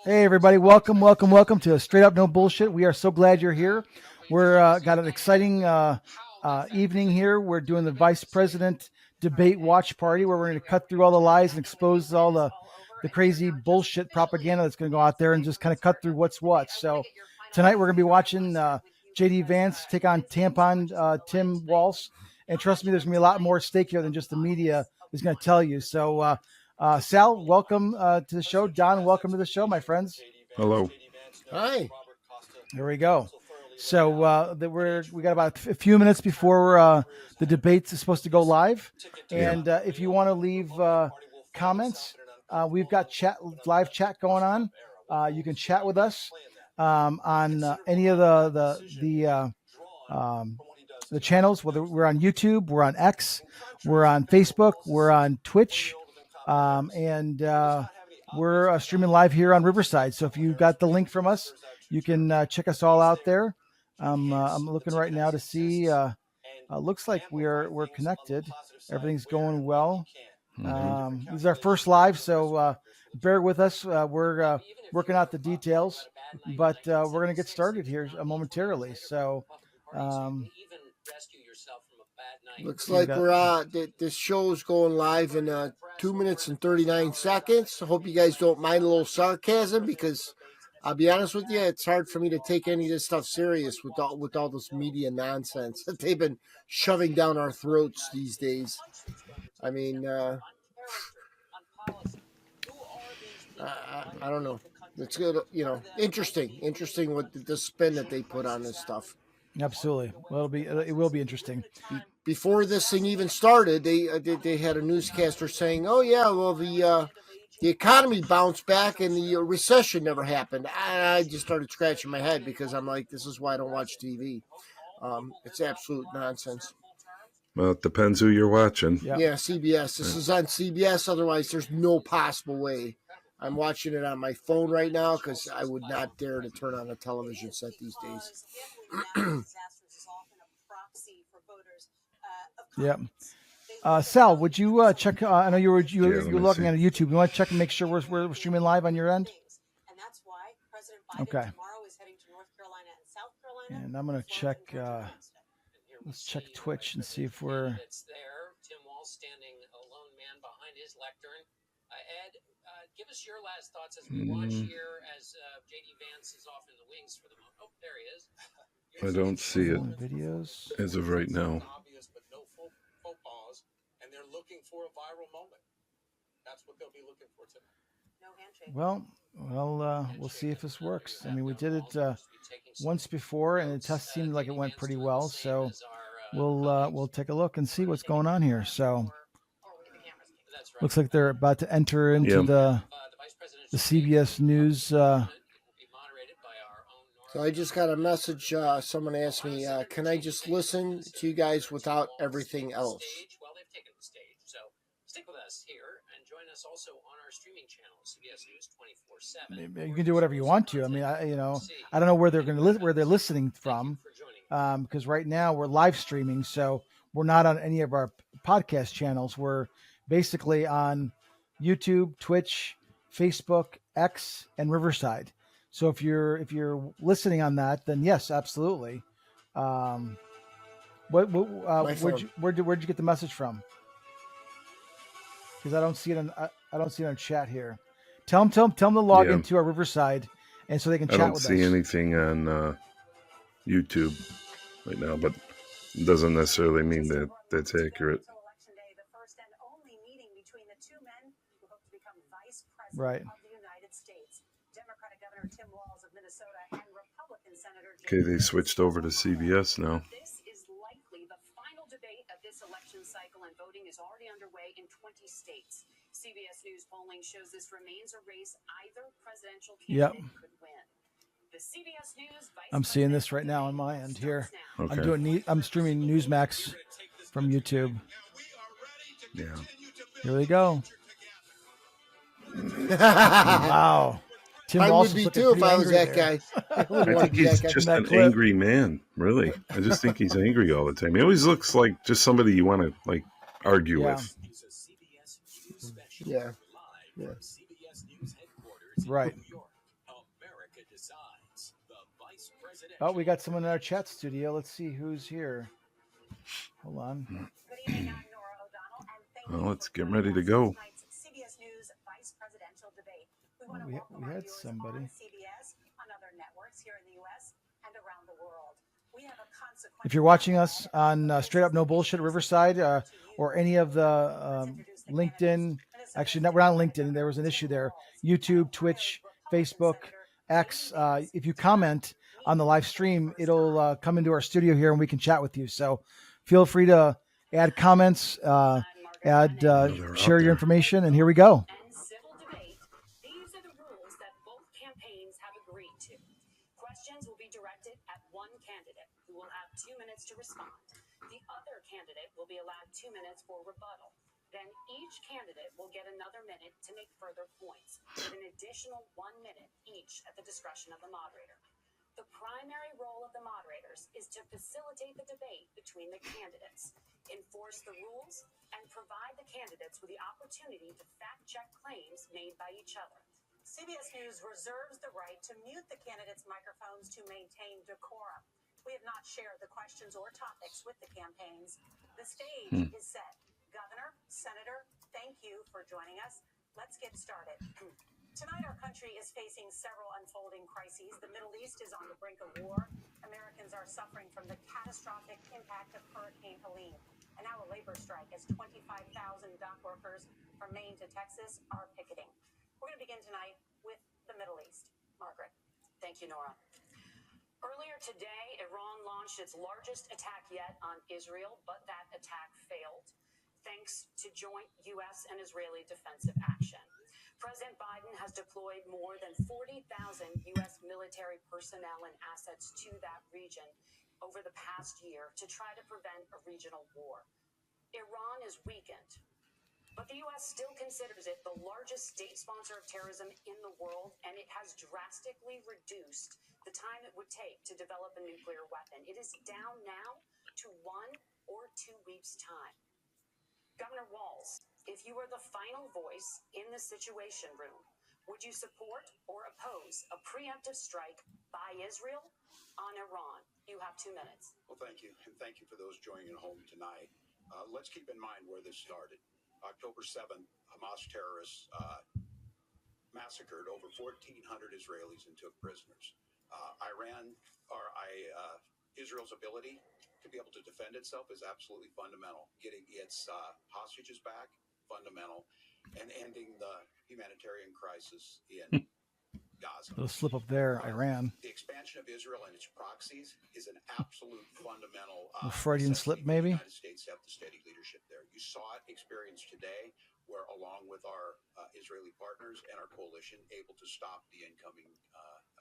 Hey, everybody. Welcome to Straight Up No Bullshit. We are so glad you're here. We're got an exciting evening here. We're doing the Vice President debate watch party where we're going to cut through all the lies and expose all the crazy bullshit propaganda that's going to go out there and just kind of cut through what's what. So tonight we're going to be watching J.D. Vance take on Tampon Tim Walz. And trust me, there's going to be a lot more at stake here than just the media is going to tell you. So Sal, welcome to the show. Don, welcome to the show, my friends. Hello. Hi. There we go. So we got about a few minutes before the debate is supposed to go live. And if you want to leave comments, we've got live chat going on. You can chat with us on any of the channels. Whether we're on YouTube, we're on X, we're on Facebook, we're on Twitch. And we're streaming live here on Riverside. So if you got the link from us, you can check us all out there. I'm looking right now to see. Looks like we're connected. Everything's going well. This is our first live, so bear with us. We're working out the details, but we're going to get started here momentarily. So. Looks like we're this show's going live in 2 minutes and 39 seconds. I hope you guys don't mind a little sarcasm, because I'll be honest with you, it's hard for me to take any of this stuff serious with all this media nonsense that they've been shoving down our throats these days. I mean, I don't know. It's good, interesting what the spin that they put on this stuff. Absolutely. Well, it will be interesting. Before this thing even started, they had a newscaster saying, "Oh yeah, well the economy bounced back and the recession never happened." I just started scratching my head, because I'm like, this is why I don't watch TV. It's absolute nonsense. Well, it depends who you're watching. Yeah, CBS. This is on CBS. Otherwise, there's no possible way. I'm watching it on my phone right now because I would not dare to turn on a television set these days. Yeah. Sal, would you check? I know you're looking at YouTube. You want to check and make sure we're streaming live on your end? Okay. And I'm going to check. Let's check Twitch and see if we're. Tim Walz standing a lone man behind his lectern. Ed, give us your last thoughts as we watch here as J.D. Vance is off in the wings for the moment. Oh, there he is. I don't see it videos as of right now. Obvious, but no faux pas, and they're looking for a viral moment. That's what they'll be looking for tonight. No handshake. Well, we'll see if this works. I mean, we did it once before, and the test seemed like it went pretty well. So we'll take a look and see what's going on here. So looks like they're about to enter into the CBS News. So I just got a message. Someone asked me, can I just listen to you guys without everything else? Well, they've taken the stage. So stick with us here and join us also on our streaming channel, CBS News 24/7. You can do whatever you want to. I mean, I don't know where they're where they're listening from, because right now we're live streaming, so we're not on any of our podcast channels. We're basically on YouTube, Twitch, Facebook, X, and Riverside. So if you're listening on that, then yes, absolutely. Where'd you get the message from? Because I don't see it on chat here. Tell them to log into our Riverside, and so they can chat with us. I don't see anything on YouTube right now, but it doesn't necessarily mean that that's accurate. Right. Okay, they switched over to CBS now. This is likely the final debate of this election cycle, and voting is already underway in 20 states. CBS News polling shows this remains a race either presidential candidate could win. The CBS News I'm seeing this right now on my end here. Okay. I'm streaming Newsmax from YouTube. Yeah. Here we go. Wow. I would be too if I was that guy. I think he's just an angry man, really. I just think he's angry all the time. He always looks like just somebody you want to argue with. Yeah. Yeah. From CBS News headquarters in Right. New York, America decides. The vice president. Oh, we got someone in our chat studio. Let's see who's here. Hold on. Good evening, I'm Norah O'Donnell, and thank Well, you let's for get joining ready us to for go. tonight's CBS News Vice Presidential Debate. We want to We welcome our had viewers somebody. on CBS, on other networks here in the U.S. and around the world. We have a consequential. If you're watching us on Straight Up No Bullshit Riverside or any of the LinkedIn, actually, we're not on LinkedIn. There was an issue there. YouTube, Twitch, Facebook, X. If you comment on the live stream, it'll come into our studio here and we can chat with you. So feel free to add comments, share your information, and here we go. And civil debate. These are the rules that both campaigns have agreed to. Questions will be directed at one candidate who will have 2 minutes to respond. The other candidate will be allowed 2 minutes for rebuttal. Then each candidate will get another minute to make further points, with an additional 1 minute each at the discretion of the moderator. The primary role of the moderators is to facilitate the debate between the candidates, enforce the rules, and provide the candidates with the opportunity to fact-check claims made by each other. CBS News reserves the right to mute the candidates' microphones to maintain decorum. We have not shared the questions or topics with the campaigns. The stage is set. Governor, Senator, thank you for joining us. Let's get started. Tonight, our country is facing several unfolding crises. The Middle East is on the brink of war. Americans are suffering from the catastrophic impact of Hurricane Helene. And now a labor strike as 25,000 dock workers from Maine to Texas are picketing. We're going to begin tonight with the Middle East. Margaret. Thank you, Norah. Earlier today, Iran launched its largest attack yet on Israel, but that attack failed, thanks to joint U.S. and Israeli defensive action. President Biden has deployed more than 40,000 U.S. military personnel and assets to that region over the past year to try to prevent a regional war. Iran is weakened, but the U.S. still considers it the largest state sponsor of terrorism in the world, and it has drastically reduced the time it would take to develop a nuclear weapon. It is down now to 1 or 2 weeks' time. Governor Walz, if you were the final voice in the Situation Room, would you support or oppose a preemptive strike by Israel on Iran? You have 2 minutes. Well, thank you. And thank you for those joining at home tonight. Let's keep in mind where this started. October 7th, Hamas terrorists massacred over 1,400 Israelis and took prisoners. Israel's ability to be able to defend itself is absolutely fundamental. Getting its hostages back, fundamental, and ending the humanitarian crisis in Gaza. Little slip up there, Iran. The expansion of Israel and its proxies is an absolute fundamental Freudian slip, maybe. The United States have the steady leadership there. You saw it experienced today, where along with our Israeli partners and our coalition, able to stop the incoming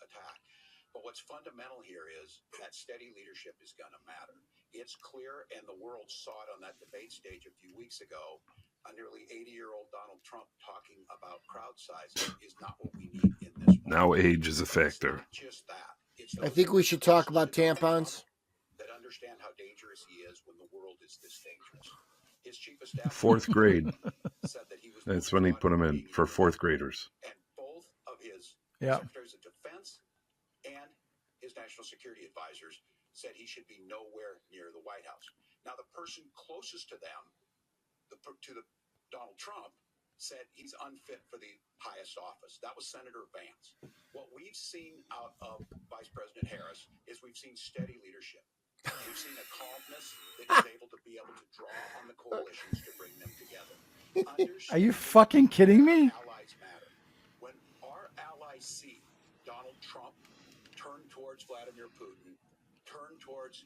attack. But what's fundamental here is that steady leadership is going to matter. It's clear, and the world saw it on that debate stage a few weeks ago. A nearly 80-year-old Donald Trump talking about crowd sizing is not what we need in this moment. Now age is a factor. Just that. I think we should talk about tampons. That understand how dangerous he is when the world is this dangerous. His chief of staff, 4th grade. said that he was. That's when he put him in for 4th graders. And both of his Yeah. secretaries of defense and his national security advisors said he should be nowhere near the White House. Now, the person closest to them, Donald Trump, said he's unfit for the highest office. That was Senator Vance. What we've seen out of Vice President Harris is we've seen steady leadership. We've seen a calmness that is able to draw on the coalitions to bring them together. Are you fucking kidding me? Allies matter. When our allies see Donald Trump turn towards Vladimir Putin, turn towards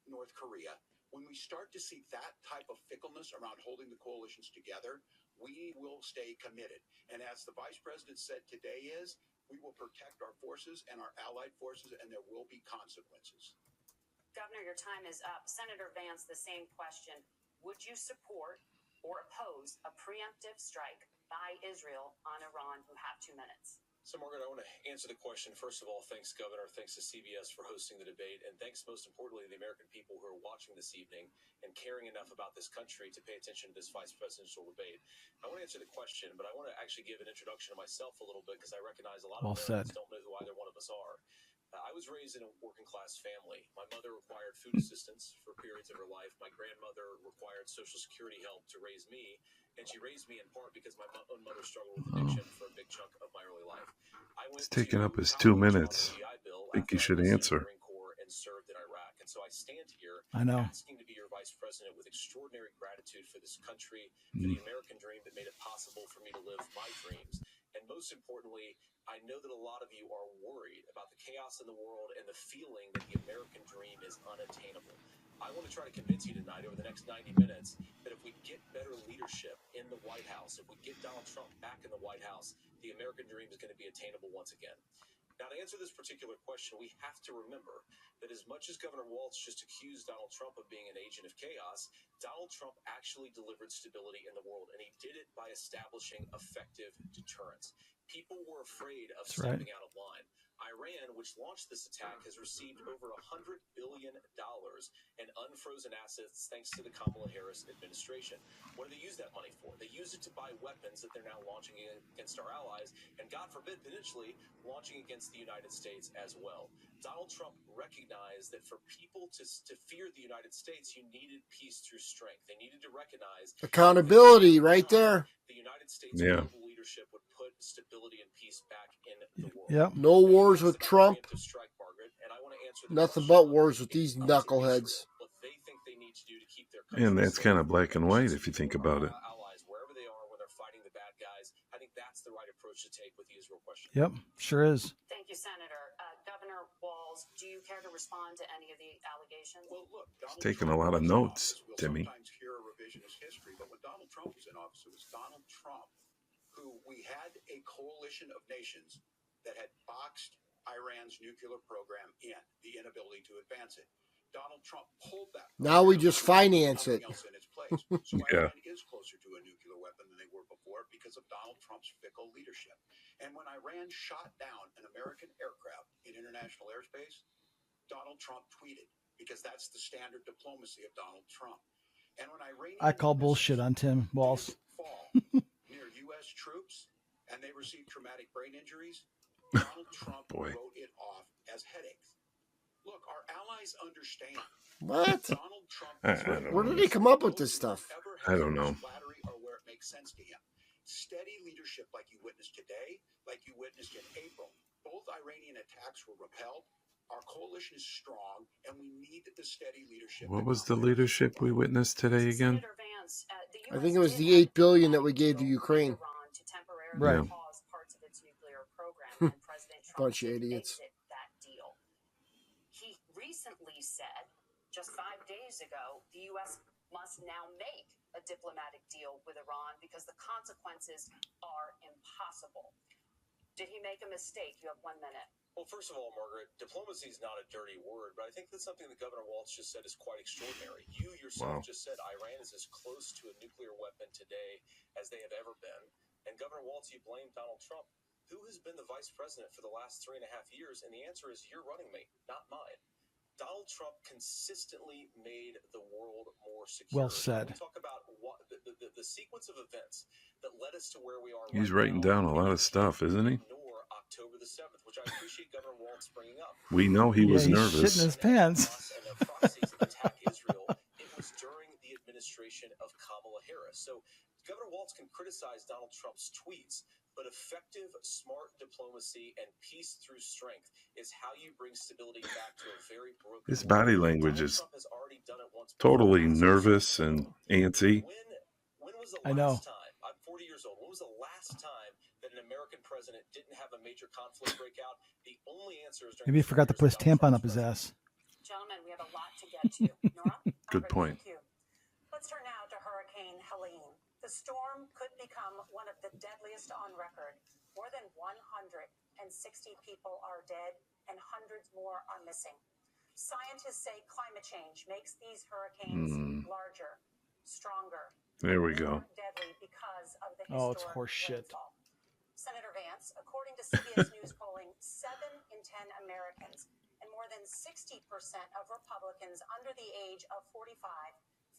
North Korea, when we start to see that type of fickleness around holding the coalitions together, we will stay committed. And as the vice president said today we will protect our forces and our allied forces, and there will be consequences. Governor, your time is up. Senator Vance, the same question. Would you support or oppose a preemptive strike by Israel on Iran? You have 2 minutes. So, Margaret, I want to answer the question. First of all, thanks, Governor. Thanks to CBS for hosting the debate. And thanks, most importantly, to the American people who are watching this evening and caring enough about this country to pay attention to this vice presidential debate. I want to answer the question, but I want to actually give an introduction to myself a little bit because I recognize a lot of Americans don't know who either one of us are. I was raised in a working-class family. My mother required food assistance for periods of her life. My grandmother required Social Security help to raise me, and she raised me in part because my own mother struggled with addiction for a big chunk of my early life. It's taking up his 2 minutes. I think you should answer. And served in Iraq. And so I stand here asking to be your vice president with extraordinary gratitude for this country, for the American dream that made it possible for me to live my dreams. And most importantly, I know that a lot of you are worried about the chaos in the world and the feeling that the American dream is unattainable. I want to try to convince you tonight over the next 90 minutes that if we get better leadership in the White House, if we get Donald Trump back in the White House, the American dream is going to be attainable once again. Now, to answer this particular question, we have to remember that as much as Governor Walz just accused Donald Trump of being an agent of chaos, Donald Trump actually delivered stability in the world, and he did it by establishing effective deterrence. People were afraid of stepping out of line. Iran, which launched this attack, has received over $100 billion in unfrozen assets thanks to the Kamala Harris administration. What do they use that money for? They use it to buy weapons that they're now launching against our allies, and God forbid, potentially launching against the United States as well. Donald Trump recognized that for people to fear the United States, you needed peace through strength. They needed to recognize accountability right there. The United States global leadership would put stability and peace back in the world. Yep. No wars with Trump. Nothing but wars with these knuckleheads. And that's kind of black and white if you think about it. Wherever they are when they're fighting the bad guys, I think that's the right approach to take with the Israel question. Yep, sure is. Thank you, Senator. Governor Walz, do you care to respond to any of the allegations? Well, look, He's taking a lot of notes, Timmy. Sometimes hear a revisionist history, but when Donald Trump was in office, it was Donald Trump who we had a coalition of nations that had boxed Iran's nuclear program in, the inability to advance it. Donald Trump pulled that. Now we just finance it. Else in its place. So Iran is closer to a nuclear weapon than they were before because of Donald Trump's fickle leadership. And when Iran shot down an American aircraft in international airspace, Donald Trump tweeted, because that's the standard diplomacy of Donald Trump. And when I call bullshit on Tim Walz. Fall near U.S. troops and they received traumatic brain injuries, Donald Trump wrote it off as headaches. Look, our allies understand. What? Donald Trump where did he come up with this stuff? I don't know. Or where it makes sense to him. Steady leadership like you witnessed today, like you witnessed in April. Both Iranian attacks were repelled. Our coalition is strong, and we need the steady leadership. What was the leadership we witnessed today again? Vance, I think it was the $8 billion that we gave to Ukraine. To temporarily Right. pause parts of its nuclear program, and President Trump Bunch of idiots. exit that deal. He recently said, just 5 days ago, the U.S. must now make a diplomatic deal with Iran because the consequences are impossible. Did he make a mistake? You have 1 minute. Well, first of all, Margaret, diplomacy is not a dirty word, but I think that's something that Governor Walz just said is quite extraordinary. You yourself just said Iran is as close to a nuclear weapon today as they have ever been. And Governor Walz, you blame Donald Trump. Who has been the vice president for the last 3.5 years? And the answer is your running mate, not mine. Donald Trump consistently made the world more secure. Well said. We talk about the sequence of events that led us to where we are. He's writing down a lot of stuff, isn't he? October the 7th, which I appreciate Governor Walz bringing up. We know he was he's nervous. shitting his pants. And the proxies attack Israel. It was during the administration of Kamala Harris. So Governor Walz can criticize Donald Trump's tweets, but effective, smart diplomacy and peace through strength is how you bring stability back to a very broken His world. body language is Donald Trump has already done it once totally before. nervous and antsy. When was the I know. last time, I'm 40 years old, when was the last time that an American president didn't have a major conflict break out? The only answer is Maybe he forgot to put his tampon up his ass. Gentlemen, we have a lot to get to. Norah? Good point. Thank you. Let's turn now to Hurricane Helene. The storm could become one of the deadliest on record. More than 160 people are dead and hundreds more are missing. Scientists say climate change makes these hurricanes larger, stronger, There we go. more deadly because of the Oh, it's historic horse shit. rainfall. Senator Vance, according to to CBS News polling, 7 in 10 Americans and more than 60% of Republicans under the age of 45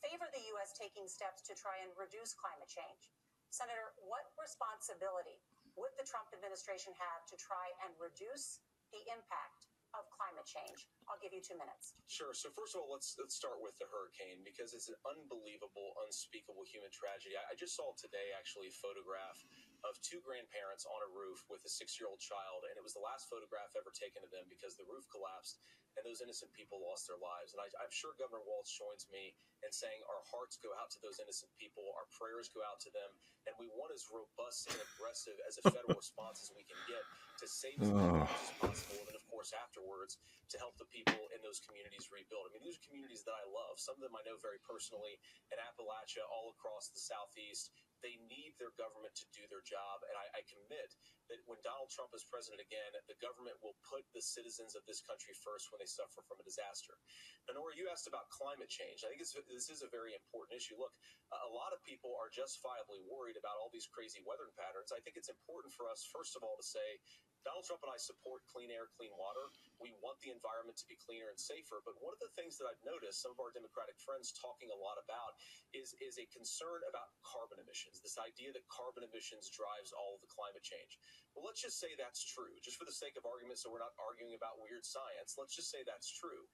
favor the U.S. taking steps to try and reduce climate change. Senator, what responsibility would the Trump administration have to try and reduce the impact of climate change? I'll give you 2 minutes. Sure. So first of all, let's start with the hurricane, because it's an unbelievable, unspeakable human tragedy. I just saw today actually a photograph of 2 grandparents on a roof with a 6-year-old child, and it was the last photograph ever taken of them because the roof collapsed and those innocent people lost their lives. And I'm sure Governor Walz joins me in saying our hearts go out to those innocent people, our prayers go out to them, and we want as robust and aggressive as a federal response as we can get to save as many lives as possible, and then of course afterwards to help the people in those communities rebuild. I mean, these are communities that I love. Some of them I know very personally in Appalachia, all across the Southeast. They need their government to do their job, and I commit that when Donald Trump is president again, the government will put the citizens of this country first when they suffer from a disaster. Now, Norah, you asked about climate change. I think this is a very important issue. Look, a lot of people are justifiably worried about all these crazy weather patterns. I think it's important for us, first of all, to say Donald Trump and I support clean air, clean water. We want the environment to be cleaner and safer. But one of the things that I've noticed some of our Democratic friends talking a lot about is a concern about carbon emissions, this idea that carbon emissions drives all of the climate change. Well, let's just say that's true, just for the sake of argument, so we're not arguing about weird science. Let's just say that's true.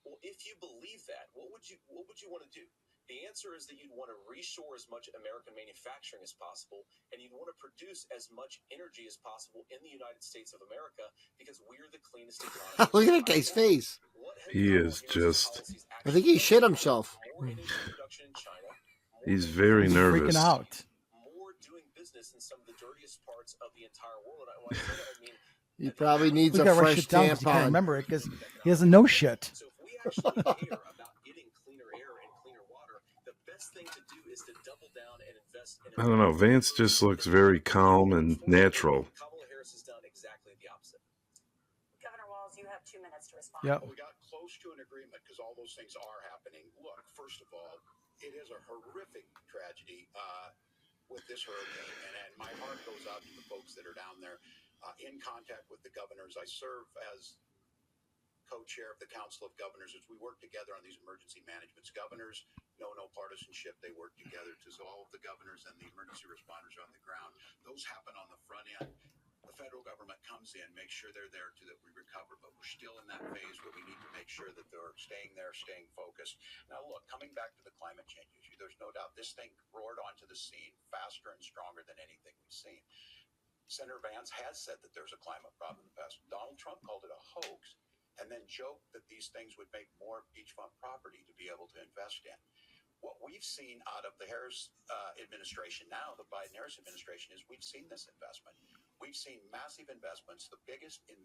Well, if you believe that, what would you want to do? The answer is that you'd want to reshore as much American manufacturing as possible, and you'd want to produce as much energy as possible in the United States of America, because we're the cleanest economy. Look at that guy's face. He is just... I think he shit himself. He's very nervous. Freaking out. More doing business in some of the dirtiest parts of the entire world. And when I say that, I mean, He probably needs We a gotta write fresh shit down 'cause he can't tampon. remember it because he doesn't know shit. so if we actually care about getting cleaner air and cleaner water, the best thing to do is to double down and invest in. I don't know. Vance just looks very calm and natural. Kamala Harris has done exactly the opposite. Governor Walz, you have 2 minutes to respond. Yep. Well, we got close to an agreement because all those things are happening. Look, first of all, it is a horrific tragedy with this hurricane, and my heart goes out to the folks that are down there in contact with the governors. I serve as co-chair of the Council of Governors as we work together on these emergency managements. Governors know no partisanship. They work together so all of the governors and the emergency responders are on the ground. Those happen on the front end. The federal government comes in, makes sure they're there that we recover, but we're still in that phase where we need to make sure that they're staying there, staying focused. Now, look, coming back to the climate change issue, there's no doubt this thing roared onto the scene faster and stronger than anything we've seen. Senator Vance has said that there's a climate problem in the past. Donald Trump called it a hoax and then joked that these things would make more beachfront property to be able to invest in. What we've seen out of the Harris administration now, the Biden-Harris administration, is we've seen this investment. We've seen massive investments, the biggest in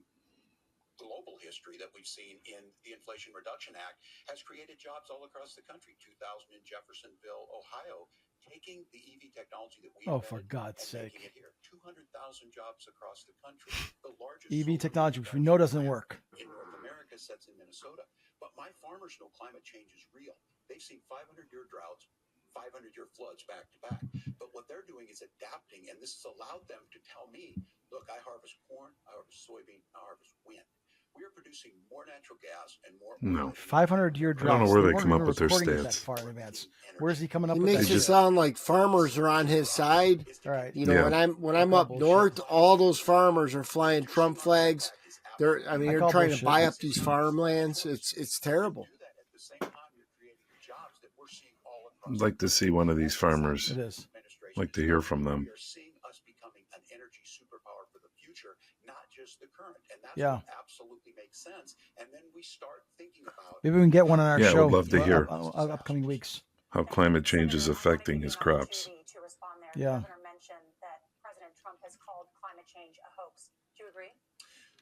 global history that we've seen in the Inflation Reduction Act, has created jobs all across the country. 2,000 in Jeffersonville, Ohio, taking the EV technology that we For God's sake. making it here. 200,000 jobs across the country. The largest EV solar technology, which we production know doesn't plant work. in North America sits in Minnesota. But my farmers know climate change is real. They've seen 500-year droughts, 500-year floods back to back. But what they're doing is adapting, and this has allowed them to tell me, look, I harvest corn, I harvest soybean, I harvest wind. We are producing more natural gas and more. No. 500-year I drought. don't know where they come up with their stats. That far in advance. Where's he coming up He with makes that? it sound like farmers are on his side. All right. You know, Yeah. when I'm up bullshit. north, all those farmers are flying Trump flags. They're I they're call trying bullshit. to buy up these farmlands. It's terrible. At the same time, you're creating jobs that we're seeing all across. I'd like to see one of these farmers. It is. Like to hear from them. We are seeing us becoming an energy superpower for the future, not just the current. And that's Yeah. what absolutely makes sense. And then we start thinking about Maybe we can get one on our Yeah, I show. would love to hear. Upcoming weeks. How climate change is affecting his crops. To respond there, Yeah. the governor mentioned that President Trump has called climate change a hoax. Do you agree?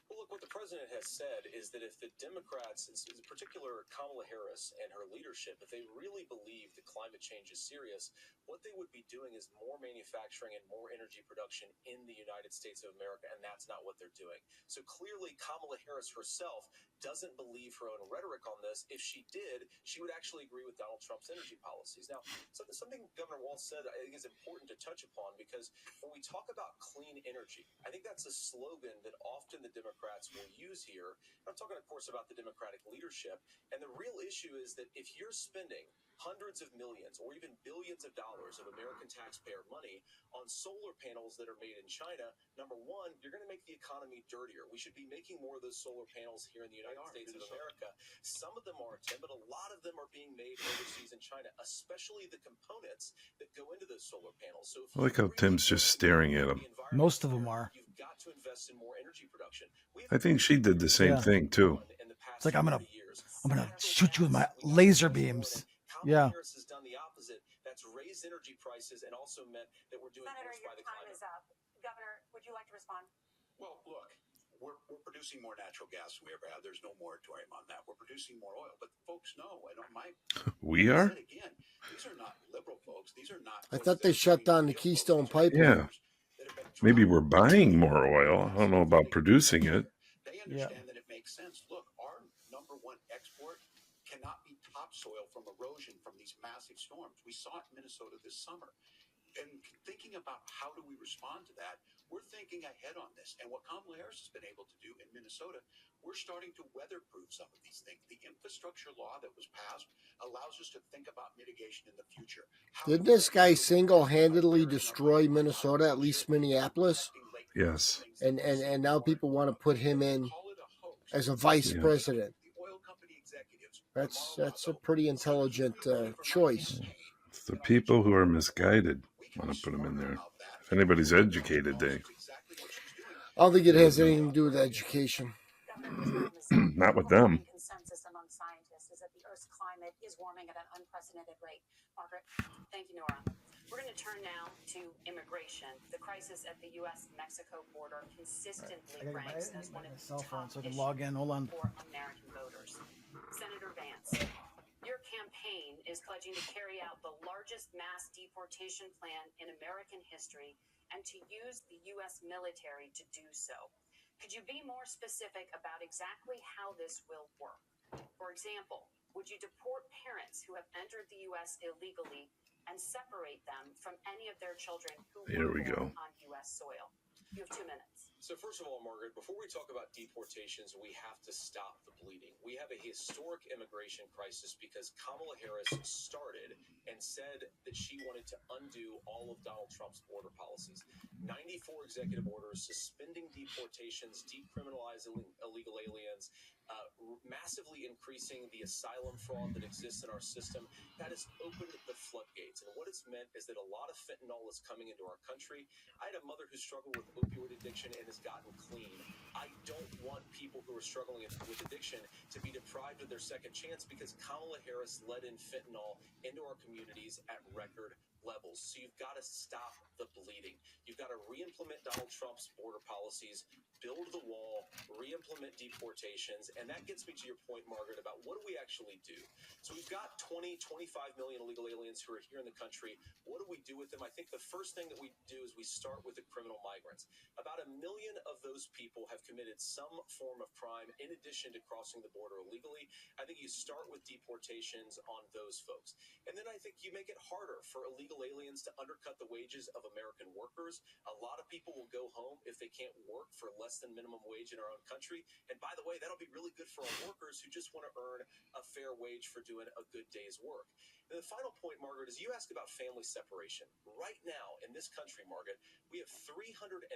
Well, look, what the president has said is that if the Democrats, in particular Kamala Harris and her leadership, if they really believe that climate change is serious, what they would be doing is more manufacturing and more energy production in the United States of America, and that's not what they're doing. So clearly, Kamala Harris herself doesn't believe her own rhetoric on this. If she did, she would actually agree with Donald Trump's energy policies. Now, something Governor Walz said I think is important to touch upon, because when we talk about clean energy, I think that's a slogan that often the Democrats will use here. I'm talking, of course, about the Democratic leadership. And the real issue is that if you're spending hundreds of millions or even billions of dollars of American taxpayer money on solar panels that are made in China, number one, you're going to make the economy dirtier. We should be making more of those solar panels here in the United States of America. Some of them are, Tim, but a lot of them are being made overseas in China, especially the components that go into those solar panels. So I like how Tim's just staring at him. Most of them are. You've got to invest in more energy production. I think she did the same thing too. It's like I'm gonna shoot you with my laser beams. Yeah. Harris has done the opposite. That's raised energy prices and also meant that we're doing Senator, worse your by the time climate. is up. Governor, would you like to respond? Well, look, we're producing more natural gas than we ever have. There's no moratorium on that. We're producing more oil. But folks know, we are? Again, these are not liberal folks. These are not. I thought they shut down the Keystone Pipeline. Yeah. Maybe we're buying more oil. I don't know about producing it. They understand that it makes sense. Look, our number one export cannot be topsoil from erosion from these massive storms. We saw it in Minnesota this summer. And thinking about how do we respond to that, we're thinking ahead on this. And what Kamala Harris has been able to do in Minnesota, we're starting to weatherproof some of these things. The infrastructure law that was passed allows us to think about mitigation in the future. Did this guy single-handedly destroy Minnesota, at least Minneapolis? Yes. And now people want to put him in as a vice president. That's a pretty intelligent choice. It's the people who are misguided want to put them in there. If anybody's educated, they. I don't think it has anything to do with education. Not with them. Consensus among scientists is that the Earth's climate is warming at an unprecedented rate. Margaret, thank you, Norah. We're going to turn now to immigration. The crisis at the U.S.-Mexico border consistently ranks as one of the top issues for American voters. Senator Vance, your campaign is pledging to carry out the largest mass deportation plan in American history and to use the U.S. military to do so. Could you be more specific about exactly how this will work? For example, would you deport parents who have entered the U.S. illegally and separate them from any of their children who were born on U.S. soil? You have 2 minutes. So first of all, Margaret, before we talk about deportations, we have to stop the bleeding. We have a historic immigration crisis because Kamala Harris started and said that she wanted to undo all of Donald Trump's border policies. 94 executive orders suspending deportations, decriminalizing illegal aliens, massively increasing the asylum fraud that exists in our system. That has opened the floodgates. And what it's meant is that a lot of fentanyl is coming into our country. I had a mother who struggled with opioid addiction and has gotten clean. I don't want people who are struggling with addiction to be deprived of their second chance because Kamala Harris let in fentanyl into our communities at record levels. So you've got to stop the bleeding. You've got to re-implement Donald Trump's border policies, build the wall, re-implement deportations. And that gets me to your point, Margaret, about what do we actually do? So we've got 25 million illegal aliens who are here in the country. What do we do with them? I think the first thing that we do is we start with the criminal migrants. About 1 million of those people have committed some form of crime in addition to crossing the border illegally. I think you start with deportations on those folks. And then I think you make it harder for illegal aliens to undercut the wages of American workers. A lot of people will go home if they can't work for less than minimum wage in our own country. And by the way, that'll be really good for our workers who just want to earn a fair wage for doing a good day's work. And the final point, Margaret, is you asked about family separation. Right now in this country, Margaret, we have 320,000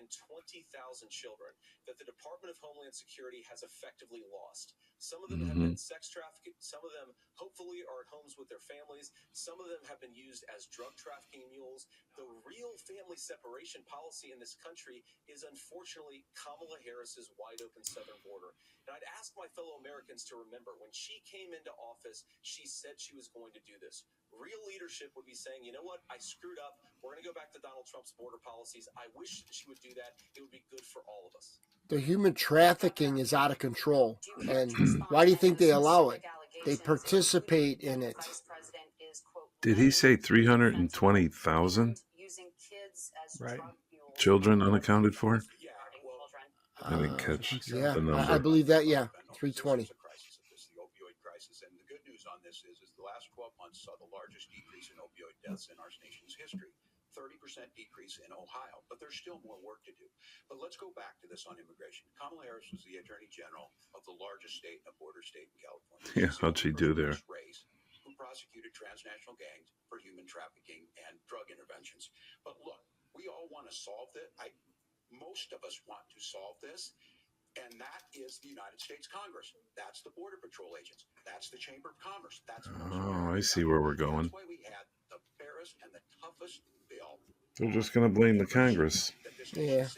children that the Department of Homeland Security has effectively lost. Some of them have been sex trafficked. Some of them hopefully are at homes with their families. Some of them have been used as drug trafficking mules. The real family separation policy in this country is unfortunately Kamala Harris's wide open southern border. And I'd ask my fellow Americans to remember when she came into office, she said she was going to do this. borders. Real leadership would be saying, you know what, I screwed up. We're going to go back to Donald Trump's border policies. I wish she would do that. It would be good for all of us. The human trafficking is out of control. And why do you think they allow it? They participate in it. Did he say 320,000 Right. children unaccounted for? I didn't catch Yeah, the number. I believe that. Yeah, 320. The opioid crisis, and the good news on this is the last 12 months saw the largest decrease in opioid deaths in our nation's history. 30% decrease in Ohio, but there's still more work to do. But let's go back to this on immigration. Kamala Harris was the Attorney General of the largest state, a border state in California. Yeah, how'd she do there? Race, who prosecuted transnational gangs for human trafficking and drug interventions. But look, we all want to solve this. Most of us want to solve this. And that is the United States Congress. That's the Border Patrol agents. That's the Chamber of Commerce. That's I see where we're going. That's why we had the fairest and the toughest bill. They're just going to blame the Congress. Yeah.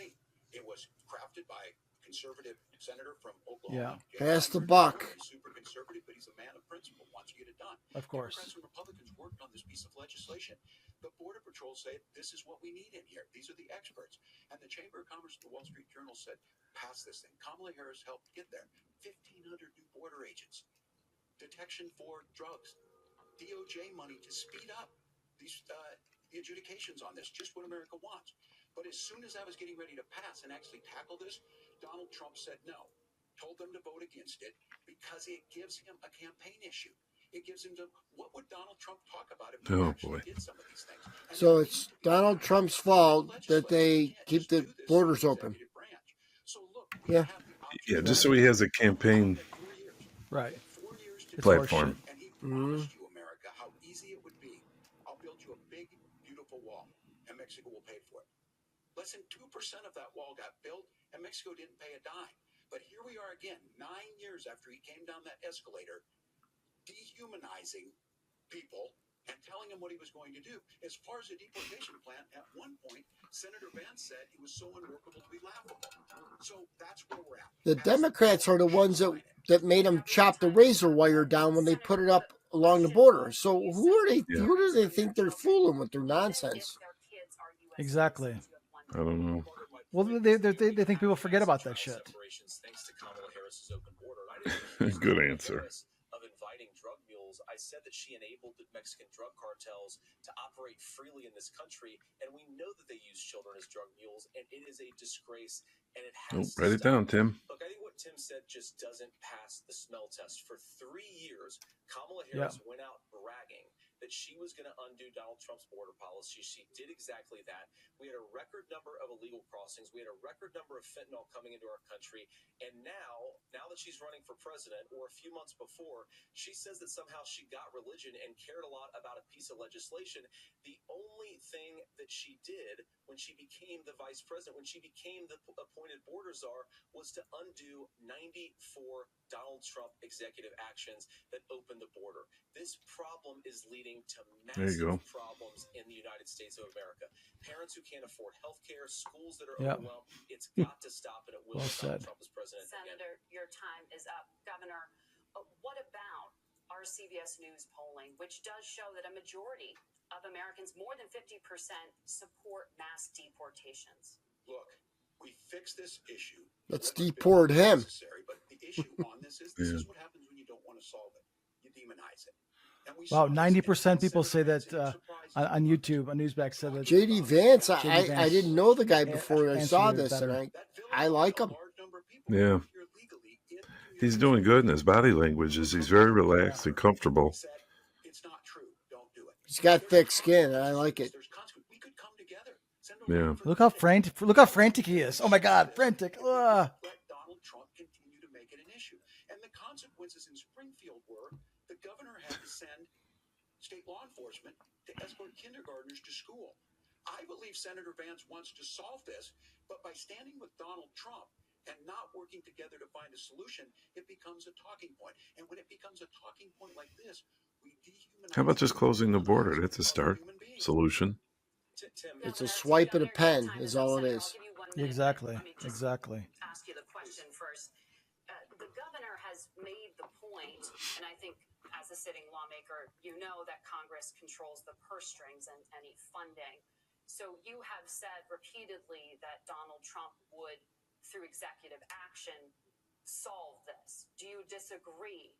It was crafted by a conservative senator from Oklahoma. Yeah. Pass the buck. He's super conservative, but he's a man of principle. Wants to get it done. Of course. Democrats and Republicans worked on this piece of legislation. The Border Patrol said, this is what we need in here. These are the experts. And the Chamber of Commerce and the Wall Street Journal said, pass this thing. Kamala Harris helped get there. 1,500 new border agents. Detection for drugs. DOJ money to speed up these the adjudications on this. Just what America wants. But as soon as I was getting ready to pass and actually tackle this, Donald Trump said no. Told them to vote against it because it gives him a campaign issue. It gives him what would Donald Trump talk about if he actually did some of these things? So it's Donald Trump's fault that they keep the borders open. Yeah. Yeah, just so he has a campaign Right. platform. And he promised you, America, how easy it would be. I'll build you a big, beautiful wall, and Mexico will pay for it. Less than 2% of that wall got built, and Mexico didn't pay a dime. But here we are again, 9 years after he came down that escalator, dehumanizing people and telling them what he was going to do. As far as the deportation plan, at one point, Senator Vance said it was so unworkable to be laughable. So that's where we're at. The Democrats are the ones that made them chop the razor wire down when they put it up along the border. So who are they? Yeah. Who do they think they're fooling with their nonsense? Exactly. I don't know. Well, they think people forget about that shit. Good answer. Of inviting drug mules, I said that she enabled the Mexican drug cartels to operate freely in this country, and we know that they use children as drug mules, and it is a disgrace, and it has to Write it stop. down, Tim. Look, I think what Tim said just doesn't pass the smell test. For 3 years, Kamala Harris went out bragging that she was going to undo Donald Trump's border policy. She did exactly that. We had a record number of illegal crossings. We had a record number of fentanyl coming into our country. And now that she's running for president, or a few months before, she says that somehow she got religion and cared a lot about a piece of legislation. The only thing that she did when she became the vice president, when she became the appointed border czar, was to undo 94 Donald Trump executive actions that opened the border. This problem is leading to massive problems in the United States of America. Parents who can't afford health care, schools that are overwhelmed. It's got to stop, and it will. Well Donald said. Trump is president Senator, your time is up. Governor, what about our CBS News polling, which does show that a majority of Americans, more than 50%, support mass deportations? Look, we fix this issue. Let's deport him. But the issue on this is what happens when you don't want to solve it. You demonize it. Wow, 90% people say that on YouTube. A newsback said that. JD Vance, I didn't know the guy before I saw this, and I like him. Yeah. He's doing good in his body language. He's very relaxed and comfortable. It's not true. Don't do it. He's got thick skin. I like it. We could come together. Yeah. Look how frantic he is. Oh my God, frantic. Ugh. Let Donald Trump continue to make it an issue. And the consequences in Springfield were the governor had to send state law enforcement to escort kindergartners to school. I believe Senator Vance wants to solve this, but by standing with Donald Trump and not working together to find a solution, it becomes a talking point. And when it becomes a talking point like this, we dehumanize. How about just closing the border? That's a start. Solution. It's a swipe of a pen is all it is. Exactly. Exactly. Ask you the question first. The governor has made the point, and I think as a a sitting lawmaker, you know that Congress controls the purse strings and any funding. So you have said repeatedly that Donald Trump would, through executive action, solve this. Do you disagree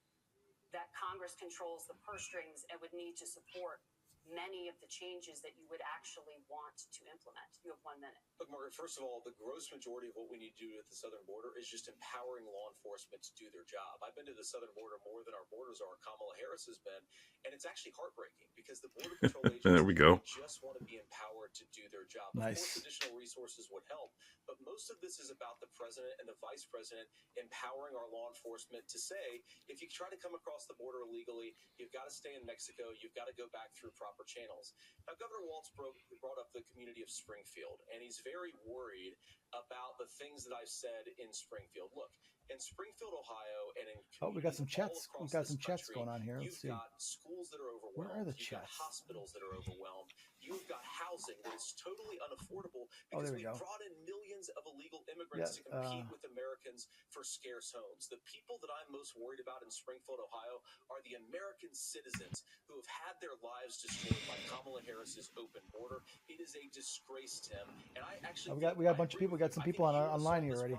that Congress controls the purse strings and would need to support many of the changes that you would actually want to implement? You have 1 minute. Look, Margaret, first of all, the gross majority of what we need to do at the southern border is just empowering law enforcement to do their job. I've been to the southern border more than our borders are. Kamala Harris has been, and it's actually heartbreaking because the Border Patrol agents There we go. just want to be empowered to do their job. Nice. Of course, additional resources would help, but most of this is about the president and the vice president empowering our law enforcement to say, if you try to come across the border illegally, you've got to stay in Mexico, you've got to go back through proper channels. Now, Governor Walz brought up the community of Springfield, and he's very worried about the things that I've said in Springfield. Look, in Springfield, Ohio, and in we got some communities chats. all We got across some this chats country, going on here. you've Let's see. got schools that are overwhelmed. Where are the You've got chats? hospitals that are overwhelmed. You've got housing that is totally unaffordable Oh, because there we we go. brought in millions of illegal immigrants to compete with Americans for scarce homes. The people that I'm most worried about in Springfield, Ohio, are the American citizens who have had their lives destroyed by Kamala Harris's open border. It is a disgrace, Tim. And I actually we got a bunch of people. We got some people online here already.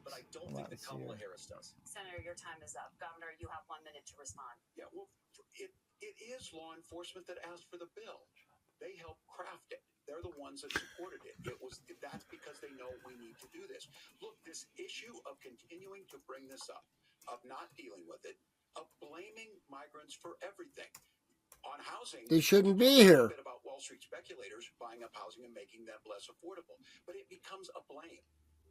But I don't think that Kamala Harris does. Senator, your time is up. Governor, you have 1 minute to respond. Yeah, well, it is law enforcement that asked for the bill. They helped craft it. They're the ones that supported it. That's because they know we need to do this. Look, this issue of continuing to bring this up, of not dealing with it, of blaming migrants for everything. On housing, They shouldn't be here. A bit about Wall Street speculators buying up housing and making them less affordable, but it becomes a blame.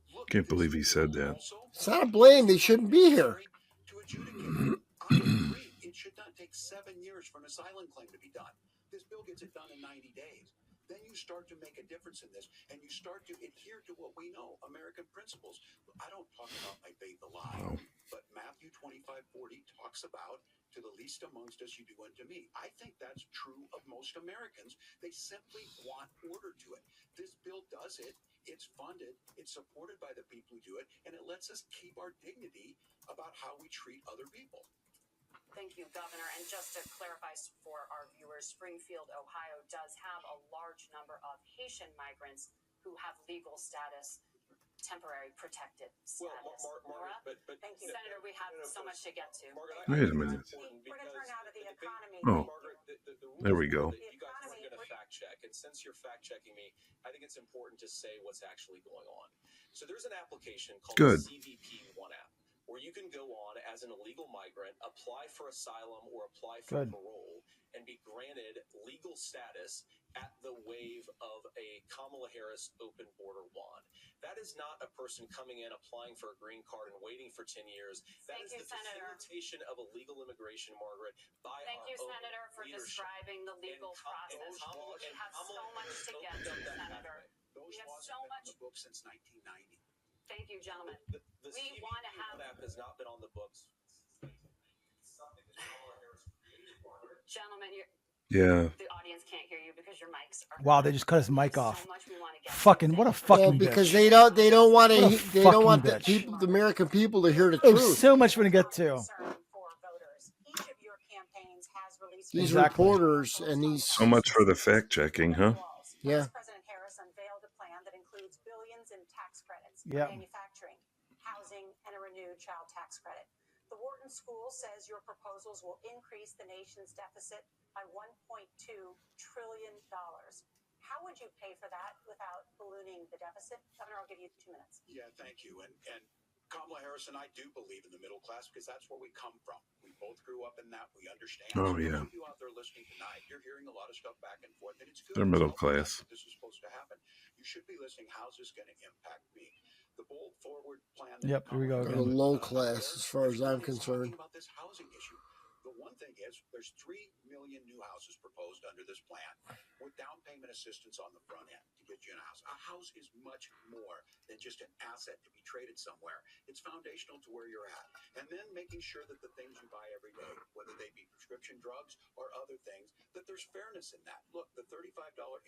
Look, Can't believe he said that. It's not a blame. They shouldn't be here. To adjudicate. I agree. It should not take 7 years for an asylum claim to be done. This bill gets it done in 90 days. Then you start to make a difference in this, and you start to adhere to what we know, American principles. I don't talk about my faith a lot, but Matthew 25:40 talks about, to the least amongst us you do unto me. I think that's true of most Americans. They simply want order to it. This bill does it. It's funded. It's supported by the people who do it, and it lets us keep our dignity about how we treat other people. Thank you, Governor. And just to clarify for our viewers, Springfield, Ohio does have a large number of Haitian migrants who have legal status, temporary protected status. Well, Norah? but Thank you. Senator, we have so much to get to. Margaret, Wait a minute. We're going to turn out of the economy. Oh. Margaret, There we go. You guys are going to fact check, and since you're fact checking me, I think it's important to say what's actually going on. So there's an application called Good. the CBP One app, where you can go on as an illegal migrant, apply for asylum or apply for parole, and be granted legal status at the wave of a Kamala Harris open border wand. That is not a person coming in, applying for a green card and waiting for 10 years. That is the facilitation of illegal immigration, Margaret, by Thank you, our Senator, for leadership. describing the legal process. We have so much to get to, Senator. Those We have laws so have been much. on the books since 1990. Thank you, gentlemen. The We CBP want to have. app has not been on the books. Gentlemen, Yeah. the audience can't hear you because your mics are. Wow, they just cut his mic So off. much we want to get to. Fucking what a fucking Well, because bitch. they don't want What a to. They don't want the fucking bitch. people, the American people, to hear the There's truth. so much we're gonna get to. Concern for voters. Each of your campaigns has released. These Exactly. reporters and these. So much for the fact checking, huh? Yeah. Vice President Harris unveiled a plan that includes billions in tax credits for Yep. manufacturing, housing, and a renewed child tax credit. The Wharton School says your proposals will increase the nation's deficit by $1.2 trillion. How would you pay for that without ballooning the deficit? Governor, I'll give you 2 minutes. Yeah, thank you. And Kamala Harris and I do believe in the middle class because that's where we come from. We both grew up in that. We understand. Oh, So yeah. those of you out there listening tonight, you're hearing a lot of stuff back and forth, and it's good. They're It's middle helpful. class. This is supposed to happen. You should be listening. How's this going to impact me? The bold forward plan. Yep, here we go They're again. low class as far as I'm concerned. About this housing issue. The one thing is, there's 3 million new houses proposed under this plan with down payment assistance on the front end to get you in a house. A house is much more than just an asset to be traded somewhere. It's foundational to where you're at. And then making sure that the things you buy every day, whether they be prescription drugs or other things, that there's fairness in that. Look, the $35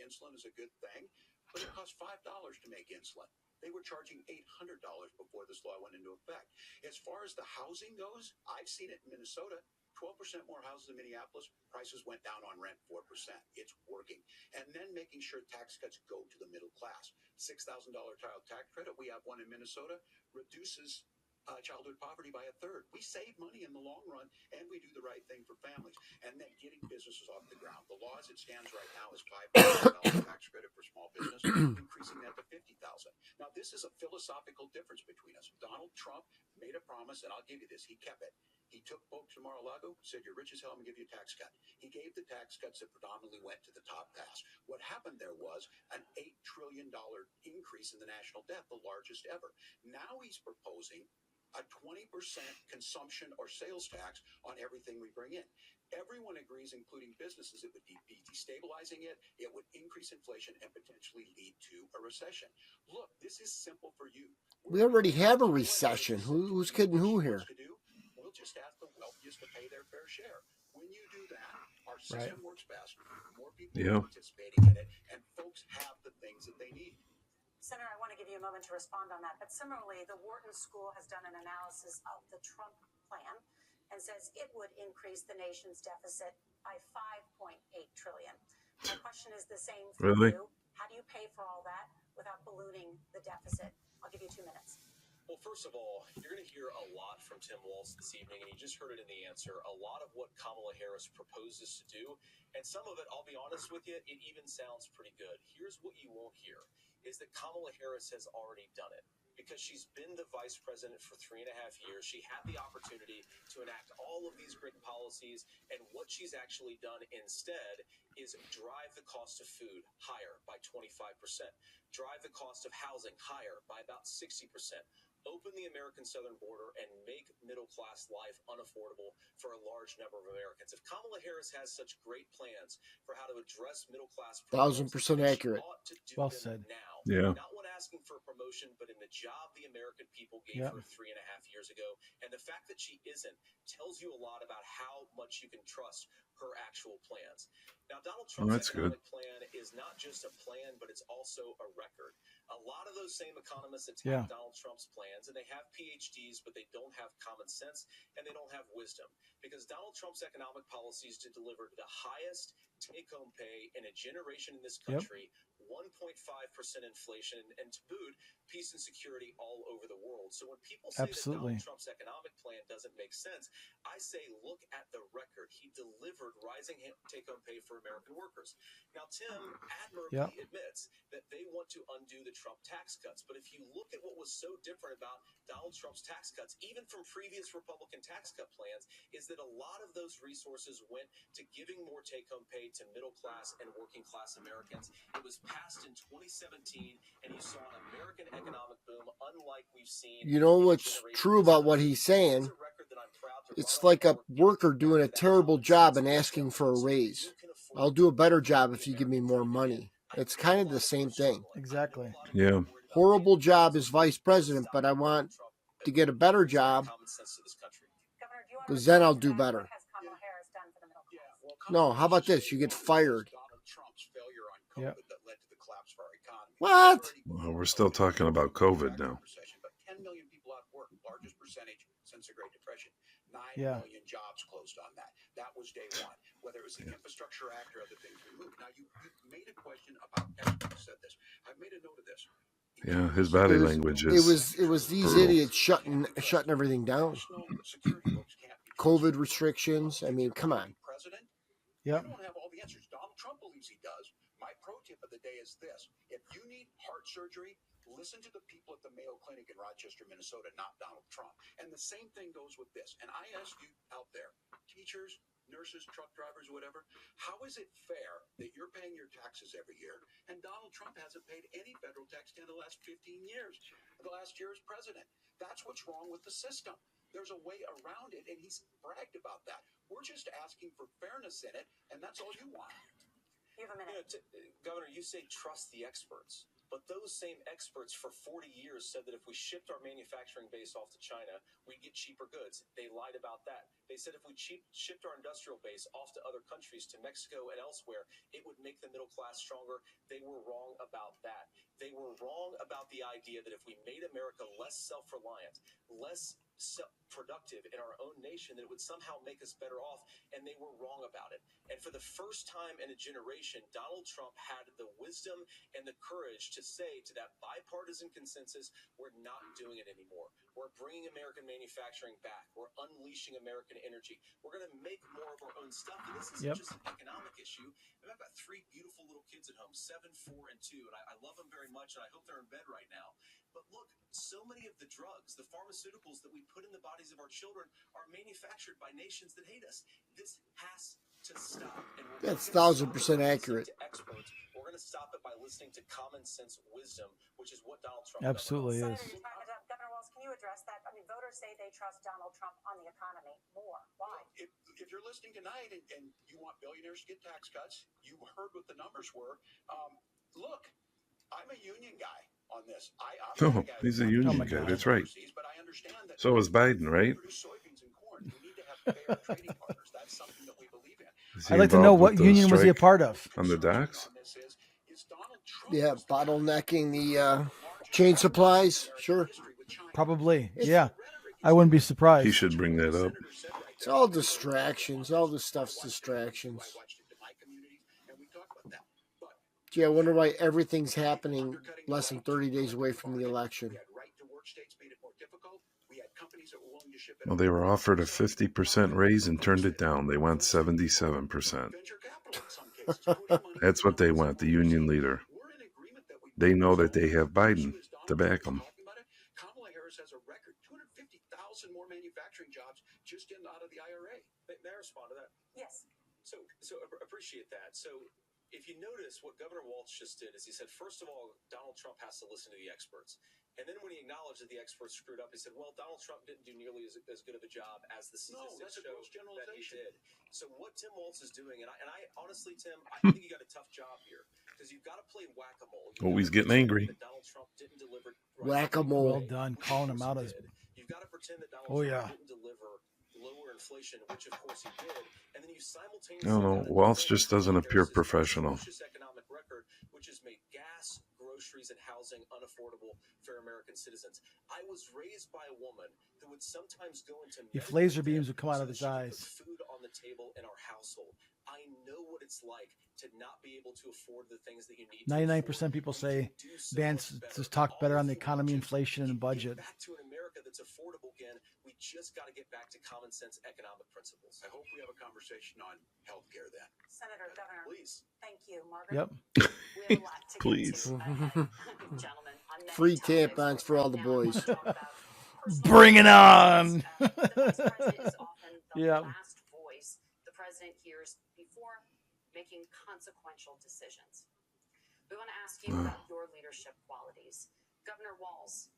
insulin is a good thing, but it costs $5 to make insulin. They were charging $800 before this law went into effect. As far as the housing goes, I've seen it in Minnesota. 12% more houses in Minneapolis, prices went down on rent 4%. It's working. And then making sure tax cuts go to the middle class. $6,000 child tax credit, we have one in Minnesota, reduces childhood poverty by a third. We save money in the long run, and we do the right thing for families. And then getting businesses off the ground. The law as it stands right now is $5,000 tax credit for small business, increasing that to $50,000. Now, this is a philosophical difference between us. Donald Trump made a promise, and I'll give you this. He kept it. He took folks to Mar-a-Lago, said, you're rich as hell, I'm going to give you a tax cut. He gave the tax cuts that predominantly went to the top pass. What happened there was an $8 trillion increase in the national debt, the largest ever. Now he's proposing a 20% consumption or sales tax on everything we bring in. Everyone agrees, including businesses, it would be destabilizing it, it would increase inflation, and potentially lead to a recession. Look, this is simple for you. We already have a recession. Who's kidding who here? We'll just ask the wealthiest to pay their fair share. When you do that, our system works best. More people are participating in it, and folks have the things that they need. Senator, I want to give you a moment to respond on that. But similarly, the Wharton School has done an analysis of the Trump plan and says it would increase the nation's deficit by $5.8 trillion. My question is the same for you. How do you pay for all that without ballooning the deficit? I'll give you 2 minutes. Well, first of all, you're going to hear a lot from Tim Walz this evening, and you just heard it in the answer. A lot of what Kamala Harris proposes to do, and some of it, I'll be honest with you, it even sounds pretty good. Here's what you won't hear, is that Kamala Harris has already done it. Because she's been the vice president for 3.5 years. She had the opportunity to enact all of these great policies, and what she's actually done instead is drive the cost of food higher by 25%, drive the cost of housing higher by about 60%, open the American southern border, and make middle-class life unaffordable for a large number of Americans. If Kamala Harris has such great plans for how to address middle-class problems, 1,000% accurate. Well said. Now. Yeah. Not when asking for a promotion, but in the job the American people gave her 3.5 years ago. And the fact that she isn't tells you a lot about how much you can trust her actual plans. Now, Donald Trump's economic plan is not just a plan, but it's also a record. A lot of those same economists attack Donald Trump's plans, and they have PhDs, but they don't have common sense, and they don't have wisdom. Because Donald Trump's economic policies to deliver the highest take-home pay in a generation in this country, 1.5% inflation, and to boot, peace and security all over the world. So when people say that Donald Trump's economic plan doesn't make sense, I say look at the record. He delivered rising take-home pay for American workers. Now, Tim admirably admits that they want to undo the Trump tax cuts. But if you look at what was so different about Donald Trump's tax cuts, even from previous Republican tax cut plans, is that a lot of those resources went to giving more take-home pay to middle-class and working-class Americans. It was passed in 2017, and you saw an American economic boom unlike we've seen. You know what's true about what he's saying? It's like a worker doing a terrible job and asking for a raise. I'll do a better job if you give me more money. It's kind of the same thing. Exactly. Yeah. Horrible job as vice president, but I want to get a better job because then I'll do better. No, how about this? You get fired. Yeah. What? Well, we're still talking about COVID now. 10 million people out of work, largest percentage since the Great Depression. 9 million jobs closed on that. That was day one. Whether it was the Infrastructure Act or other things we moved. Now, you made a question about, everybody said this. I've made a note of this. Yeah, his body language is. It was these idiots shutting everything down. COVID restrictions. I mean, come on. You don't have all the answers. Donald Trump believes he does. My pro tip of the day is this. If you need heart surgery, listen to the people at the Mayo Clinic in Rochester, Minnesota, not Donald Trump. And the same thing goes with this. And I ask you out there, teachers, nurses, truck drivers, whatever, how is it fair that you're paying your taxes every year and Donald Trump hasn't paid any federal tax in the last 15 years, the last year as president? That's what's wrong with the system. There's a way around it, and he's bragged about that. We're just asking for fairness in it, and that's all you want. You have a minute. Governor, you say trust the experts. But those same experts for 40 years said that if we shipped our manufacturing base off to China, we'd get cheaper goods. They lied about that. They said if we shipped our industrial base off to other countries, to Mexico and elsewhere, it would make the middle class stronger. They were wrong about that. They were wrong about the idea that if we made America less self-reliant, less productive in our own nation, that it would somehow make us better off, and they were wrong about it. And for the first time in a generation, Donald Trump had the wisdom and the courage to say to that bipartisan consensus, we're not doing it anymore. We're bringing American manufacturing back. We're unleashing American energy. We're going to make more of our own stuff. And this isn't just an economic issue. I've got 3 beautiful little kids at home, 7, 4, and 2, and I love them very much, and I hope they're in bed right now. But look, so many of the drugs, the pharmaceuticals that we put in the bodies of our children are manufactured by nations that hate us. This has to stop. And that's 1,000% accurate. We're going to stop it by listening to common sense wisdom, which is what Donald Trump absolutely does. Senator, Governor Walz, can you address that? I mean, voters say they trust Donald Trump on the economy more. Why? If you're listening tonight and you want billionaires to get tax cuts, you heard what the numbers were. Look, I'm a union guy on this. Oh, he's a union guy. That's right. So is Biden, right? Soybeans and corn. We need to have fair trading partners. That's something that we believe in. I'd like to know what union was he a part of? On the docks? Yeah, bottlenecking the chain supplies. Sure. Probably. Yeah. I wouldn't be surprised. He should bring that up. It's all distractions. All this stuff's distractions. Gee, I wonder why everything's happening less than 30 days away from the election. Well, they were offered a 50% raise and turned it down. They want 77%. That's what they want, the union leader. They know that they have Biden to back them. Kamala Harris has a record 250,000 more manufacturing jobs just in out of the IRA. May I respond to that? Yes. So appreciate that. So if you notice, what Governor Walz just did is he said, first of all, Donald Trump has to listen to the experts. And then when he acknowledged that the experts screwed up, he said, well, Donald Trump didn't do nearly as good of a job as the statistics show that he did. So what Tim Walz is doing, and I honestly, Tim, I think you got a tough job here because you've got to play whack-a-mole. Oh, he's getting angry. Donald Trump didn't deliver Whack-a-mole. Well done, calling him out as. You've got to pretend that Donald Trump didn't deliver lower inflation, which of course he did, and then you simultaneously. No, Walz just doesn't appear professional. Economic record, which has made gas, groceries, and housing unaffordable for American citizens. I was raised by a woman who would sometimes go into. If laser beams would come out of his eyes. Food on the table in our household. I know what it's like to not be able to afford the things that you need. 99% people say Vance just talked better on the economy, inflation, and budget. Back to an America that's affordable again. We just got to get back to common sense economic principles. I hope we have a conversation on healthcare then. Senator, Governor. Please. Thank you, Margaret. Yep. We have a lot to Please. get to. Gentlemen, on many Free topics, tampons for all the boys. Bring it on. The vice president is often the Yeah. last voice the president hears before making consequential decisions. We want to ask you about your leadership qualities. Governor Walz,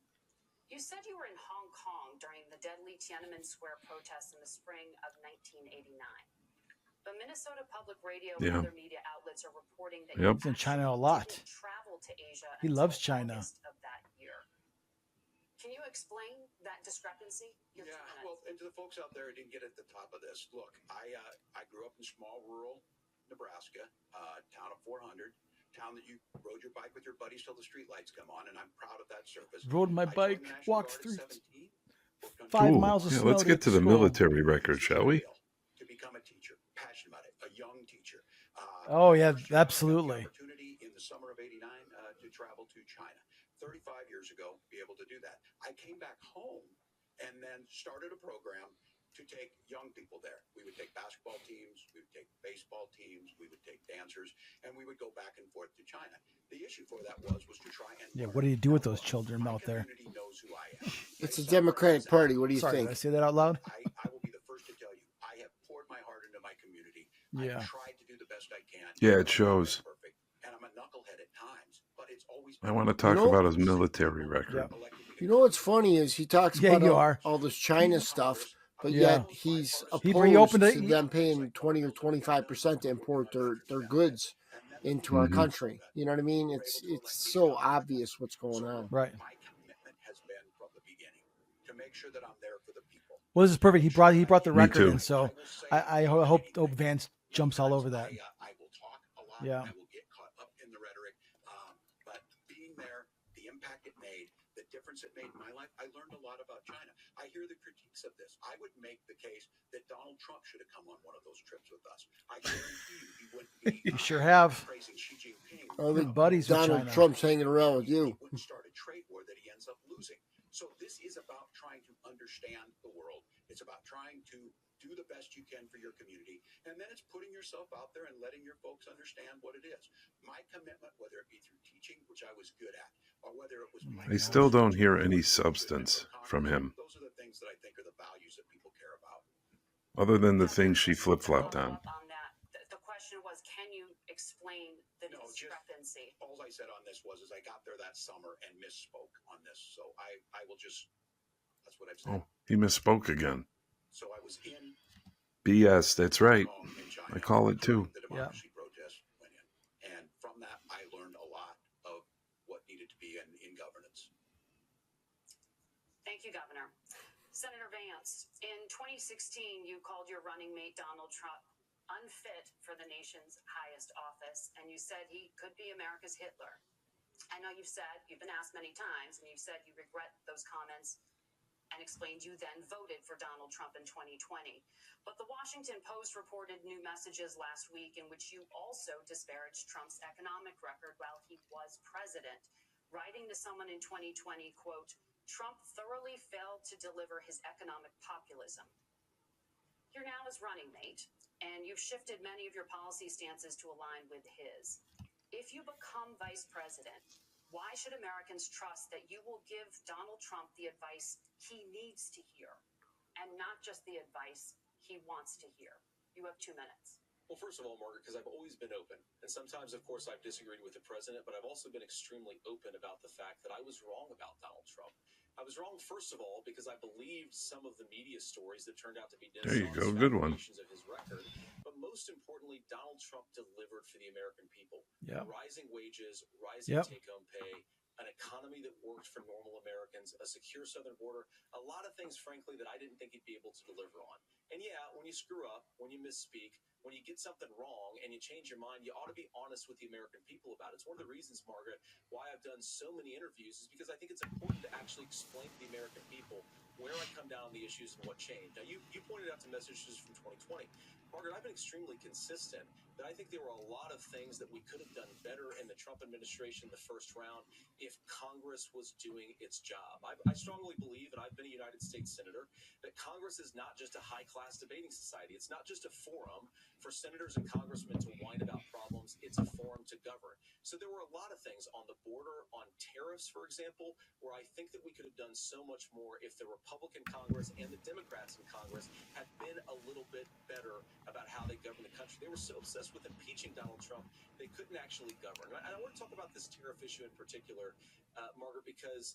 you said you were in Hong Kong during the deadly Tiananmen Square protests in the spring of 1989. But Minnesota Public Radio and other media outlets are reporting that he's in China a lot. Travel to Asia. He loves China. August of that year. Can you explain that discrepancy? Well, and to the folks out there who didn't get at the top of this, look, I grew up in small rural Nebraska, town of 400, town that you rode your bike with your buddies till the street lights come on, and I'm proud of that service. Rode my bike, walked through 5 Ooh, miles of snow. Let's get to the military record, shall we? To become a teacher, passionate about it, a young teacher. Oh, yeah, absolutely. Opportunity in the summer of '89 to travel to China. 35 years ago, be able to do that. I came back home and then started a program to take young people there. We would take basketball teams, we would take baseball teams, we would take dancers, and we would go back and forth to China. The issue for that was to try and. Yeah, what do you do with those children out there? Knows who I am. It's a Democratic Party. What do you Sorry, think? did I say that out loud? I will be the first to tell you, I have poured my heart into my community. Yeah. I've tried to do the best I can. Yeah, it shows. Perfect. And I'm a knucklehead at times, but it's always. I want to talk about his military record. You know what's funny is he talks about all this China stuff, but yet he's opposed to them paying 20 or 25% to import their goods. into our country. You know what I mean? It's so obvious what's going on. Right. My commitment has been from the beginning to make sure that I'm there for the people. Well, this is perfect. He brought the Me record too. in, so I hope Vance jumps all over that. I will talk a lot. Yeah. I will get caught up in the rhetoric. But being there, the impact it made, the difference it made in my life, I learned a lot about China. I hear the critiques of this. I would make the case that Donald Trump should have come on one of those trips with us. I guarantee you he wouldn't be You sure have. praising Xi Jinping. I think buddies with Donald China. Trump's hanging around with you. He wouldn't start a trade war that he ends up losing. So this is about trying to understand the world. It's about trying to do the best you can for your community. And then it's putting yourself out there and letting your folks understand what it is. My commitment, whether it be through teaching, which I was good at, or whether it was... I still don't hear any substance from him. Those are the things that I think are the values that people care about. Other than the things she flip-flopped on. On that, the question was, can you explain the discrepancy? All I said on this was I got there that summer and misspoke on this. So I will just... That's what I've said. Oh, he misspoke again. So I was in BS, that's right. I call it too. The democracy protest went in. And from that, I learned a lot of what needed to be in governance. Thank you, Governor. Senator Vance, in 2016, you called your running mate Donald Trump unfit for the nation's highest office, and you said he could be America's Hitler. I know you've been asked many times, and you've said you regret those comments and explained you then voted for Donald Trump in 2020. But the Washington Post reported new messages last week in which you also disparaged Trump's economic record while he was president, writing to someone in 2020, quote, Trump thoroughly failed to deliver his economic populism. You're now his running mate, and you've shifted many of your policy stances to align with his. If you become vice president, why should Americans trust that you will give Donald Trump the advice he needs to hear and not just the advice he wants to hear? You have 2 minutes. Well, first of all, Margaret, because I've always been open. And sometimes, of course, I've disagreed with the president, but I've also been extremely open about the fact that I was wrong about Donald Trump. I was wrong, first of all, because I believed some of the media stories that turned out to be There you go, good one. of his record. But most importantly, Donald Trump delivered for the American people. Yeah. Rising wages, rising take-home pay, an economy that worked for normal Americans, a secure southern border, a lot of things, frankly, that I didn't think he'd be able to deliver on. And yeah, when you screw up, when you misspeak, when you get something wrong and you change your mind, you ought to be honest with the American people about it. It's one of the reasons, Margaret, why I've done so many interviews is because I think it's important to actually explain to the American people where I come down on the issues and what changed. Now, you pointed out the messages from 2020. Margaret, I've been extremely consistent that I think there were a lot of things that we could have done better in the Trump administration the first round if Congress was doing its job. I strongly believe, and I've been a United States Senator, that Congress is not just a high-class debating society. It's not just a forum for senators and congressmen to whine about problems. It's a forum to govern. So there were a lot of things on the border, on tariffs, for example, where I think that we could have done so much more if the Republican Congress and the Democrats in Congress had been a little bit better about how they govern the country. They were so obsessed with impeaching Donald Trump, they couldn't actually govern. And I want to talk about this tariff issue in particular, Margaret, because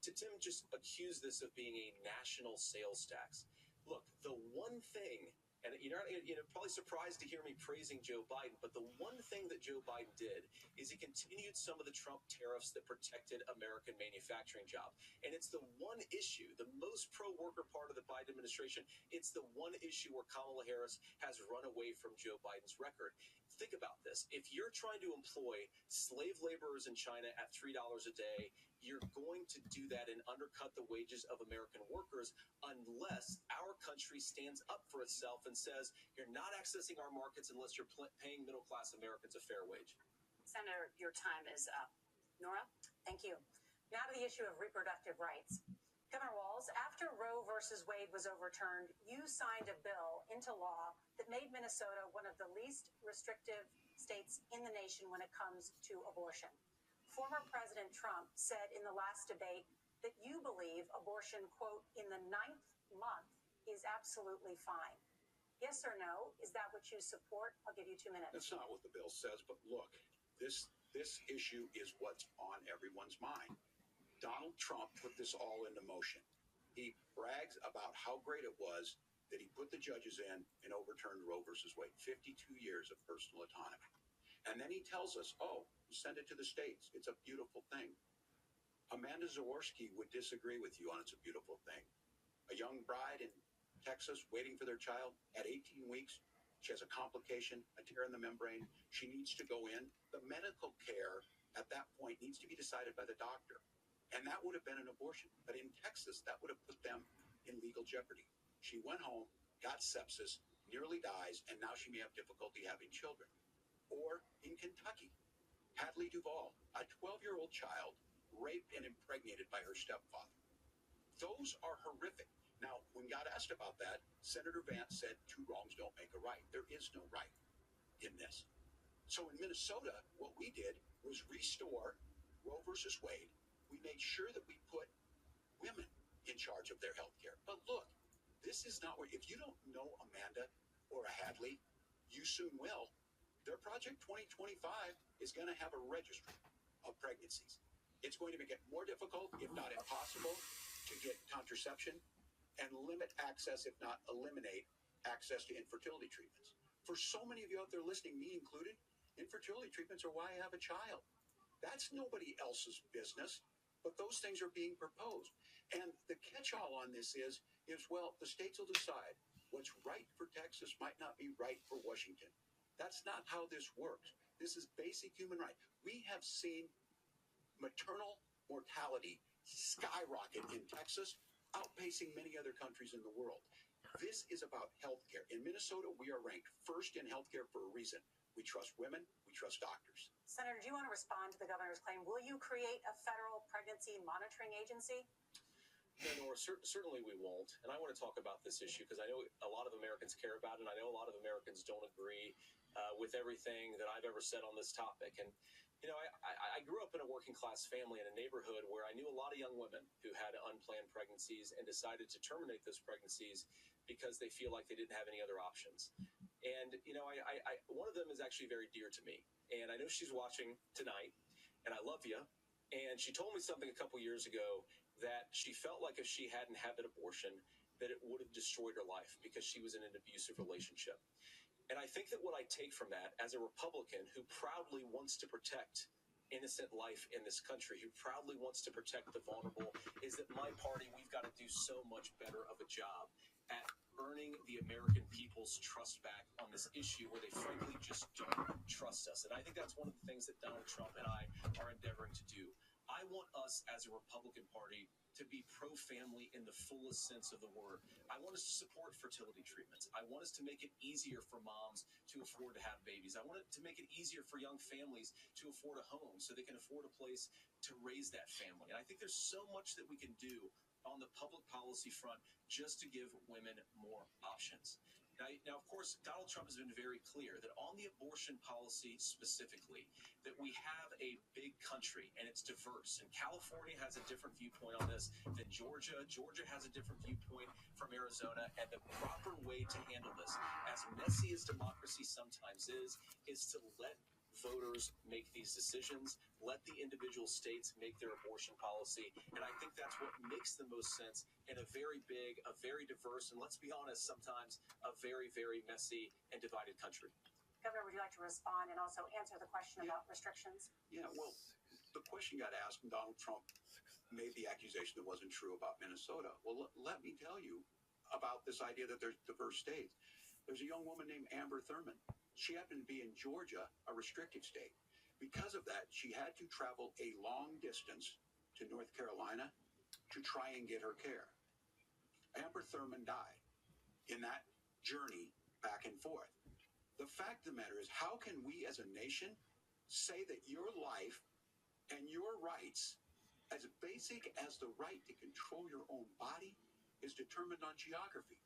Tim just accused this of being a national sales tax. Look, the one thing, and you're probably surprised to hear me praising Joe Biden, but the one thing that Joe Biden did is he continued some of the Trump tariffs that protected American manufacturing jobs. And it's the one issue, the most pro-worker part of the Biden administration, it's the one issue where Kamala Harris has run away from Joe Biden's record. Think about this. If you're trying to employ slave laborers in China at $3 a day, you're going to do that and undercut the wages of American workers unless our country stands up for itself and says, you're not accessing our markets unless you're paying middle-class Americans a fair wage. Senator, your time is up. Norah? Thank you. Now to the issue of reproductive rights. Governor Walz, after Roe versus Wade was overturned, you signed a bill into law that made Minnesota one of the least restrictive states in the nation when it comes to abortion. Former President Trump said in the last debate that you believe abortion, quote, in the 9th month is absolutely fine. Yes or no? Is that what you support? I'll give you 2 minutes. That's not what the bill says, but look, this issue is what's on everyone's mind. Donald Trump put this all into motion. He brags about how great it was that he put the judges in and overturned Roe versus Wade. 52 years of personal autonomy. And then he tells us, oh, send it to the states. It's a beautiful thing. Amanda Zaworski would disagree with you on it's a beautiful thing. A young bride in Texas waiting for their child at 18 weeks. She has a complication, a tear in the membrane. She needs to go in. The medical care at that point needs to be decided by the doctor. And that would have been an abortion. But in Texas, that would have put them in legal jeopardy. She went home, got sepsis, nearly dies, and now she may have difficulty having children. Or in Kentucky, Hadley Duvall, a 12-year-old child, raped and impregnated by her stepfather. Those are horrific. Now, when God asked about that, Senator Vance said 2 wrongs don't make a right. There is no right in this. So in Minnesota, what we did was restore Roe versus Wade. We made sure that we put women in charge of their health care. But look, this is not where, if you don't know Amanda or a Hadley, you soon will. Their Project 2025 is going to have a registry of pregnancies. It's going to make it more difficult, if not impossible, to get contraception and limit access, if not eliminate access to infertility treatments. For so many of you out there listening, me included, infertility treatments are why I have a child. That's nobody else's business, but those things are being proposed. And the catch-all on this is, well, the states will decide what's right for Texas might not be right for Washington. That's not how this works. This is basic human right. We have seen maternal mortality skyrocket in Texas, outpacing many other countries in the world. This is about healthcare. In Minnesota, we are ranked first in healthcare for a reason. We trust women. We trust doctors. Senator, do you want to respond to the governor's claim? Will you create a federal pregnancy monitoring agency? No, Norah, certainly we won't. And I want to talk about this issue because I know a lot of Americans care about it, and I know a lot of Americans don't agree with everything that I've ever said on this topic. And, you know, I grew up in a working-class family in a neighborhood where I knew a lot of young women who had unplanned pregnancies and decided to terminate those pregnancies because they feel like they didn't have any other options. And, you know, one of them is actually very dear to me. And I know she's watching tonight, and I love you. And she told me something a couple years ago that she felt like if she hadn't had that abortion, that it would have destroyed her life because she was in an abusive relationship. And I think that what I take from that as a Republican who proudly wants to protect innocent life in this country, who proudly wants to protect the vulnerable, is that my party, we've got to do so much better of a job at earning the American people's trust back on this issue where they frankly just don't trust us. And I think that's one of the things that Donald Trump and I are endeavoring to do. I want us as a Republican Party to be pro-family in the fullest sense of the word. I want us to support fertility treatments. I want us to make it easier for moms to afford to have babies. I want it to make it easier for young families to afford a home so they can afford a place to raise that family. And I think there's so much that we can do on the public policy front just to give women more options. Now, of course, Donald Trump has been very clear that on the abortion policy specifically, that we have a big country and it's diverse. And California has a different viewpoint on this than Georgia. Georgia has a different viewpoint from Arizona. And the proper way to handle this, as messy as democracy sometimes is to let voters make these decisions, let the individual states make their abortion policy. And I think that's what makes the most sense in a very big, a very diverse, and let's be honest, sometimes a very, very messy and divided country. Governor, would you like to respond and also answer the question about restrictions? Yeah, well, the question got asked, and Donald Trump made the accusation that wasn't true about Minnesota. Well, let me tell you about this idea that there's diverse states. There's a young woman named Amber Thurman. She happened to be in Georgia, a restrictive state. Because of that, she had to travel a long distance to North Carolina to try and get her care. Amber Thurman died in that journey back and forth. The fact of the matter is, how can we as a nation say that your life and your rights, as basic as the right to control your own body, is determined on geography?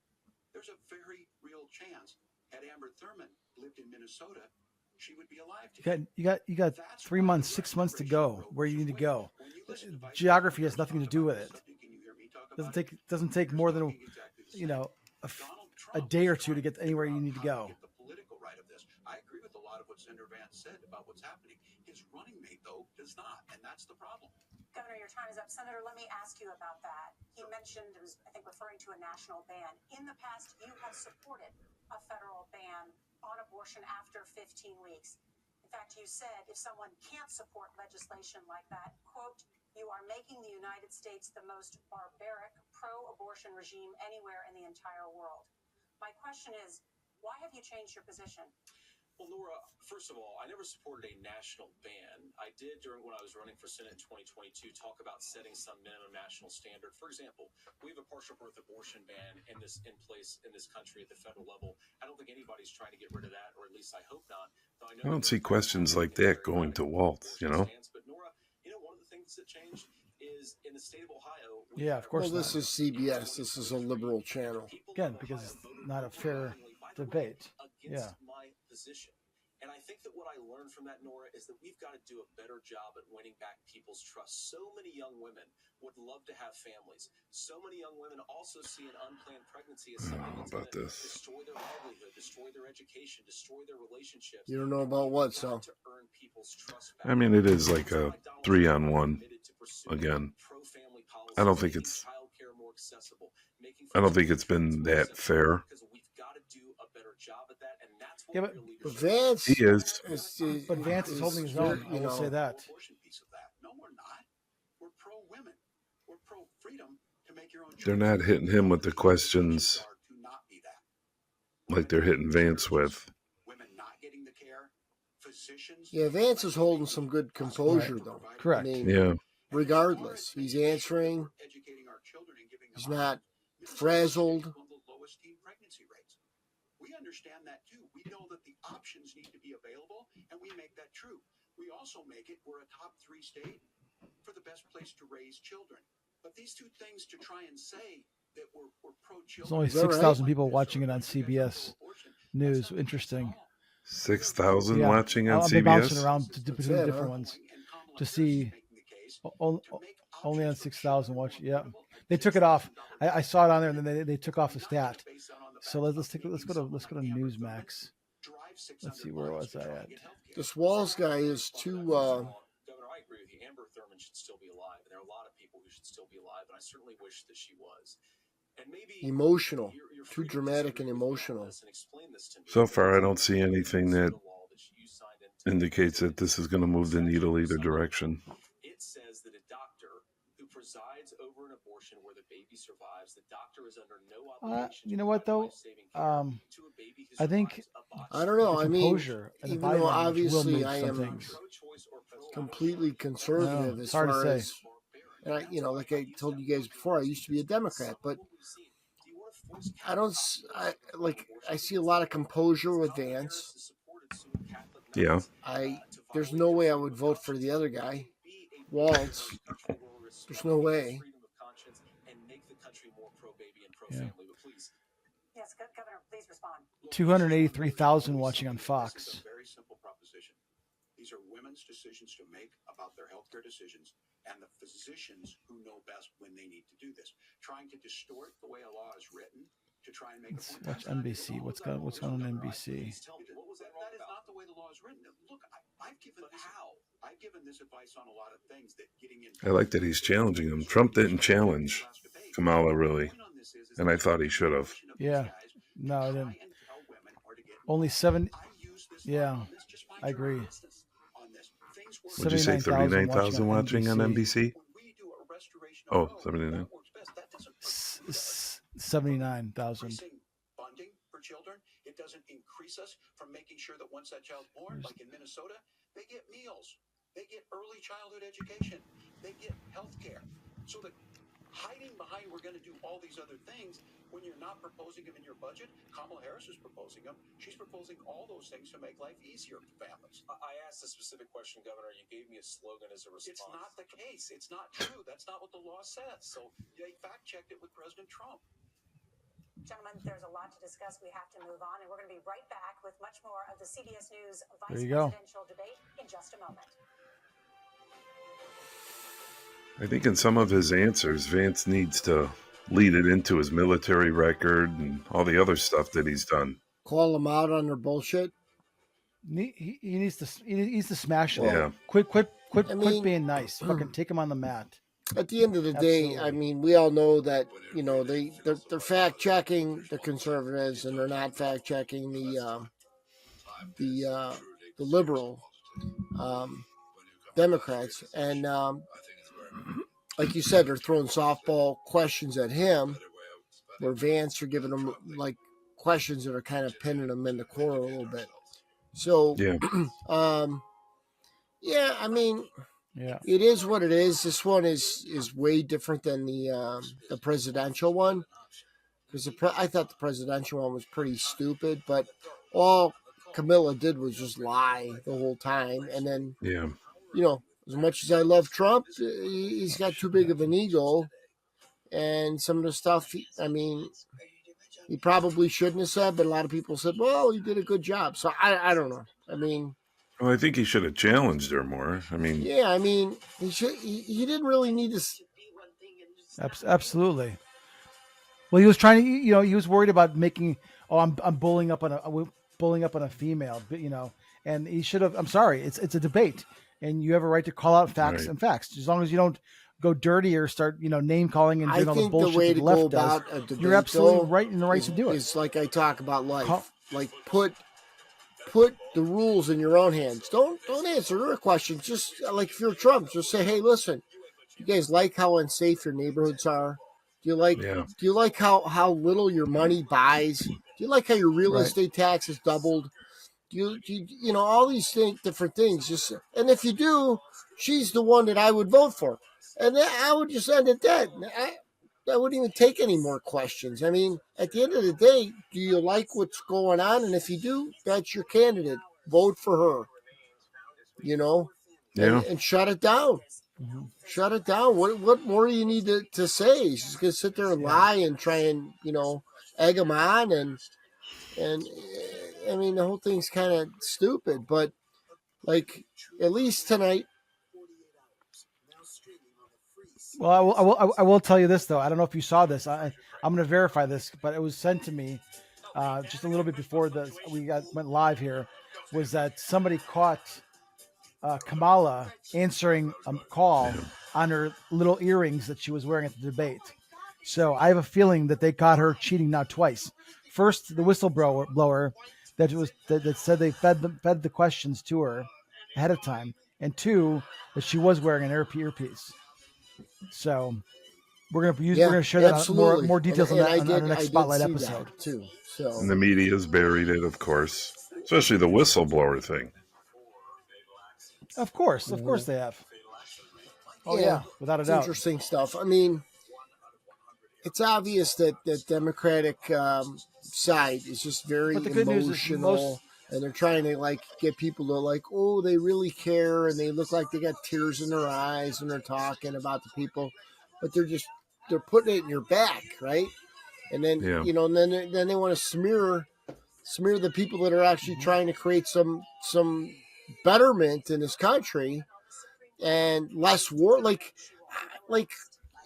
There's a very real chance, had Amber Thurman lived in Minnesota, she would be alive today. You got 3 months, 6 months to go where you need to go. Geography has nothing to do with it. Doesn't take more than a day or two to get anywhere you need to go. The political right of this. I agree with a lot of what Senator Vance said about what's happening. His running mate, though, does not, and that's the problem. Governor, your time is up. Senator, let me ask you about that. He mentioned, I think, referring to a national ban. In the past, you have supported a federal ban on abortion after 15 weeks. In fact, you said if someone can't support legislation like that, quote, you are making the United States the most barbaric pro-abortion regime anywhere in the entire world. My question is, why have you changed your position? Well, Norah, first of all, I never supported a national ban. I did when I was running for Senate in 2022 talk about setting some minimum national standard. For example, we have a partial birth abortion ban in place in this country at the federal level. I don't think anybody's trying to get rid of that, or at least I hope not. I don't see questions like that going to Walz, you know? But Norah, one of the things that changed is in the state of Ohio. Yeah, of course. Well, this is CBS. This is a liberal channel. Again, because it's not a fair debate. Yeah. My position. And I think that what I learned from that, Norah, is that we've got to do a better job at winning back people's trust. So many young women would love to have families. So many young women also see an unplanned pregnancy as something that's going to destroy their livelihood, destroy their education, destroy their relationships. You don't know about what, so? To earn people's trust back. I mean, it is like a 3-on-1 again. I don't think it's been that fair. Yeah, but Vance, he is. But Vance is holding his own. I will say that. No, we're not. We're pro-women. We're pro-freedom to make your own choice. They're not hitting him with the questions like they're hitting Vance with. Women not getting the care, physicians. Yeah, Vance is holding some good composure, though. Correct. I mean, Yeah. regardless, he's answering. He's not frazzled. We understand that too. We know that the options need to be available, and we make that true. We also make it, we're a top 3 state for the best place to raise children. But these two things to try and say that we're pro-children. There's only 6,000 people watching it on CBS News. Interesting. 6,000 watching on I've been bouncing CBS? around to different ones to see. Only on 6,000 watching. Yeah, they took it off. I saw it on there, and then they took off the stat. So let's go to Newsmax. Let's see, where was I at? This Walz guy is too. Governor, I agree with you. Amber Thurman should still be alive, and there are a lot of people who should still be alive, and I certainly wish that she was. And maybe emotional, too dramatic and emotional. So far, I don't see anything that indicates that this is going to move the needle either direction. It says that a doctor who presides over an abortion where the baby survives, the doctor is under no obligation. You know what though? I think I don't know. I mean, even though obviously I am things. completely conservative as far as, and I, like I told you guys before, I used to be a Democrat, but I see a lot of composure with Vance. Yeah. There's no way I would vote for the other guy, Walz. There's no way. Yeah. Yes, Governor, please respond. 283,000 watching on Fox. Very simple proposition. These are women's decisions to make about their healthcare decisions, and the physicians who know best when they need to do this. Trying to distort the way a law is written to try and make. Let's watch NBC. What's going on NBC? That is not the way the law is written. Look, I've given this advice on a lot of things that getting in. I like that he's challenging him. Trump didn't challenge Kamala really, and I thought he should have. Yeah, no, I didn't. Only 7. Yeah, I agree. Would you say 39,000 watching on NBC? Oh, 79. 79,000. Funding for children. It doesn't increase us from making sure that once that child's born, like in Minnesota, they get meals, they get early childhood education, they get health care. So that hiding behind we're going to do all these other things when you're not proposing them in your budget. Kamala Harris is proposing them. She's proposing all those things to make life easier for families. I asked a specific question, Governor. You gave me a slogan as a response. It's not the case. It's not true. That's not what the law says. So they fact-checked it with President Trump. Gentlemen, there's a lot to discuss. We have to move on, and we're going to be right back with much more of the CBS News Vice Presidential debate in just a moment. I think in some of his answers, Vance needs to lead it into his military record and all the other stuff that he's done. Call them out on their bullshit. He needs to smash it. Yeah. Quit being nice. Fucking take him on the mat. At the end of the day, I mean, we all know that they're fact checking the conservatives, and they're not fact checking the liberal Democrats. And like you said, they're throwing softball questions at him, where Vance are giving him like questions that are kind of pinning him in the corner a little bit. So, Yeah. Yeah, I mean, it is what it is. This one is way different than the presidential one, because I thought the presidential one was pretty stupid, but all Camilla did was just lie the whole time. And then, Yeah. As much as I love Trump, he's got too big of an ego, and some of the stuff, he probably shouldn't have said, but a lot of people said, well, he did a good job. So I don't know. I mean, well, I think he should have challenged her more. I mean, he didn't really need to. Absolutely. Well, he was trying to, he was worried about making, I'm bullying up on a female, and he should have. I'm sorry, it's a debate, and you have a right to call out facts and facts, as long as you don't go dirty or start, name calling and doing all the bullshit the way the to left go does. about a debate, You're absolutely though, right in the right to do it. It's like I talk about life. Like put the rules in your own hands. Don't answer her questions. Just like if you're Trump, just say, hey, listen, do you guys like how unsafe your neighborhoods are? Do you like how little your money buys? Do you like how your real estate tax is doubled? Do you all these different things? And if you do, she's the one that I would vote for, and then I would just end at that. I wouldn't even take any more questions. I mean, at the end of the day, do you like what's going on? And if you do, that's your candidate. Vote for her. And shut it down. Mm-hmm. Shut it down. What more do you need to say? She's going to sit there and lie and try and, egg them on. And I mean, the whole thing's kind of stupid. But, like, at least tonight. Well, I will tell you this, though. I don't know if you saw this. I'm going to verify this, but it was sent to me just a little bit before we went live here, was that somebody caught Kamala answering a call on her little earrings that she was wearing at the debate. So I have a feeling that they caught her cheating now twice. First, the whistleblower that said they fed the questions to her ahead of time, and two, that she was wearing an earpiece. So we're gonna share that more details on our next Spotlight episode too. So and the media's buried it, of course, especially the whistleblower thing. Of course they have. Oh yeah, without a doubt. Interesting stuff. I mean, it's obvious that the Democratic side is just very emotional, and they're trying to get people to they really care, and they look like they got tears in their eyes, and they're talking about the people, but they're putting it in your back, right? And then and then they want to smear the people that are actually trying to create some betterment in this country and less war. Like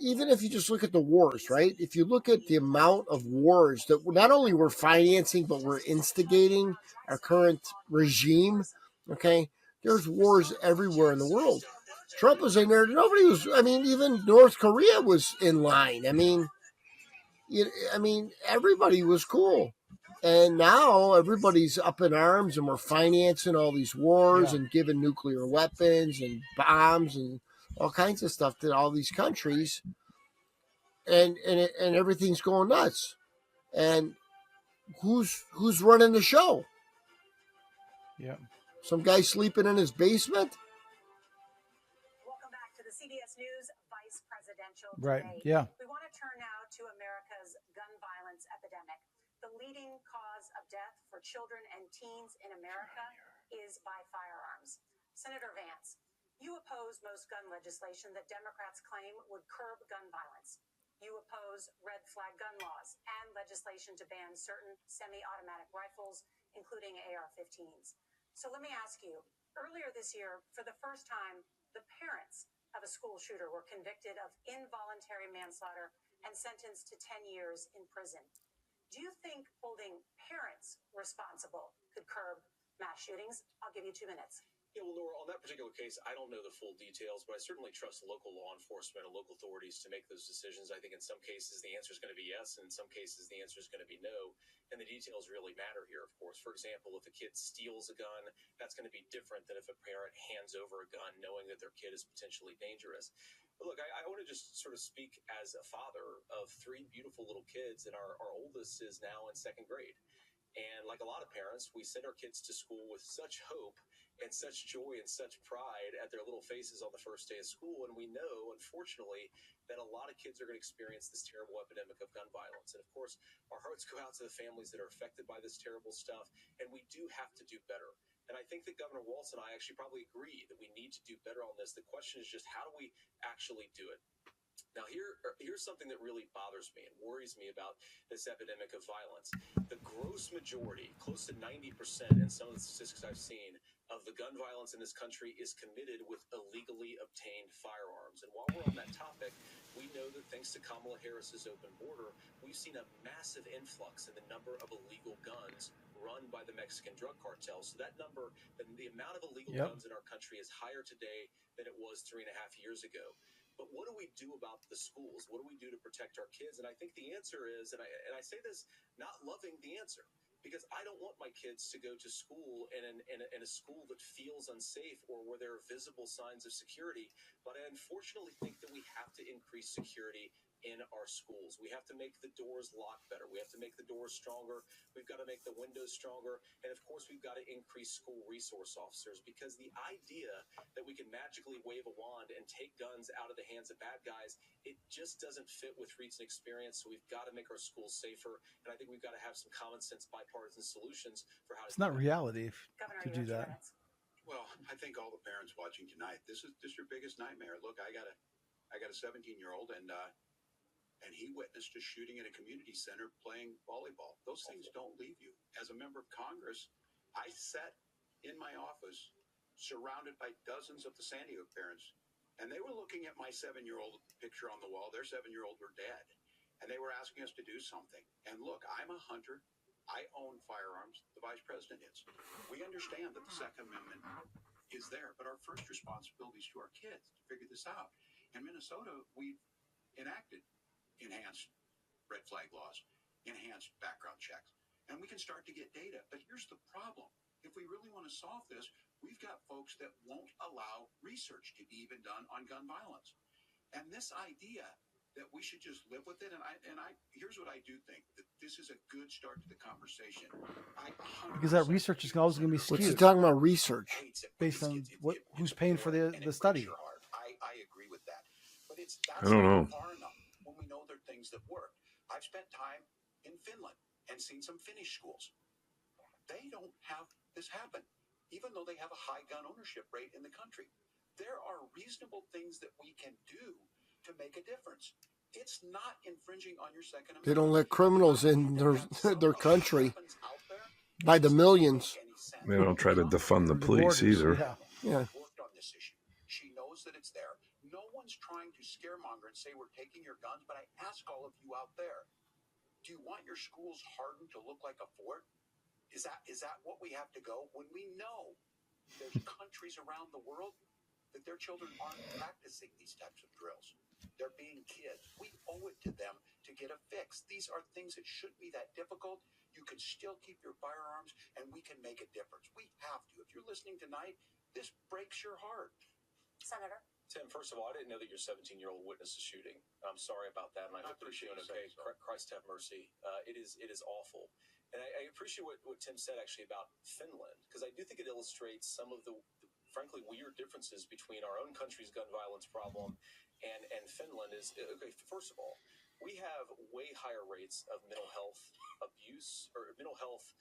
even if you just look at the wars, right? If you look at the amount of wars that not only we're financing, but we're instigating our current regime, okay? There's wars everywhere in the world. Trump was in there. Nobody was, even North Korea was in line. Everybody was cool. And now everybody's up in arms, and we're financing all these wars and giving nuclear weapons and bombs and all kinds of stuff to all these countries, and everything's going nuts. And who's running the show? Yeah, some guy sleeping in his basement. Welcome back to the CBS News Vice Presidential Debate. Right. Yeah. We want to turn now to America's gun violence epidemic. The leading cause of death for children and teens in America is by firearms. Senator Vance, you oppose most gun legislation that Democrats claim would curb gun violence. You oppose red flag gun laws and legislation to ban certain semi-automatic rifles, including AR-15s. So let me ask you, earlier this year, for the first time, the parents of a school shooter were convicted of involuntary manslaughter and sentenced to 10 years in prison. Do you think holding parents responsible could curb mass shootings? I'll give you 2 minutes. Yeah, well, Norah, on that particular case, I don't know the full details, but I certainly trust local law enforcement and local authorities to make those decisions. I think in some cases the answer is going to be yes, and in some cases the answer is going to be no. And the details really matter here, of course. For example, if a kid steals a gun, that's going to be different than if a parent hands over a gun knowing that their kid is potentially dangerous. But look, I want to just sort of speak as a father of 3 beautiful little kids, and our oldest is now in 2nd grade. And like a lot of parents, we send our kids to school with such hope and such joy and such pride at their little faces on the first day of school. And we know, unfortunately, that a lot of kids are going to experience this terrible epidemic of gun violence. And of course, our hearts go out to the families that are affected by this terrible stuff. And we do have to do better. And I think that Governor Walz and I actually probably agree that we need to do better on this. The question is just, how do we actually do it? Now, here's something that really bothers me and worries me about this epidemic of violence. The gross majority, close to 90% in some of the statistics I've seen, of the gun violence in this country is committed with illegally obtained firearms. And while we're on that topic, we know that thanks to Kamala Harris's open border, we've seen a massive influx in the number of illegal guns run by the Mexican drug cartel. So that number, the amount of illegal guns in our country is higher today than it was 3.5 years ago. But what do we do about the schools? What do we do to protect our kids? And I think the answer is, and I say this not loving the answer, because I don't want my kids to go to school in a school that feels unsafe or where there are visible signs of security. But I unfortunately think that we have to increase security in our schools. We have to make the doors lock better. We have to make the doors stronger. We've got to make the windows stronger. And of course, we've got to increase school resource officers, because the idea that we can magically wave a wand and take guns out of the hands of bad guys, it just doesn't fit with recent experience. So we've got to make our schools safer. And I think we've got to have some common sense bipartisan solutions for how it's not reality to do that. Well, I think all the parents watching tonight, this is your biggest nightmare. Look, I got a 17-year-old, and he witnessed a shooting in a community center playing volleyball. Those things don't leave you. As a member of Congress, I sat in my office surrounded by dozens of the San Diego parents, and they were looking at my 7-year-old picture on the wall. Their 7-year-old were dead, and they were asking us to do something. And look, I'm a hunter. I own firearms. The vice president is. We understand that the Second Amendment is there, but our first responsibility is to our kids to figure this out. In Minnesota, we've enacted enhanced red flag laws, enhanced background checks, and we can start to get data. But here's the problem. If we really want to solve this, we've got folks that won't allow research to be even done on gun violence. And this idea that we should just live with it, and I here's what I do think, that this is a good start to the conversation. Because that research is always going to be skewed. What's he talking about, research? Based on who's paying for the study. I agree with that. But that's I don't know. Far enough when we know there are things that work. I've spent time in Finland and seen some Finnish schools. They don't have this happen, even though they have a high gun ownership rate in the country. There are reasonable things that we can do to make a difference. It's not infringing on your Second Amendment. They don't let criminals in their country by the millions. They don't try to defund the police either. Yeah. Worked on this issue. She knows that it's there. No one's trying to scaremonger and say we're taking your guns, but I ask all of you out there, do you want your schools hardened to look like a fort? Is that what we have to go when we know there's countries around the world that their children aren't practicing these types of drills? They're being kids. We owe it to them to get a fix. These are things that shouldn't be that difficult. You can still keep your firearms, and we can make a difference. We have to. If you're listening tonight, this breaks your heart. Senator? Tim, first of all, I didn't know that your 17-year-old witnessed a shooting. I'm sorry about that, and I hope that you're doing okay. Christ have mercy. It is awful. And I appreciate what Tim said, actually, about Finland, because I do think it illustrates some of the frankly weird differences between our own country's gun violence problem and Finland. Is okay. First of all, we have way higher rates of mental health abuse or mental health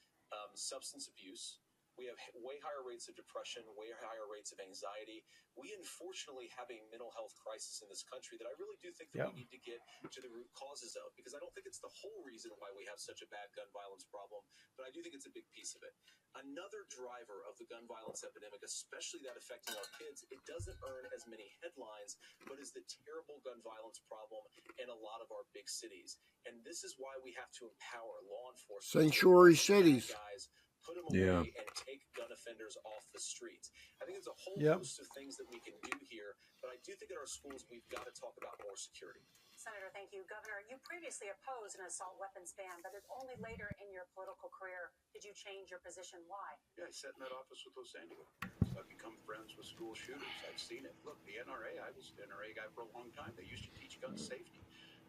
substance abuse. We have way higher rates of depression, way higher rates of anxiety. We unfortunately have a mental health crisis in this country that I really do think that we need to get to the root causes of, because I don't think it's the whole reason why we have such a bad gun violence problem, but I do think it's a big piece of it. Another driver of the gun violence epidemic, especially that affecting our kids, it doesn't earn as many headlines, but is the terrible gun violence problem in a lot of our big cities. And this is why we have to empower law enforcement. Sanctuary cities. Guys put them away and take gun offenders off the streets. I think there's a whole host of things that we can do here, but I do think at our schools we've got to talk about more security. Senator, thank you. Governor, you previously opposed an assault weapons ban, but it's only later in your political career did you change your position. Why? Yeah, I sat in that office with those Sandy. I've become friends with school shooters. I've seen it. Look, the NRA, I was an NRA guy for a long time. They used to teach gun safety.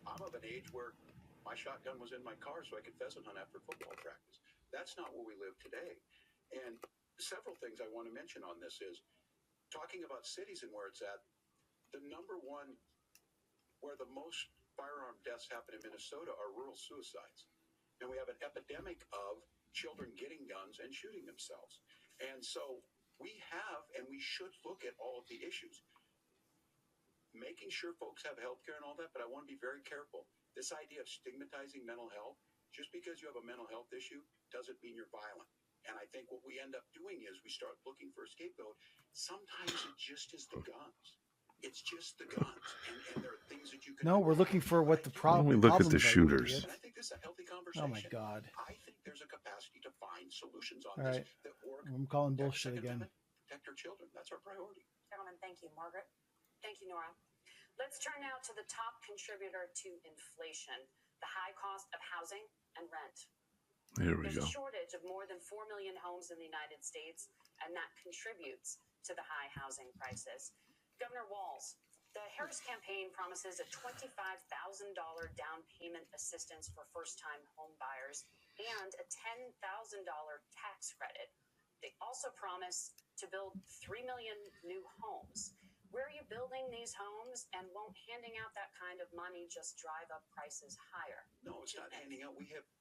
I'm of an age where my shotgun was in my car so I could pheasant hunt after football practice. That's not where we live today. And several things I want to mention on this is talking about cities and where it's at. The number one where the most firearm deaths happen in Minnesota are rural suicides. And we have an epidemic of children getting guns and shooting themselves. And so we have, and we should look at all of the issues. Making sure folks have health care and all that, but I want to be very careful. This idea of stigmatizing mental health, just because you have a mental health issue doesn't mean you're violent. And I think what we end up doing is we start looking for a scapegoat. Sometimes it just is the guns. It's just the guns, and there are things that you can. No, we're looking for what the problem. We look at the shooters. And I think this is a healthy conversation. Oh my God! I think there's a capacity to find solutions on All this right. that work. I'm calling bullshit again. Protect our children. That's our priority. Gentlemen, thank you. Margaret? Thank you, Norah. Let's turn now to the top contributor to inflation, the high cost of housing and rent. Here we There's go. a shortage of more than 4 million homes in the United States, and that contributes to the high housing prices. Governor Walz, the Harris campaign promises a $25,000 down payment assistance for first-time home buyers and a $10,000 tax credit. They also promise to build 3 million new homes. Where are you building these homes, and won't handing out that kind of money just drive up prices higher? No, it's not handing out.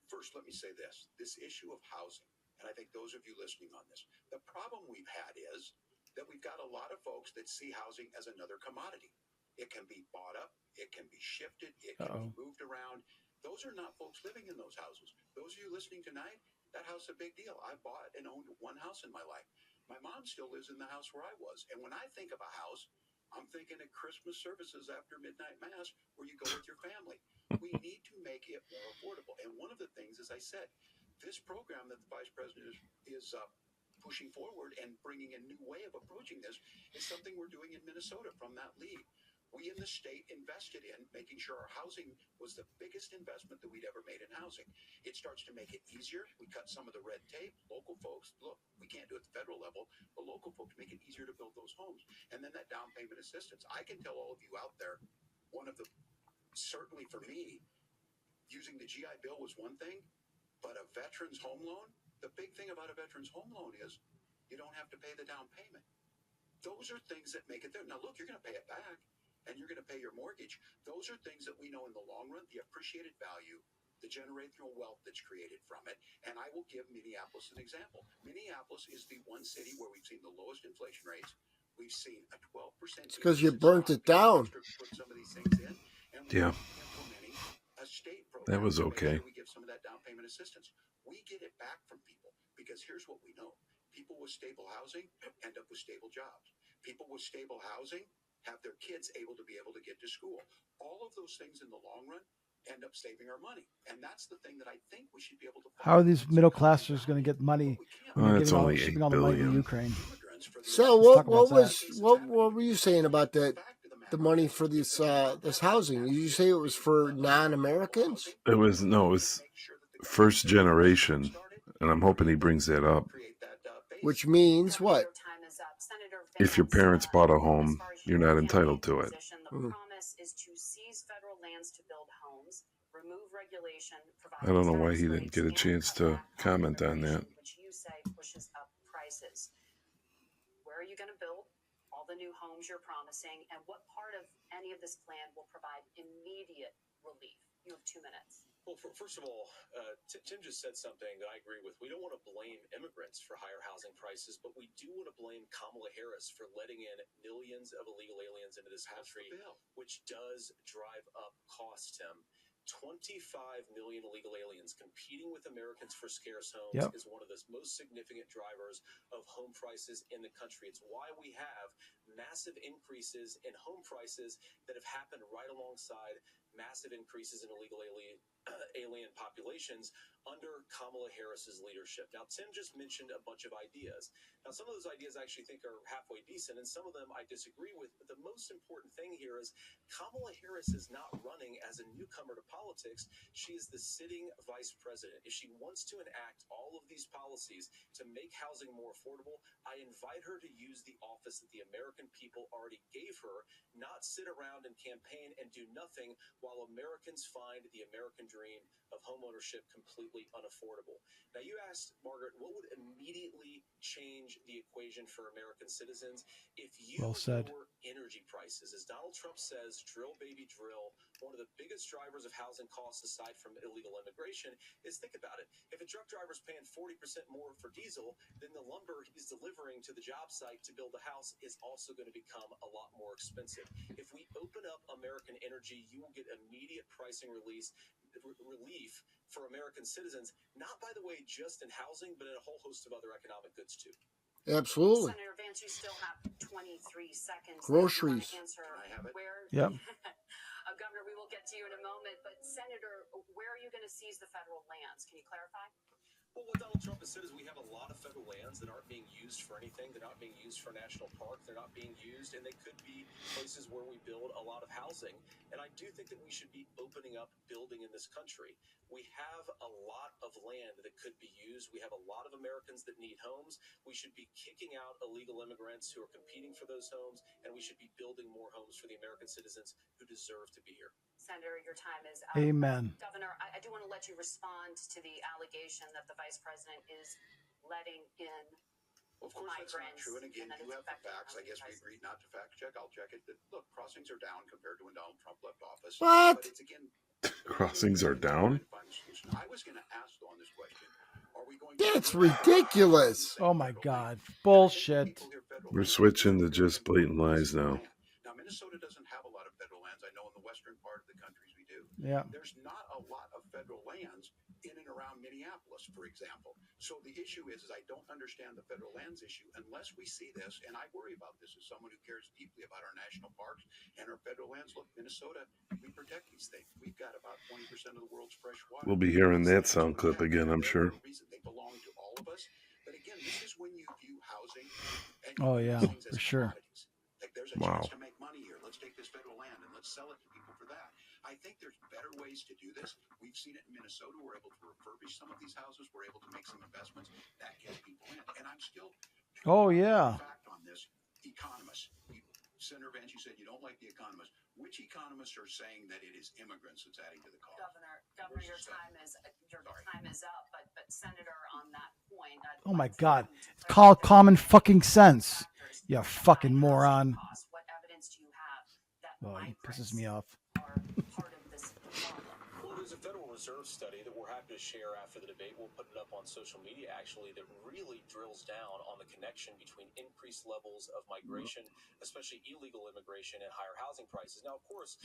First, let me say this issue of housing, and I think those of you listening on this, the problem we've had is that we've got a lot of folks that see housing as another commodity. It can be bought up, it can be shifted, it can be moved around. Those are not folks living in those houses. Those of you listening tonight, that house is a big deal. I bought and owned one house in my life. My mom still lives in the house where I was. And when I think of a house, I'm thinking of Christmas services after midnight mass where you go with your family. We need to make it more affordable. And one of the things, as I said, this program that the vice president is pushing forward and bringing a new way of approaching this is something we're doing in Minnesota from that lead. We in the state invested in making sure our housing was the biggest investment that we'd ever made in housing. It starts to make it easier. We cut some of the red tape. Local folks, look, we can't do it at the federal level, but local folks make it easier to build those homes. And then that down payment assistance. I can tell all of you out there, certainly for me, using the GI Bill was one thing, but a veteran's home loan, the big thing about a veteran's home loan is you don't have to pay the down payment. Those are things that make it there. Now, look, you're going to pay it back. And you're going to pay your mortgage. Those are things that we know in the long run, the appreciated value, the generational wealth that's created from it. And I will give Minneapolis an example. Minneapolis is the one city where we've seen the lowest inflation rates. We've seen a 12%. It's because you burnt it down. Put some of these things in, and we're implementing a state program. That was okay. We give some of that down payment assistance. We get it back from people because here's what we know. People with stable housing end up with stable jobs. People with stable housing have their kids able to get to school. All of those things in the long run end up saving our money. And that's the thing that I think we should be able to follow. How are these middle classers going to get money? It's only $8 billion. Ukraine. So what were you saying about the money for this housing? Did you say it was for non-Americans? It was first generation, and I'm hoping he brings that up. Which means what? If your parents bought a home, you're not entitled to it. The promise is to seize federal lands to build homes, remove regulation, I don't know why he didn't get a chance to comment on that. Which you say pushes up prices. Where are you going to build all the new homes you're promising, and what part of any of this plan will provide immediate relief? You have 2 minutes. Well, first of all, Tim just said something that I agree with. We don't want to blame immigrants for higher housing prices, but we do want to blame Kamala Harris for letting in millions of illegal aliens into this country, which does drive up costs, Tim. 25 million illegal aliens competing with Americans for scarce homes is one of the most significant drivers of home prices in the country. It's why we have massive increases in home prices that have happened right alongside massive increases in illegal alien populations under Kamala Harris's leadership. Now, Tim just mentioned a bunch of ideas. Now, some of those ideas I actually think are halfway decent, and some of them I disagree with. But the most important thing here is Kamala Harris is not running as a newcomer to politics. She is the sitting vice president. If she wants to enact all of these policies to make housing more affordable, I invite her to use the office that the American people already gave her, not sit around and campaign and do nothing while Americans find the American dream of homeownership completely unaffordable. Now, you asked, Margaret, what would immediately change the equation for American citizens if you lower energy prices? As Donald Trump says, drill, baby, drill. One of the biggest drivers of housing costs, aside from illegal immigration, is, think about it. If a truck driver's paying 40% more for diesel, then the lumber he's delivering to the job site to build a house is also going to become a lot more expensive. If we open up American energy, you will get immediate pricing relief for American citizens, not, by the way, just in housing, but in a whole host of other economic goods, too. Absolutely. Senator Vance, you still have 23 seconds. Groceries. Yep. Governor, we will get to you in a moment, but Senator, where are you going to seize the federal lands? Can you clarify? Well, what Donald Trump has said is we have a lot of federal lands that aren't being used for anything. They're not being used for a national park. They're not being used, and they could be places where we build a lot of housing. And I do think that we should be opening up building in this country. We have a lot of land that could be used. We have a lot of Americans that need homes. We should be kicking out illegal immigrants who are competing for those homes, and we should be building more homes for the American citizens who deserve to be here. Senator, your time is up. Amen. Governor, I do want to let you respond to the allegation that the vice president is letting in Of course, that's not migrants. true. And again, that you it's have the affecting facts. I guess we housing agreed not to fact check. I'll check it. Look, crossings are down compared to when Donald Trump left office. What? But it's again. Crossings are down? I was going to ask though on this question. Are we going? That's ridiculous. Oh my God. Bullshit. We're switching to just blatant lies now. Now, Minnesota doesn't have a lot of federal lands. I know in the western part of the countries we do. Yeah. There's not a lot of federal lands in and around Minneapolis, for example. So the issue is I don't understand the federal lands issue unless we see this, and I worry about this as someone who cares deeply about our national parks and our federal lands. Look, Minnesota, we protect these things. We've got about 20% of the world's fresh water. We'll be hearing that sound clip again, I'm sure. They belong to all of us. But again, this is when you view housing and Oh, yeah, for sure. Like there's a chance to make money here. Let's take this federal land and let's sell it to people for that. I think there's better ways to do this. We've seen it in Minnesota. We're able to refurbish some of these houses. We're able to make some investments that gets people in. And I'm still fact on this. Economists. Senator Vance, you said you don't like the economists. Which economists are saying that it is immigrants that's adding to the cost? Governor, your time is up. But Senator, on that point, Oh my God. It's called common fucking sense. You fucking moron. What evidence do you have that Oh, he pisses me off. are part of this problem? Well, there's a Federal Reserve study that we're happy to share after the debate. We'll put it up on social media, actually, that really drills down on the connection between increased levels of migration, especially illegal immigration, and higher housing prices. Now, of course,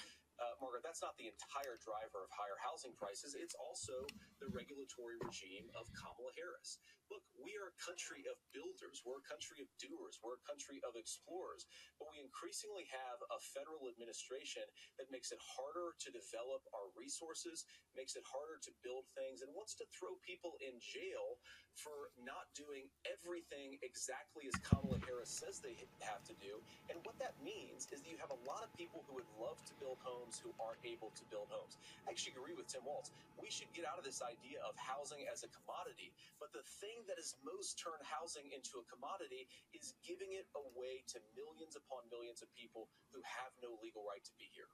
Margaret, that's not the entire driver of higher housing prices. It's also the regulatory regime of Kamala Harris. Look, we are a country of builders. We're a country of doers. We're a country of explorers. But we increasingly have a federal administration that makes it harder to develop our resources, makes it harder to build things, and wants to throw people in jail for not doing everything exactly as Kamala Harris says they have to do. And what that means is that you have a lot of people who would love to build homes who aren't able to build homes. I actually agree with Tim Walz. We should get out of this idea of housing as a commodity. But the thing that has most turned housing into a commodity is giving it away to millions upon millions of people who have no legal right to be here.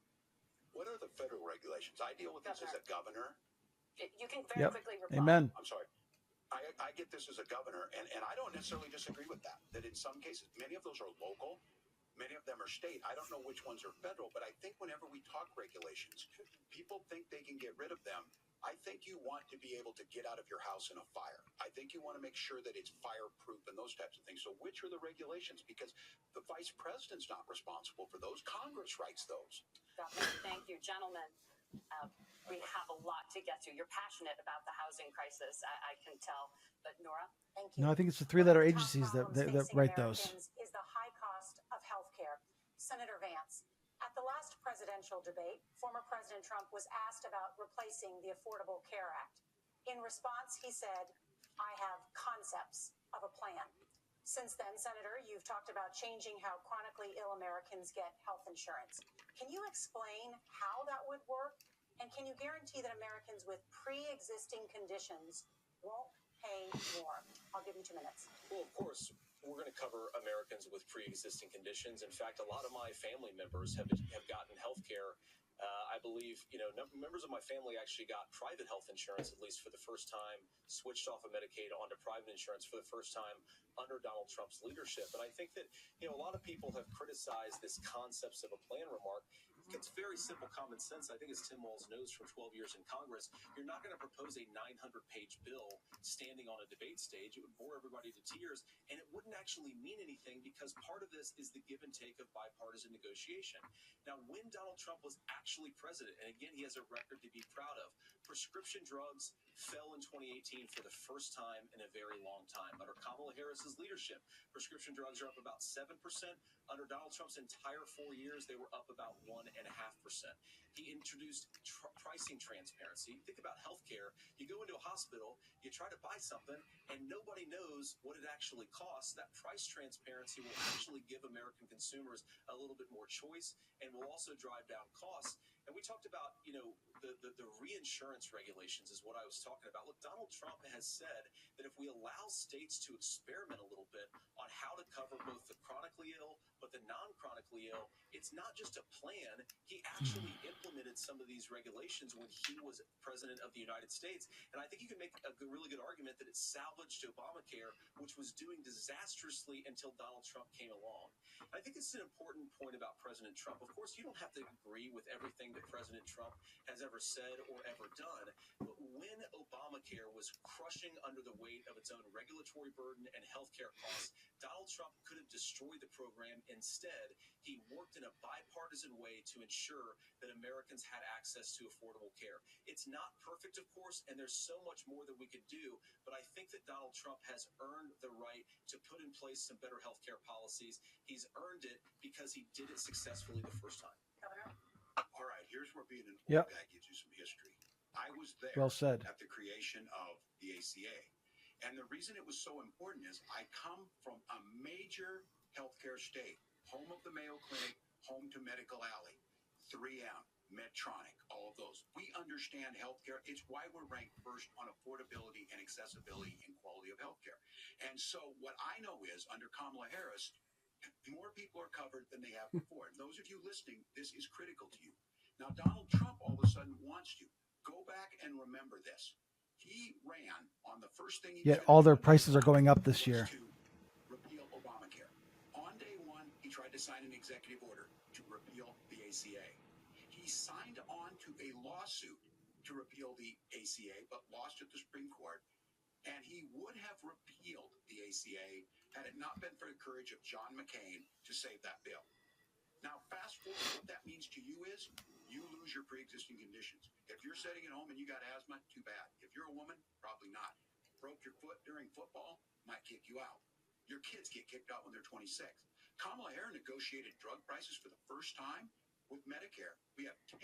What are the federal regulations? I deal with this as a governor. You can very quickly reply. Amen. I'm sorry. I get this as a governor, and I don't necessarily disagree with that. That in some cases, many of those are local. Many of them are state. I don't know which ones are federal, but I think whenever we talk regulations, people think they can get rid of them. I think you want to be able to get out of your house in a fire. I think you want to make sure that it's fireproof and those types of things. So which are the regulations? Because the vice president's not responsible for those. Congress writes those. Thank you, gentlemen. We have a lot to get to. You're passionate about the housing crisis, I can tell. But Norah, thank you. No, I think it's the three-letter agencies that write those. Is the high cost of healthcare. Senator Vance, at the last presidential debate, former President Trump was asked about replacing the Affordable Care Act. In response, he said, "I have concepts of a plan." Since then, Senator, you've talked about changing how chronically ill Americans get health insurance. Can you explain how that would work? And can you guarantee that Americans with pre-existing conditions won't pay more? I'll give you 2 minutes. Well, of course, we're going to cover Americans with pre-existing conditions. In fact, a lot of my family members have gotten health care. I believe, members of my family actually got private health insurance, at least for the first time, switched off of Medicaid onto private insurance for the first time under Donald Trump's leadership. And I think that, a lot of people have criticized this concepts of a plan remark. It's very simple common sense. I think as Tim Walz knows from 12 years in Congress, you're not going to propose a 900-page bill standing on a debate stage. It would bore everybody to tears, and it wouldn't actually mean anything because part of this is the give and take of bipartisan negotiation. Now, when Donald Trump was actually president, and again, he has a record to be proud of, prescription drugs fell in 2018 for the first time in a very long time. Under Kamala Harris's leadership, prescription drugs are up about 7%. Under Donald Trump's entire 4 years, they were up about 1.5%. He introduced pricing transparency. Think about healthcare. You go into a hospital, you try to buy something, and nobody knows what it actually costs. That price transparency will actually give American consumers a little bit more choice and will also drive down costs. And we talked about, the reinsurance regulations is what I was talking about. Look, Donald Trump has said that if we allow states to experiment a little bit on how to cover both the chronically ill but the non-chronically ill, it's not just a plan. He actually implemented some of these regulations when he was president of the United States. And I think you can make a really good argument that it salvaged Obamacare, which was doing disastrously until Donald Trump came along. I think it's an important point about President Trump. Of course, you don't have to agree with everything that President Trump has ever said or ever done. But when Obamacare was crushing under the weight of its own regulatory burden and healthcare costs, Donald Trump could have destroyed the program. Instead, he worked in a bipartisan way to ensure that Americans had access to affordable care. It's not perfect, of course, and there's so much more that we could do, but I think that Donald Trump has earned the right to put in place some better healthcare policies. He's earned it because he did it successfully the first time. Governor? All right, here's where being an old guy gives you some history. I was there at the creation of the ACA. And the reason it was so important is I come from a major healthcare state, home of the Mayo Clinic, home to Medical Alley, 3M, Medtronic, all of those. We understand healthcare. It's why we're ranked first on affordability and accessibility and quality of healthcare. And so what I know is under Kamala Harris, more people are covered than they have before. And those of you listening, this is critical to you. Now, Donald Trump all of a sudden wants you. Go back and remember this. He ran on the first thing he Yet all their prices are going up this year. To repeal Obamacare. On day one, he tried to sign an executive order to repeal the ACA. He signed on to a lawsuit to repeal the ACA, but lost at the Supreme Court. And he would have repealed the ACA had it not been for the courage of John McCain to save that bill. Now, fast forward, what that means to you is you lose your pre-existing conditions. If you're sitting at home and you got asthma, too bad. If you're a woman, probably not. Broke your foot during football, might kick you out. Your kids get kicked out when they're 26. Kamala Harris negotiated drug prices for the first time with Medicare. We have 10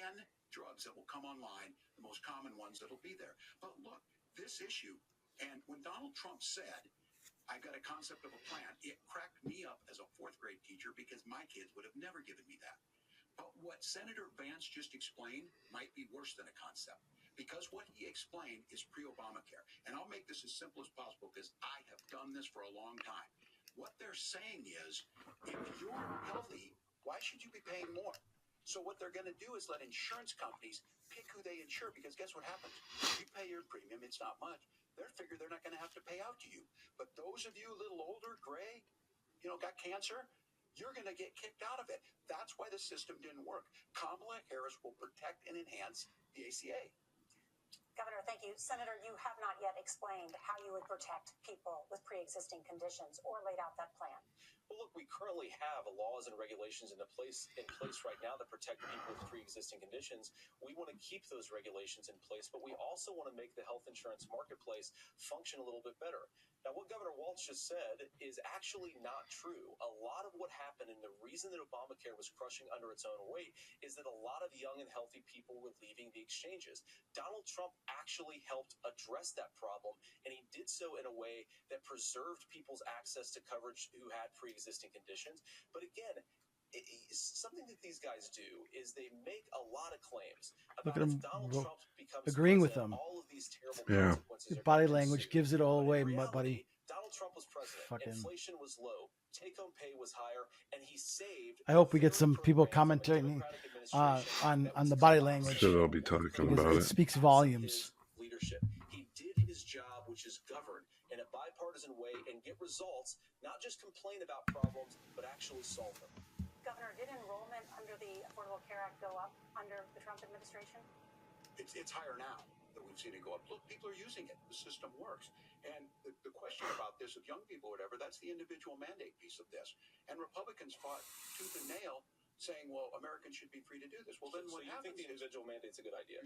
drugs that will come online, the most common ones that'll be there. But look, this issue, and when Donald Trump said, I got a concept of a plan, it cracked me up as a fourth grade teacher because my kids would have never given me that. But what Senator Vance just explained might be worse than a concept, because what he explained is pre-Obamacare. And I'll make this as simple as possible because I have done this for a long time. What they're saying is, if you're healthy, why should you be paying more? So what they're going to do is let insurance companies pick who they insure, because guess what happens? You pay your premium, it's not much. They're figuring they're not going to have to pay out to you. But those of you a little older, gray, got cancer, you're going to get kicked out of it. That's why the system didn't work. Kamala Harris will protect and enhance the ACA. Governor, thank you. Senator, you have not yet explained how you would protect people with pre-existing conditions or laid out that plan. Well, look, we currently have laws and regulations in place right now that protect people with pre-existing conditions. We want to keep those regulations in place, but we also want to make the health insurance marketplace function a little bit better. Now, what Governor Walz just said is actually not true. A lot of what happened and the reason that Obamacare was crushing under its own weight is that a lot of young and healthy people were leaving the exchanges. Donald Trump actually helped address that problem, and he did so in a way that preserved people's access to coverage who had pre-existing conditions. But again, something that these guys do is they make a lot of claims about if Donald Trump becomes agreeing with them. all of these terrible Yeah. consequences. Your body language gives it all away, buddy. Donald Trump was president. Inflation was low. Take-home pay was higher, and he saved. I hope we get some people commenting on the body language. Sure, they'll be talking about it. It speaks volumes. Leadership. He did his job, which is govern in a bipartisan way and get results, not just complain about problems, but actually solve them. Governor, did enrollment under the Affordable Care Act go up under the Trump administration? It's higher now that we've seen it go up. Look, people are using it. The system works. And the question about this, of young people or whatever, that's the individual mandate piece of this. And Republicans fought tooth and nail saying, well, Americans should be free to do this. Well, then what happens? You think the individual mandate's a good idea?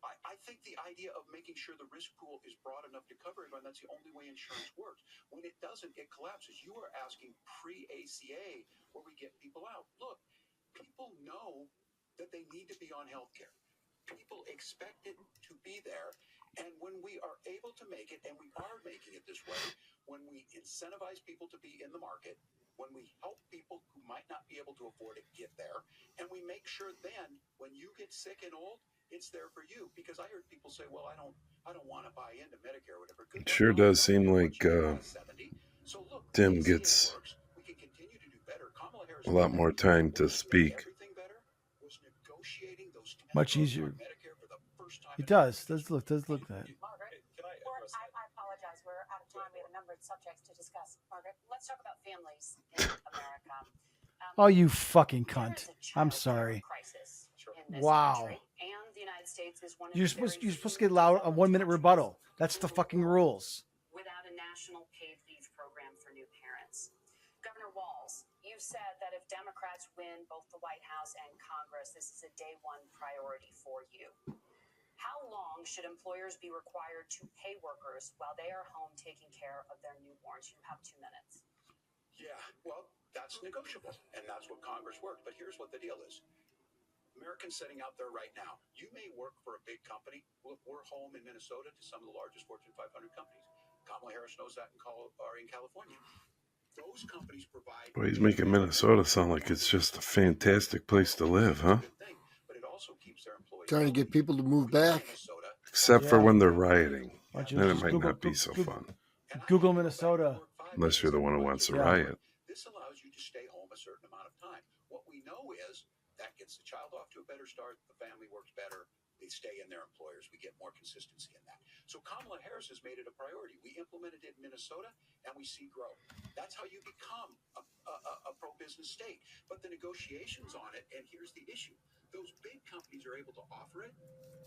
I think the idea of making sure the risk pool is broad enough to cover everyone, that's the only way insurance works. When it doesn't, it collapses. You are asking pre-ACA where we get people out. Look, people know that they need to be on health care. People expect it to be there. And when we are able to make it, and we are making it this way, when we incentivize people to be in the market, when we help people who might not be able to afford it get there, and we make sure then when you get sick and old, it's there for you. Because I heard people say, well, I don't want to buy into Medicare or whatever. It sure does seem like Tim gets a lot more time to speak. Much easier. He does. Does look that. Margaret, I apologize. We're out of time. We have a number of subjects to discuss. Margaret, let's talk about families in America. Oh, you fucking cunt. I'm sorry. Wow. You're supposed to get loud a 1 minute rebuttal. That's the fucking rules. Without a national paid leave program for new parents. Governor Walz, you've said that if Democrats win both the White House and Congress, this is a day one priority for you. How long should employers be required to pay workers while they are home taking care of their newborns? You have 2 minutes. Yeah, well, that's negotiable, and that's what Congress worked. But here's what the deal is. Americans sitting out there right now, you may work for a big company. Look, we're home in Minnesota to some of the largest Fortune 500 companies. Kamala Harris knows that in California. Those companies provide... Boy, he's making Minnesota sound like it's just a fantastic place to live, huh? But it also keeps their employees... Trying to get people to move back. Except for when they're rioting. Then it might not be so fun. Google Minnesota. Unless you're the one who wants to riot. This allows you to stay home a certain amount of time. What we know is that gets the child off to a better start. The family works better. They stay in their employers. We get more consistency in that. So Kamala Harris has made it a priority. We implemented it in Minnesota, and we see growth. That's how you become a pro-business state. But the negotiations on it, and here's the issue. Those big companies are able to offer it.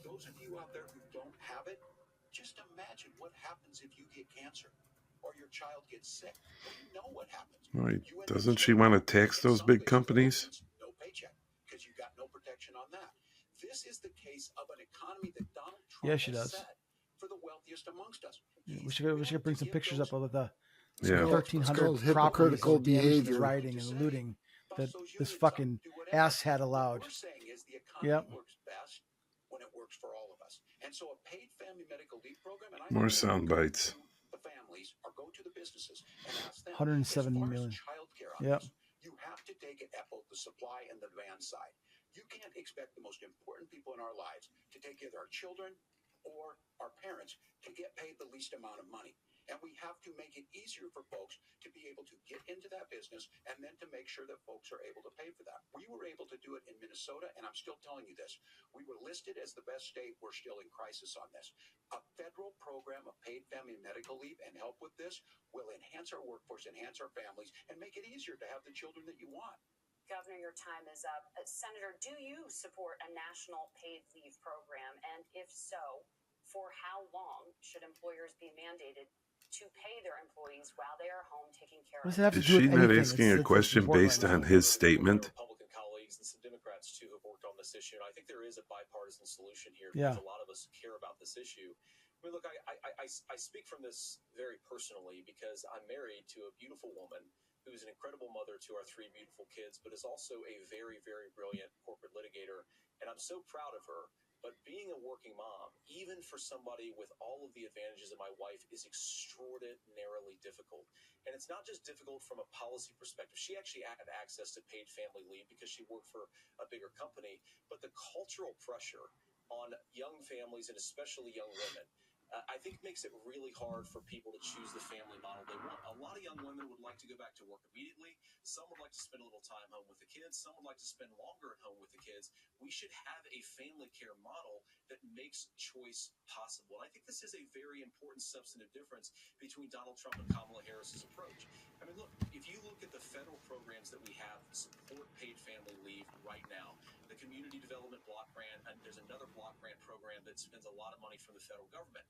Those of you out there who don't have it, just imagine what happens if you get cancer or your child gets sick. You know what happens. Right. Doesn't she want to tax those big companies? No paycheck because you got no protection on that. This is the case of an economy that Donald Trump has set for the wealthiest amongst us. We should bring some pictures up of the 1,300 hypocritical properties behavior, rioting and looting that this fucking ass had allowed. Yep. Works best when it works for all of us. And so a paid family medical leave program, and More sound bites. The families or go to the businesses and ask them 107 million. Childcare on this, you have to take it at both the supply and the demand side. You can't expect the most important people in our lives to take care of our children or our parents to get paid the least amount of money. And we have to make it easier for folks to be able to get into that business and then to make sure that folks are able to pay for that. We were able to do it in Minnesota, and I'm still telling you this. We were listed as the best state. We're still in crisis on this. A federal program of paid family medical leave and help with this will enhance our workforce, enhance our families, and make it easier to have the children that you want. Governor, your time is up. Senator, do you support a national paid leave program? And if so, for how long should employers be mandated to pay their employees while they are home taking care What does of it have to Is do she with not anything? asking a It's question important based right on now. his statement? Republican colleagues and some Democrats too have worked on this issue, and I think there is a bipartisan solution here Yeah. because a lot of us care about this issue. I mean, look, I speak from this very personally because I'm married to a beautiful woman who's an incredible mother to our 3 beautiful kids, but is also a very, very brilliant corporate litigator, and I'm so proud of her. But being a working mom, even for somebody with all of the advantages of my wife, is extraordinarily difficult. And it's not just difficult from a policy perspective. She actually had access to paid family leave because she worked for a bigger company. But the cultural pressure on young families and especially young women, I think makes it really hard for people to choose the family model they want. A lot of young women would like to go back to work immediately. Some would like to spend a little time home with the kids. Some would like to spend longer at home with the kids. We should have a family care model that makes choice possible. And I think this is a very important substantive difference between Donald Trump and Kamala Harris's approach. I mean, look, if you look at the federal programs that we have that support paid family leave right now, the Community Development Block Grant, and there's another block grant program that spends a lot of money from the federal government.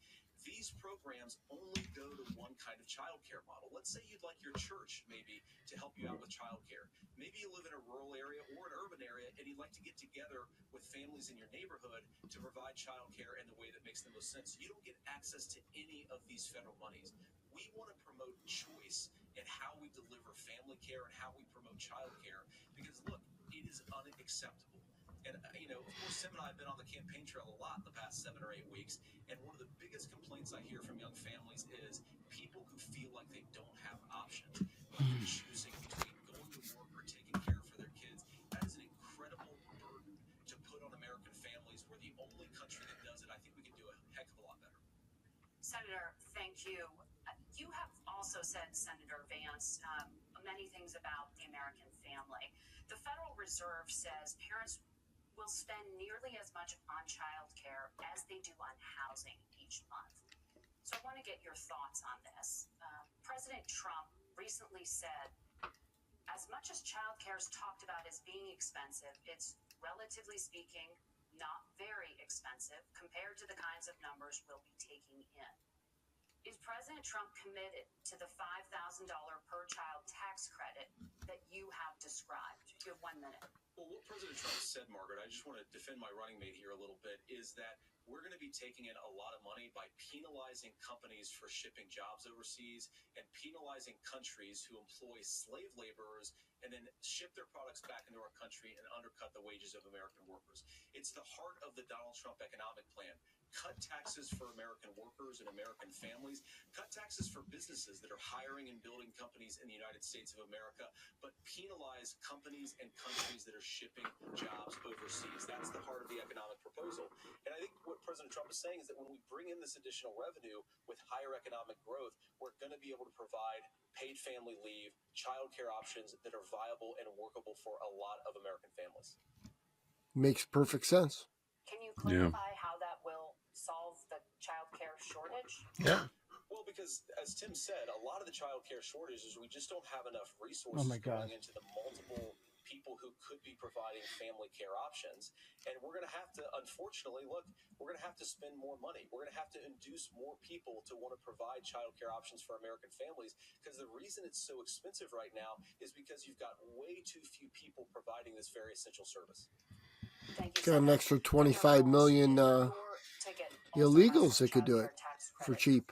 These programs only go to one kind of child care model. Let's say you'd like your church maybe to help you out with child care. Maybe you live in a rural area or an urban area and you'd like to get together with families in your neighborhood to provide child care in the way that makes the most sense. You don't get access to any of these federal monies. We want to promote choice in how we deliver family care and how we promote child care because, look, it is unacceptable. And, of course, Tim and I have been on the campaign trail a lot the past 7 or 8 weeks. And one of the biggest complaints I hear from young families is people who feel like they don't have options, like they're choosing between going to work or taking care for their kids. That is an incredible burden to put on American families. We're the only country that does it. I think we can do a heck of a lot better. Senator, thank you. You have also said, Senator Vance, many things about the American family. The Federal Reserve says parents will spend nearly as much on child care as they do on housing each month. So I want to get your thoughts on this. President Trump recently said, as much as child care is talked about as being expensive, it's relatively speaking not very expensive compared to the kinds of numbers we'll be taking in. Is President Trump committed to the $5,000 per child tax credit that you have described? You have 1 minute. Well, what President Trump said, Margaret, I just want to defend my running mate here a little bit, is that we're going to be taking in a lot of money by penalizing companies for shipping jobs overseas and penalizing countries who employ slave laborers and then ship their products back into our country and undercut the wages of American workers. It's the heart of the Donald Trump economic plan. Cut taxes for American workers and American families. Cut taxes for businesses that are hiring and building companies in the United States of America, but penalize companies and countries that are shipping jobs overseas. That's the heart of the economic proposal. And I think what President Trump is saying is that when we bring in this additional revenue with higher economic growth, we're going to be able to provide paid family leave, child care options that are viable and workable for a lot of American families. Makes perfect sense. Can you clarify how that will solve the child care shortage? Yeah. Well, because as Tim said, a lot of the child care shortage is we just don't have enough resources going into the multiple people who could be providing family care options. And we're going to have to, unfortunately, we're going to have to spend more money. We're going to have to induce more people to want to provide child care options for American families, because the reason it's so expensive right now is because you've got way too few people providing this very essential service. Got an extra 25 million illegals that could do it for cheap.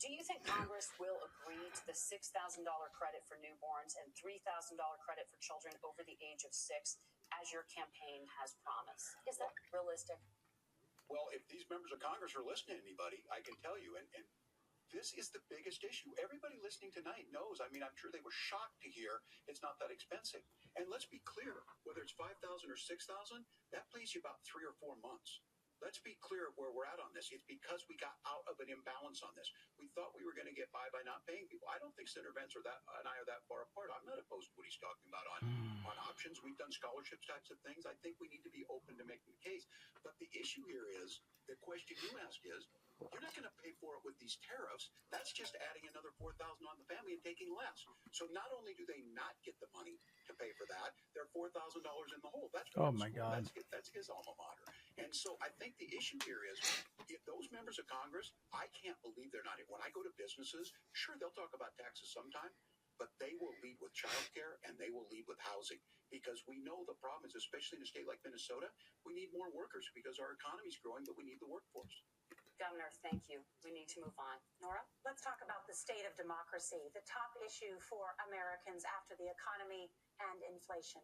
Do you think Congress will agree to the $6,000 credit for newborns and $3,000 credit for children over the age of 6, as your campaign has promised? Is that realistic? Well, if these members of Congress are listening to anybody, I can tell you, and this is the biggest issue. Everybody listening tonight knows. I mean, I'm sure they were shocked to hear it's not that expensive. And let's be clear, whether it's 5,000 or 6,000, that plays you about 3 or 4 months. Let's be clear where we're at on this. It's because we got out of an imbalance on this. We thought we were going to get by not paying people. I don't think Senator Vance and I are that far apart. I'm not opposed to what he's talking about on options. We've done scholarships types of things. I think we need to be open to making the case. But the issue here is, the question you asked is, you're not going to pay for it with these tariffs. That's just adding another $4,000 on the family and taking less. So not only do they not get the money to pay for that, they're $4,000 in the hole. That's oh my God. That's his alma mater. And so I think the issue here is, if those members of Congress, I can't believe they're not here. When I go to businesses, sure, they'll talk about taxes sometime, but they will lead with childcare and they will lead with housing, because we know the problem is, especially in a state like Minnesota, we need more workers because our economy's growing, but we need the workforce. Governor, thank you. We need to move on. Norah? Let's talk about the state of democracy, the top issue for Americans after the economy and inflation.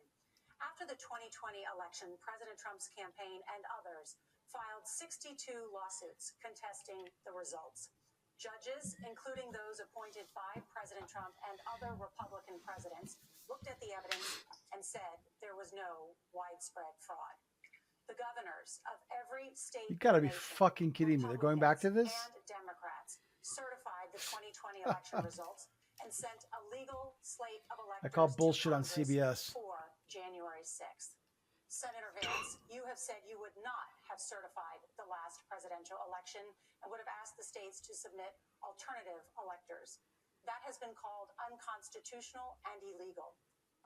After the 2020 election, President Trump's campaign and others filed 62 lawsuits contesting the results. Judges, including those appointed by President Trump and other Republican presidents, looked at the evidence and said there was no widespread fraud. The governors of every state. You gotta be fucking kidding me. They're going back to this? And Democrats certified the 2020 election results and sent a legal slate of electors. I call bullshit on CBS. For January 6th. Senator Vance, you have said you would not have certified the last presidential election and would have asked the states to submit alternative electors. That has been called unconstitutional and illegal.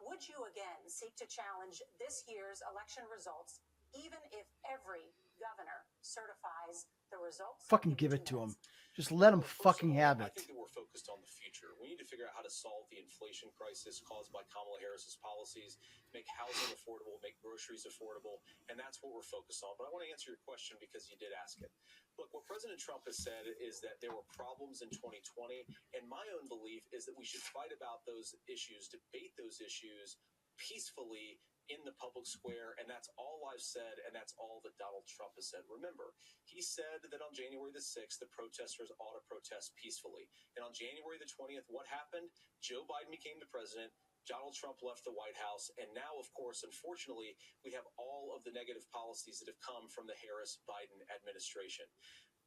Would you again seek to challenge this year's election results, even if every governor certifies the results? Fucking give it to them. Just let them fucking have it. I think that we're focused on the future. We need to figure out how to solve the inflation crisis caused by Kamala Harris's policies, make housing affordable, make groceries affordable, and that's what we're focused on. But I want to answer your question because you did ask it. Look, what President Trump has said is that there were problems in 2020, and my own belief is that we should fight about those issues, debate those issues peacefully in the public square, and that's all I've said, and that's all that Donald Trump has said. Remember, he said that on January the 6th, the protesters ought to protest peacefully. And on January the 20th, what happened? Joe Biden became the president, Donald Trump left the White House, and now, of course, unfortunately, we have all of the negative policies that have come from the Harris-Biden administration.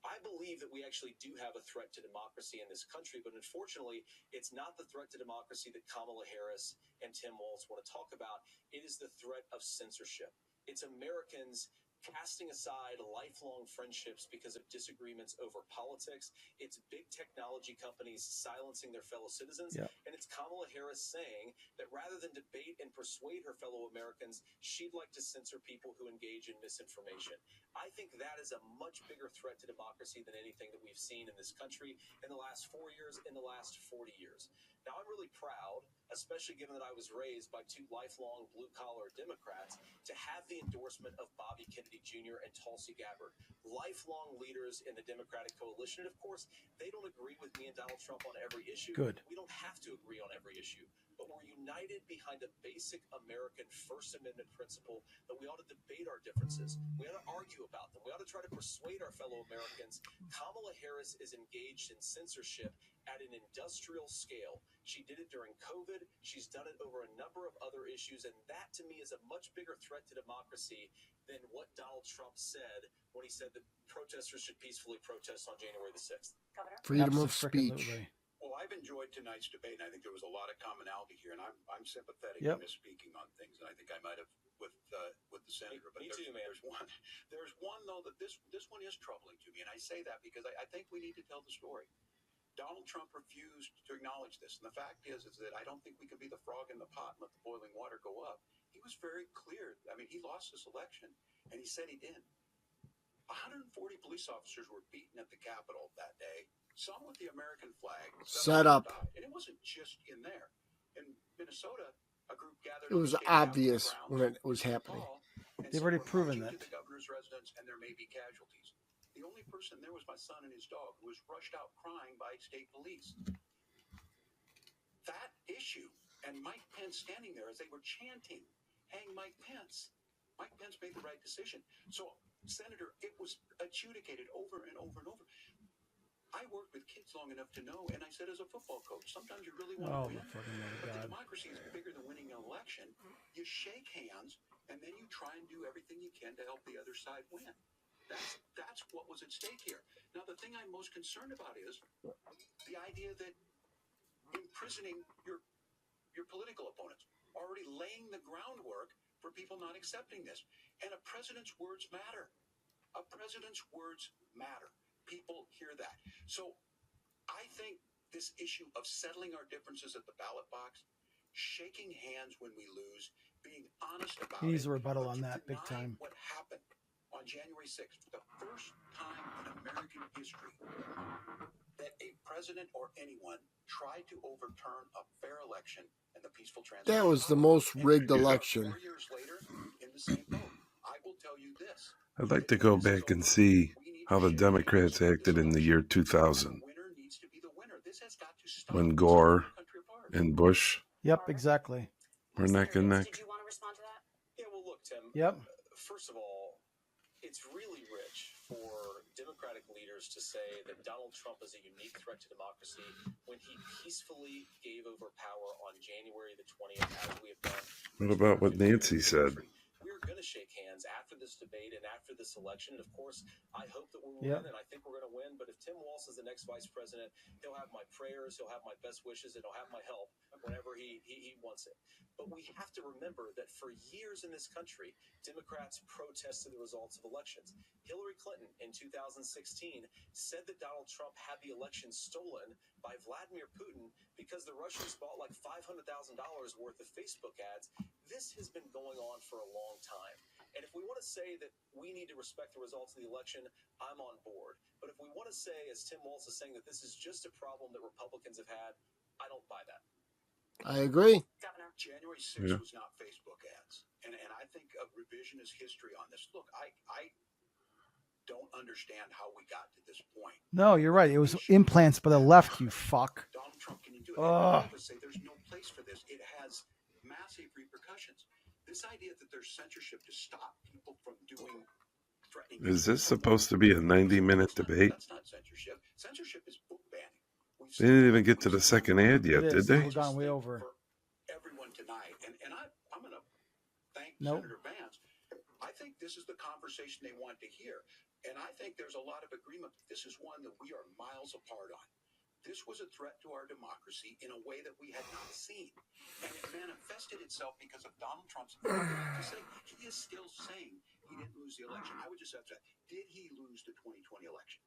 I believe that we actually do have a threat to democracy in this country, but unfortunately, it's not the threat to democracy that Kamala Harris and Tim Walz want to talk about. It is the threat of censorship. It's Americans casting aside lifelong friendships because of disagreements over politics. It's big technology companies silencing their fellow citizens. Yep. And it's Kamala Harris saying that rather than debate and persuade her fellow Americans, she'd like to censor people who engage in misinformation. I think that is a much bigger threat to democracy than anything that we've seen in this country in the last 4 years, in the last 40 years. Now, I'm really proud, especially given that I was raised by two lifelong blue-collar Democrats, to have the endorsement of Bobby Kennedy Jr. and Tulsi Gabbard, lifelong leaders in the Democratic coalition. And, of course, they don't agree with me and Donald Trump on every issue. Good. We don't have to agree on every issue, but we're united behind a basic American First Amendment principle that we ought to debate our differences. We ought to argue about them. We ought to try to persuade our fellow Americans. Kamala Harris is engaged in censorship at an industrial scale. She did it during COVID. She's done it over a number of other issues, and that, to me, is a much bigger threat to democracy than what Donald Trump said when he said that protesters should peacefully protest on January the 6th. Governor? Freedom of speech. Well, I've enjoyed tonight's debate, and I think there was a lot of commonality here, and I'm sympathetic Yep. in misspeaking on things, and I think I might have with the senator. But Me too, man. There's one though that this one is troubling to me, and I say that because I think we need to tell the story. Donald Trump refused to acknowledge this, and the fact is that I don't think we can be the frog in the pot and let the boiling water go up. He was very clear. I mean, he lost this election, and he said he did. 140 police officers were beaten at the Capitol that day, some with the American flag. Set up. And it wasn't just in there. In Minnesota, a group gathered. It was obvious when it was happening. They've already proven that. To the governor's residence, and there may be casualties. The only person there was my son and his dog, who was rushed out crying by state police. That issue, and Mike Pence standing there as they were chanting, "Hang Mike Pence." Mike Pence made the right decision. So, Senator, it was adjudicated over and over and over. I worked with kids long enough to know, and I said as a football coach, sometimes you really want to win. But democracy is bigger than winning an election. You shake hands, and then you try and do everything you can to help the other side win. That's what was at stake here. Now, the thing I'm most concerned about is the idea that imprisoning your political opponents, already laying the groundwork for people not accepting this. And a president's words matter. A president's words matter. People hear that. So I think this issue of settling our differences at the ballot box, shaking hands when we lose, being honest about it. He needs a rebuttal on that big time. What happened on January 6th, for the first time in American history that a president or anyone tried to overturn a fair election and the peaceful transition. That was the most rigged election. 4 years later, in the same boat. I will tell you this. I'd like to go back and see how the Democrats acted in the year 2000 when Gore and Bush Yep, exactly. were neck and neck. Did you want to respond to that? Yeah, well, look, Tim. Yep. First of all, it's really rich for Democratic leaders to say that Donald Trump is a unique threat to democracy when he peacefully gave over power on January the 20th, as we have done. What about what Nancy said? We're going to shake hands after this debate and after this election. Of course, I hope that we'll Yep. win, and I think we're going to win. But if Tim Walz is the next vice president, he'll have my prayers, he'll have my best wishes, and he'll have my help whenever he wants it. But we have to remember that for years in this country, Democrats protested the results of elections. Hillary Clinton in 2016 said that Donald Trump had the election stolen by Vladimir Putin because the Russians bought like $500,000 worth of Facebook ads. This has been going on for a long time. And if we want to say that we need to respect the results of the election, I'm on board. But if we want to say, as Tim Walz is saying, that this is just a problem that Republicans have had, I don't buy that. I agree. Governor. January 6th was not Facebook ads. And I think of revisionist history on this. Look, I don't understand how we got to this point. No, you're right. It was implants by the left, you fuck. Donald Trump, can you do it? And I say there's no place for this. It has massive repercussions. This idea that there's censorship to stop people from doing threatening. Is this supposed to be a 90-minute debate? That's not censorship. Censorship is book banning. They didn't even get to the second ad yet, did they? We've gone way over. For everyone tonight, and I'm going to thank Nope. Senator Vance. I think this is the conversation they want to hear, and I think there's a lot of agreement. This is one that we are miles apart on. This was a threat to our democracy in a way that we had not seen, and it manifested itself because of Donald Trump's to say he is still saying he didn't lose the election. I would just have to say, did he lose the 2020 election?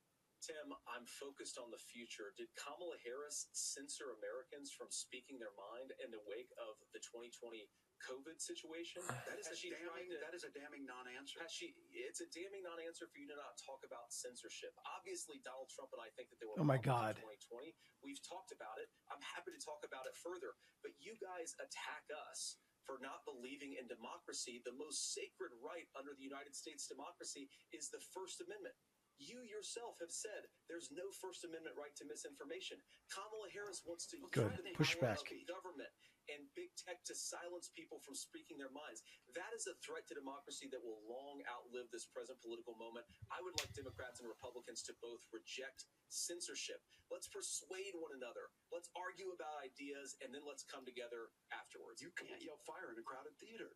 Tim, I'm focused on the future. Did Kamala Harris censor Americans from speaking their mind in the wake of the 2020 COVID situation? That is a damning non-answer. It's a damning non-answer for you to not talk about censorship. Obviously, Donald Trump and I think that there were Oh my problems God. in 2020. We've talked about it. I'm happy to talk about it further. But you guys attack us for not believing in democracy. The most sacred right under the United States democracy is the First Amendment. You yourself have said there's no First Amendment right to misinformation. Kamala Harris wants to use the Pushback. power of government and big tech to silence people from speaking their minds. That is a threat to democracy that will long outlive this present political moment. I would like Democrats and Republicans to both reject censorship. Let's persuade one another. Let's argue about ideas, and then let's come together afterwards. You can't yell fire in a crowded theater.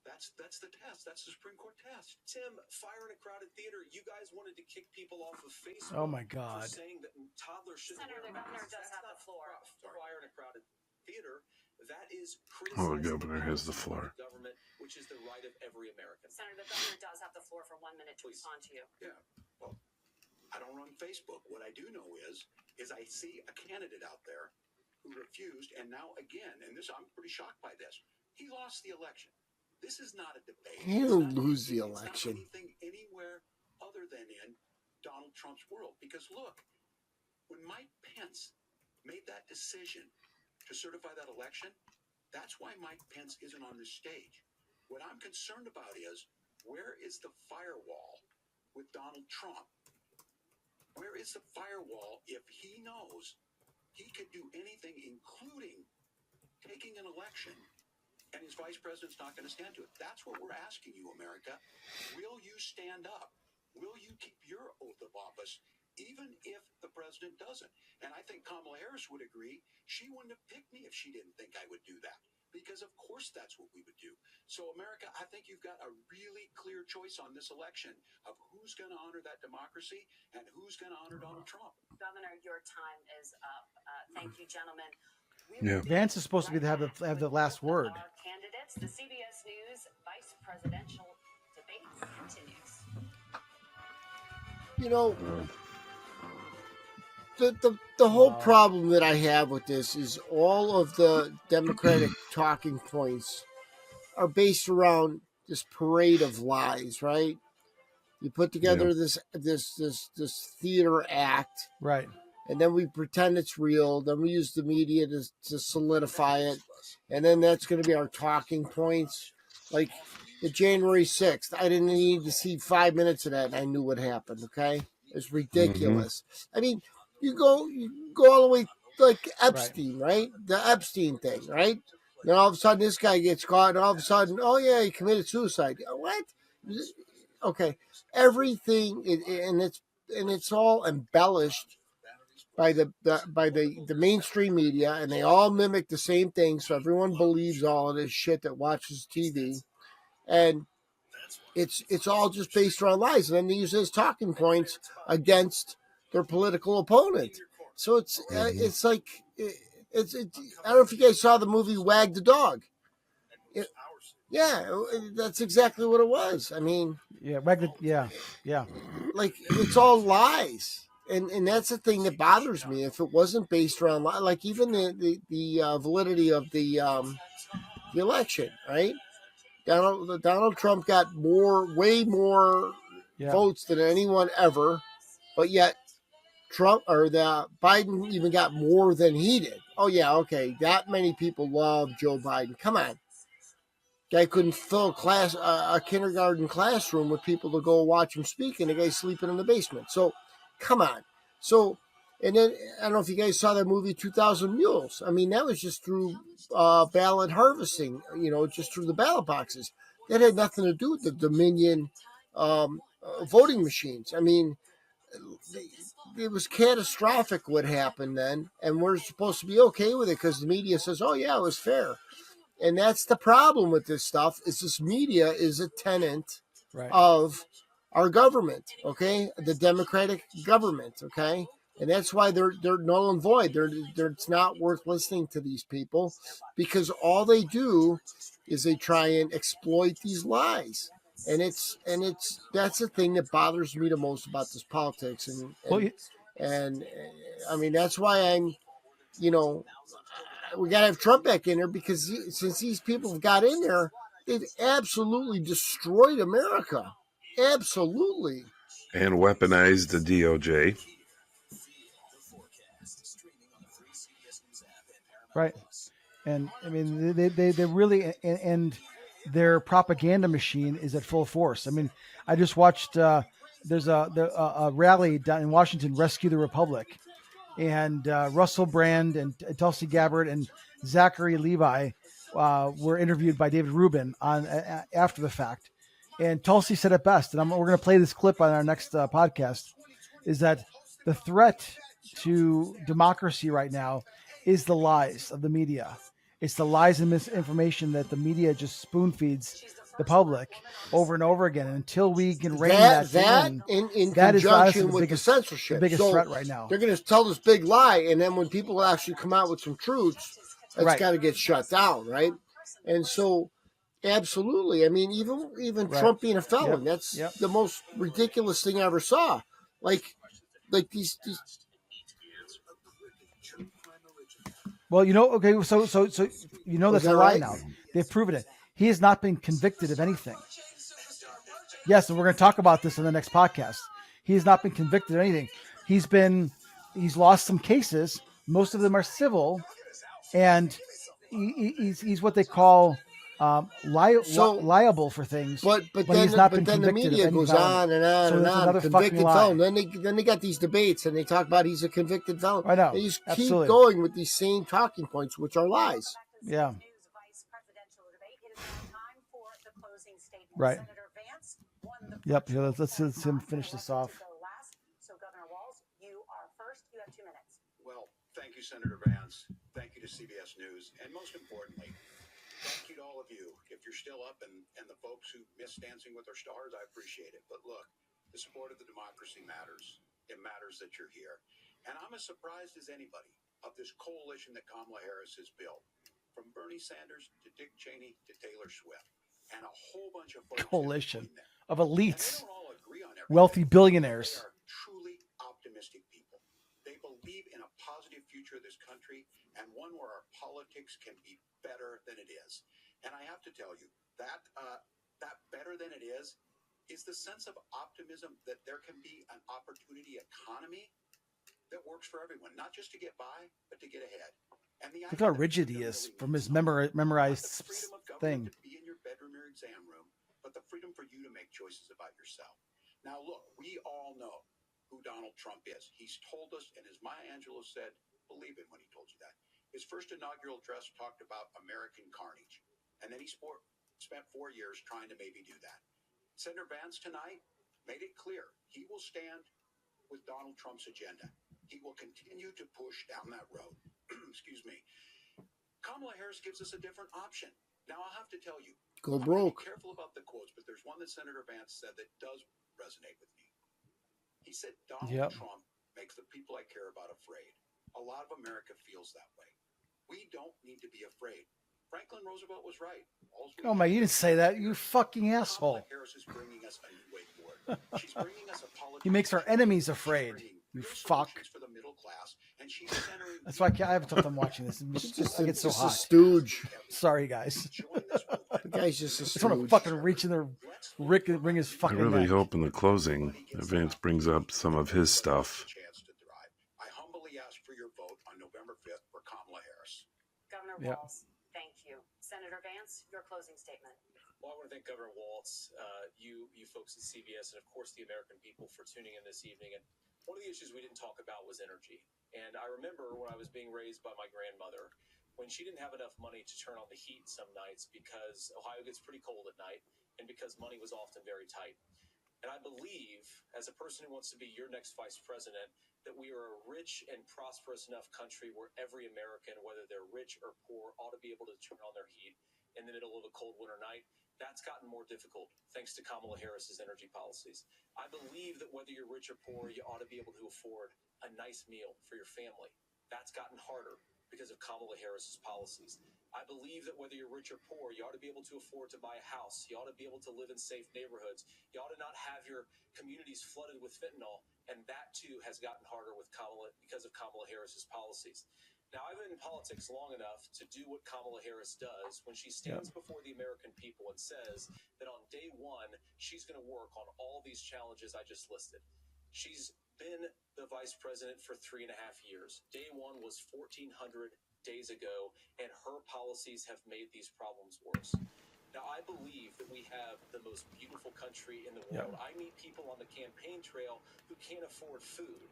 That's the test. That's the Supreme Court test. Tim, fire in a crowded theater. You guys wanted to kick people off of Facebook. Oh my God. For saying that toddlers shouldn't Senator, wear the governor masks. does That's have not the floor. Fire in a crowded theater. That is Oh, criticizing the governor has the floor. Government, which is the right of every American. Senator, the governor does have the floor for 1 minute to Please. respond to you. Yeah. Well, I don't run Facebook. What I do know is I see a candidate out there who refused, and now again, and this I'm pretty shocked by this. He lost the election. This is not a debate. He'll lose the election. It's not anything anywhere other than in Donald Trump's world. Because look, when Mike Pence made that decision to certify that election, that's why Mike Pence isn't on this stage. What I'm concerned about is, where is the firewall with Donald Trump? Where is the firewall if he knows he could do anything, including taking an election, and his vice president's not going to stand to it? That's what we're asking you, America. Will you stand up? Will you keep your oath of office, even if the president doesn't? And I think Kamala Harris would agree. She wouldn't have picked me if she didn't think I would do that, because of course that's what we would do. So, America, I think you've got a really clear choice on this election of who's going to honor that democracy and who's going to honor Donald Trump. Governor, your time is up. Thank you, gentlemen. Yeah. Vance is supposed to be have the last word. Our candidates, the CBS News vice presidential debate continues. You know, the whole problem that I have with this is all of the Democratic talking points are based around this parade of lies, right? You put together this theater act, right? And then we pretend it's real. Then we use the media to solidify it, and then that's going to be our talking points. Like the January 6th, I didn't need to see 5 minutes of that, and I knew what happened. Okay, it's ridiculous. I mean, you go all the way like Epstein, right? The Epstein thing, right? Then all of a sudden, this guy gets caught, and all of a sudden, oh yeah, he committed suicide. What? Okay, everything, and it's all embellished by the mainstream media, and they all mimic the same thing, so everyone believes all of this shit that watches TV, and it's all just based around lies, and then they use it as talking points against their political opponent. So it's like I don't know if you guys saw the movie Wag the Dog. Yeah, that's exactly what it was. I mean, yeah, like it's all lies. And that's the thing that bothers me. If it wasn't based around, like even the validity of the election, right? Donald Trump got way more votes than anyone ever, but yet Trump or the Biden even got more than he did. Oh yeah, okay, that many people love Joe Biden. Come on, guy couldn't fill a kindergarten classroom with people to go watch him speak, and the guy's sleeping in the basement. So, come on. So, and then I don't know if you guys saw that movie 2,000 Mules. I mean, that was just through ballot harvesting. Just through the ballot boxes. That had nothing to do with the Dominion voting machines. I mean, it was catastrophic what happened then, and we're supposed to be okay with it because the media says, "Oh yeah, it was fair." And that's the problem with this stuff is this media is a tenant of our government, okay? The democratic government, okay? And that's why they're null and void. It's not worth listening to these people because all they do is they try and exploit these lies. And that's the thing that bothers me the most about this politics. And I mean, that's why I'm, we got to have Trump back in there because since these people have got in there, they've absolutely destroyed America. Absolutely. And weaponized the DOJ. Right. And I mean, they really, and their propaganda machine is at full force. I mean, I just watched, there's a rally down in Washington, Rescue the Republic. And Russell Brand and Tulsi Gabbard and Zachary Levi were interviewed by David Rubin on after the fact. And Tulsi said it best, and we're going to play this clip on our next podcast, is that the threat to democracy right now is the lies of the media. It's the lies and misinformation that the media just spoon feeds the public over and over again. And until we can rein that in that conjunction is with the censorship, the biggest threat right now. They're going to tell this big lie, and then when people actually come out with some truths, that's got to get shut down, right? And so, absolutely, I mean, even Trump being a felon, that's the most ridiculous thing I ever saw. Like these. Well, okay, so that's a lie now. They've proven it. He has not been convicted of anything. Yes, and we're going to talk about this in the next podcast. He has not been convicted of anything. He's lost some cases. Most of them are civil, and he's what they call liable for things. But he's not been then the media goes on and on and on. Convicted felon. Then they got these debates and they talk about he's a convicted felon. I know. They just keep going with these same talking points, which are lies. Yeah. Right. Yep. Yeah, let's him finish this off. So Governor Walz, you are first. You have 2 minutes. Well, thank you, Senator Vance. Thank you to CBS News. And most importantly, thank you to all of you. If you're still up and the folks who miss Dancing with Our Stars, I appreciate it. But look, the support of the democracy matters. It matters that you're here. And I'm as surprised as anybody of this coalition that Kamala Harris has built. From Bernie Sanders to Dick Cheney to Taylor Swift. And a whole bunch of folks coalition of elites, wealthy billionaires. They are truly optimistic people. They believe in a positive future of this country and one where our politics can be better than it is. And I have to tell you that better than it is is the sense of optimism that there can be an opportunity economy that works for everyone, not just to get by, but to get ahead. And the Look how rigid he is from his memorized thing. To be in your bedroom or exam room, but the freedom for you to make choices about yourself. Now, look, we all know who Donald Trump is. He's told us, and as Maya Angelou said, believe him when he told you that. His first inaugural address talked about American carnage, and then he spent 4 years trying to maybe do that. Senator Vance tonight made it clear he will stand with Donald Trump's agenda. He will continue to push down that road. Excuse me. Kamala Harris gives us a different option. Now, I'll have to tell you, Go I'm broke. Be careful about the quotes, but there's one that Senator Vance said that does resonate with me. He said, Donald Trump makes the people I care about afraid. A lot of America feels that way. We don't need to be afraid. Franklin Roosevelt was right. Oh my, you didn't say that, you fucking asshole. Kamala Harris is bringing us a new way forward. She's bringing us a politics. He makes our enemies afraid. You fuck. For the middle class, and she's centering. That's why I have a tough time watching this. I get so hot. A stooge. Sorry, guys. The guy's just a stooge. I just want to fucking reach in there, bring his I fucking really neck. hope in the closing Vance brings up some of his stuff. I humbly ask for your vote on November 5th for Kamala Harris. Governor Walz, thank you. Senator Vance, your closing statement. Well, I want to thank Governor Walz, you folks at CBS, and of course the American people for tuning in this evening. And one of the issues we didn't talk about was energy. And I remember when I was being raised by my grandmother, when she didn't have enough money to turn on the heat some nights because Ohio gets pretty cold at night and because money was often very tight. And I believe, as a person who wants to be your next vice president, that we are a rich and prosperous enough country where every American, whether they're rich or poor, ought to be able to turn on their heat in the middle of a cold winter night. That's gotten more difficult thanks to Kamala Harris's energy policies. I believe that whether you're rich or poor, you ought to be able to afford a nice meal for your family. That's gotten harder because of Kamala Harris's policies. I believe that whether you're rich or poor, you ought to be able to afford to buy a house. You ought to be able to live in safe neighborhoods. You ought to not have your communities flooded with fentanyl. And that, too, has gotten harder with because of Kamala Harris's policies. Now, I've been in politics long enough to do what Kamala Harris does when she stands before the American people and says that on day one, she's going to work on all these challenges I just listed. She's been the vice president for 3.5 years. Day one was 1,400 days ago, and her policies have made these problems worse. Now, I believe that we have the most beautiful country in the world. I meet people on the campaign trail who can't afford food,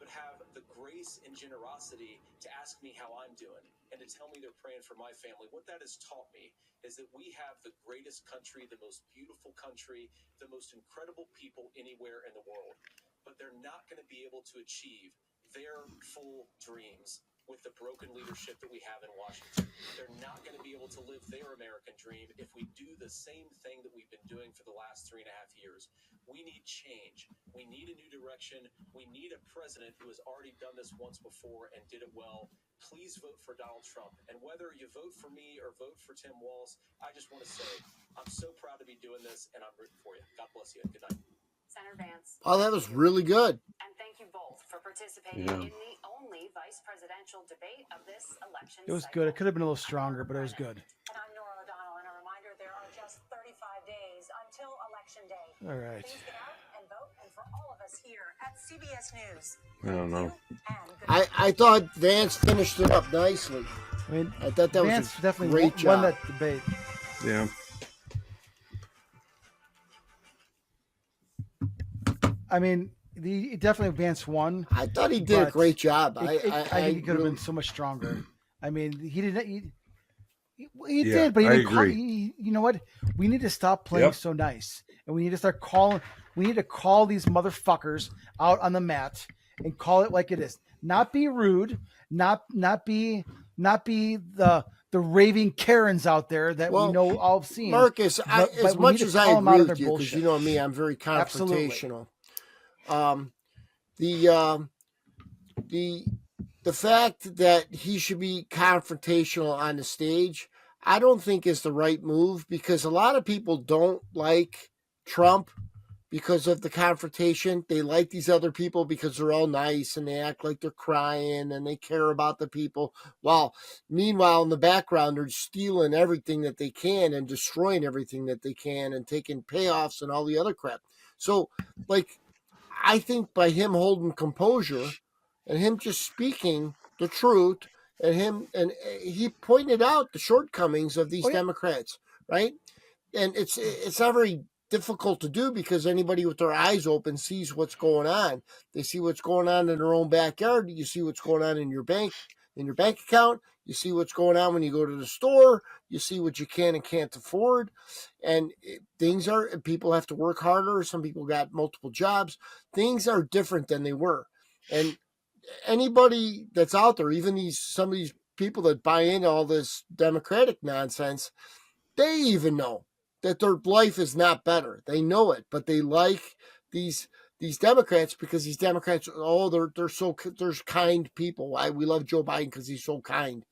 but have the grace and generosity to ask me how I'm doing and to tell me they're praying for my family. What that has taught me is that we have the greatest country, the most beautiful country, the most incredible people anywhere in the world. But they're not going to be able to achieve their full dreams with the broken leadership that we have in Washington. They're not going to be able to live their American dream if we do the same thing that we've been doing for the last 3.5 years. We need change. We need a new direction. We need a president who has already done this once before and did it well. Please vote for Donald Trump. And whether you vote for me or vote for Tim Walz, I just want to say I'm so proud to be doing this, and I'm rooting for you. God bless you. Good night. Senator Vance. Oh, that was really good. And thank you both for participating in the only vice presidential debate of this election. It was good. It could have been a little stronger, but it was good. And I'm Norah O'Donnell, and a reminder, there are just 35 days until Election Day. All right. Please get out and vote, and for all of us here at CBS News. I don't know. I thought Vance finished it up nicely. I mean, I thought that Vance was a definitely great won job. that debate. Yeah. I mean, definitely Vance won. I thought he did a great job. I think he could have been so much stronger. I mean, he didn't. He Yeah, did, but he I didn't call, agree. you know what? We need to stop playing so nice, and we need to start calling. We need to call these motherfuckers out on the mat and call it like it is. Not be rude. Not be the raving Karens out there that we know all have seen. Marcus, as much as I agree with you, because you know me, I'm very confrontational. The fact that he should be confrontational on the stage, I don't think is the right move, because a lot of people don't like Trump because of the confrontation. They like these other people because they're all nice and they act like they're crying and they care about the people. While meanwhile, in the background, they're stealing everything that they can and destroying everything that they can and taking payoffs and all the other crap. So, like, I think by him holding composure and him just speaking the truth and he pointed out the shortcomings of these Democrats, right? And it's not very difficult to do because anybody with their eyes open sees what's going on. They see what's going on in their own backyard. You see what's going on in your bank account. You see what's going on when you go to the store. You see what you can and can't afford. And people have to work harder. Some people got multiple jobs. Things are different than they were. And anybody that's out there, even some of these people that buy into all this Democratic nonsense, they even know that their life is not better. They know it, but they like these Democrats because these Democrats, they're kind people. We love Joe Biden because he's so kind,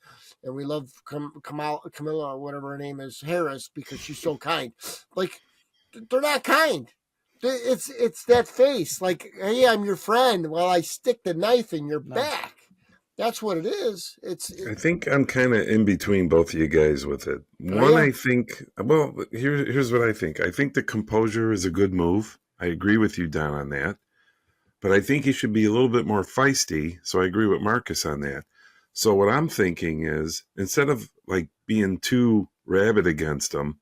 and we love Camilla or whatever her name is, Harris, because she's so kind. Like, they're not kind. It's that face, like, hey, I'm your friend while I stick the knife in your back. That's what it is. I think I'm kind of in between both of you guys with it. I think, here's what I think. I think the composure is a good move. I agree with you, Don, on that. But I think he should be a little bit more feisty. So I agree with Marcus on that. So what I'm thinking is, instead of like being too rabid against him,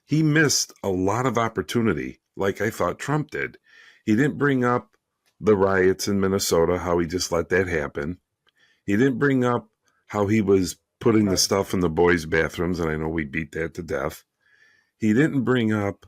he missed a lot of opportunity, like I thought Trump did. He didn't bring up the riots in Minnesota, how he just let that happen. He didn't bring up how he was putting the stuff in the boys' bathrooms, and I know we beat that to death. He didn't bring up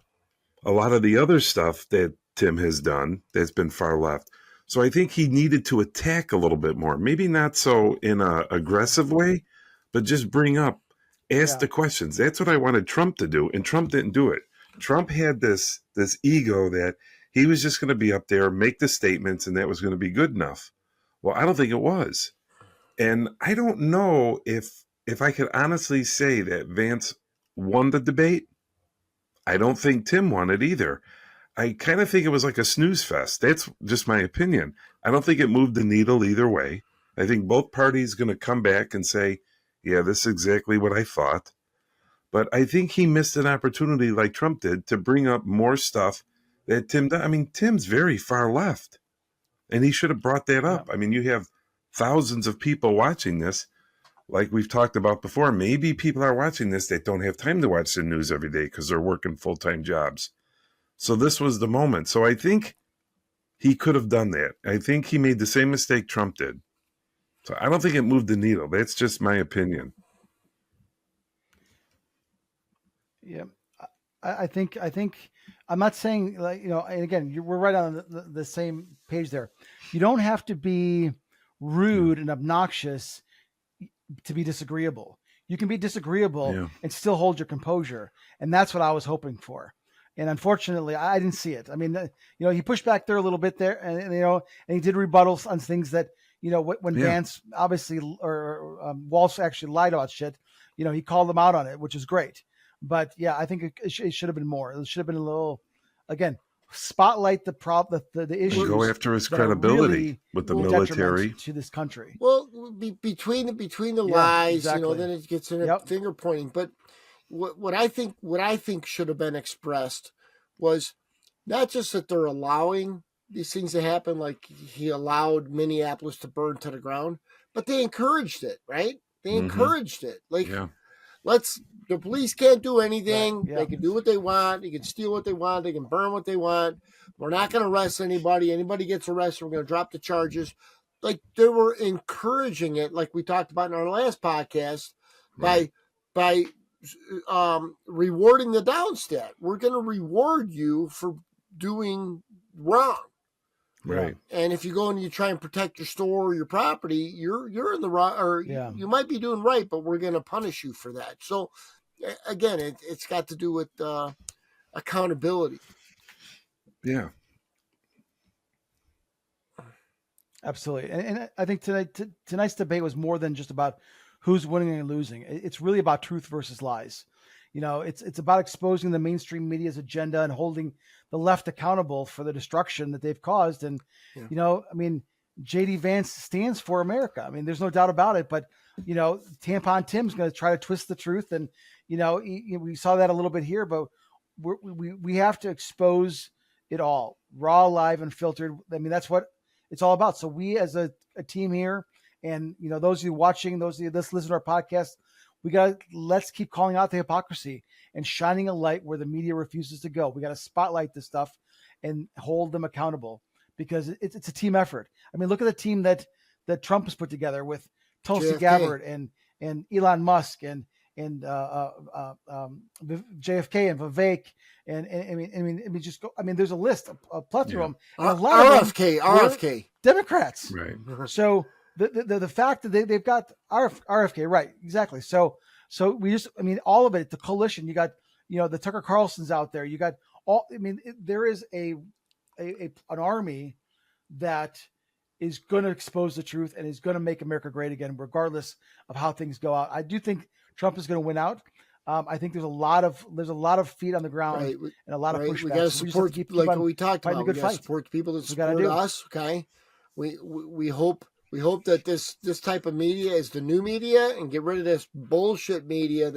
a lot of the other stuff that Tim has done that's been far left. So I think he needed to attack a little bit more. Maybe not so in an aggressive way, but just ask the questions. That's what I wanted Trump to do, and Trump didn't do it. Trump had this ego that he was just going to be up there, make the statements, and that was going to be good enough. Well, I don't think it was. And I don't know if I could honestly say that Vance won the debate. I don't think Tim won it either. I kind of think it was like a snooze fest. That's just my opinion. I don't think it moved the needle either way. I think both parties going to come back and say, yeah, this is exactly what I thought. But I think he missed an opportunity like Trump did to bring up more stuff that Tim did. I mean, Tim's very far left, and he should have brought that up. I mean, you have thousands of people watching this, like we've talked about before. Maybe people are watching this that don't have time to watch the news every day because they're working full-time jobs. So this was the moment. So I think he could have done that. I think he made the same mistake Trump did. So I don't think it moved the needle. That's just my opinion. Yeah, I think I'm not saying, like, and again, we're right on the same page there. You don't have to be rude and obnoxious to be disagreeable. You can be disagreeable and still hold your composure. And that's what I was hoping for. And unfortunately, I didn't see it. I mean, he pushed back there a little bit there, and he did rebuttals on things that, when Vance obviously, or Walz actually lied about shit, he called them out on it, which is great. But yeah, I think it should have been more. It should have been a little, again, spotlight the issues. Go after his credibility really with the military to this country. Well, between the lies, exactly. Then it gets into finger pointing. But what I think should have been expressed was not just that they're allowing these things to happen, like he allowed Minneapolis to burn to the ground, but they encouraged it, right? They encouraged it. Like, the police can't do anything. Right. Yeah. They can do what they want. They can steal what they want. They can burn what they want. We're not going to arrest anybody. Anybody gets arrested, we're going to drop the charges. Like, they were encouraging it, like we talked about in our last podcast, by rewarding the downstat. We're going to reward you for doing wrong. Right. And if you go and you try and protect your store or your property, you're in the wrong, or you might be doing right, but we're going to punish you for that. So again, it's got to do with accountability. Yeah. Absolutely. And I think tonight's debate was more than just about who's winning and losing. It's really about truth versus lies. It's about exposing the mainstream media's agenda and holding the left accountable for the destruction that they've caused. And, JD Vance stands for America. I mean, there's no doubt about it, but, Tampon Tim's going to try to twist the truth. And, we saw that a little bit here, but we have to expose it all, raw, live, and filtered. I mean, that's what it's all about. So we as a team here, and, those of you watching, those of you that listen to our podcast, let's keep calling out the hypocrisy and shining a light where the media refuses to go. We got to spotlight this stuff and hold them accountable, because it's a team effort. I mean, look at the team that Trump has put together with Tulsi Gabbard and Elon Musk and JFK and Vivek and just go. I mean, there's a list, a plethora of them. And a lot of them RFK, Democrats. Right. So the fact that they've got RFK, right? Exactly. So we all of it. The coalition. You got the Tucker Carlson's out there. You got all. I mean, there is an army that is going to expose the truth and is going to make America great again, regardless of how things go out. I do think Trump is going to win out. I think there's a lot of feet on the ground and a lot of pushback. We got to support, like what we talked about. We got to support people that support us. Okay, we hope that this type of media is the new media, and get rid of this bullshit media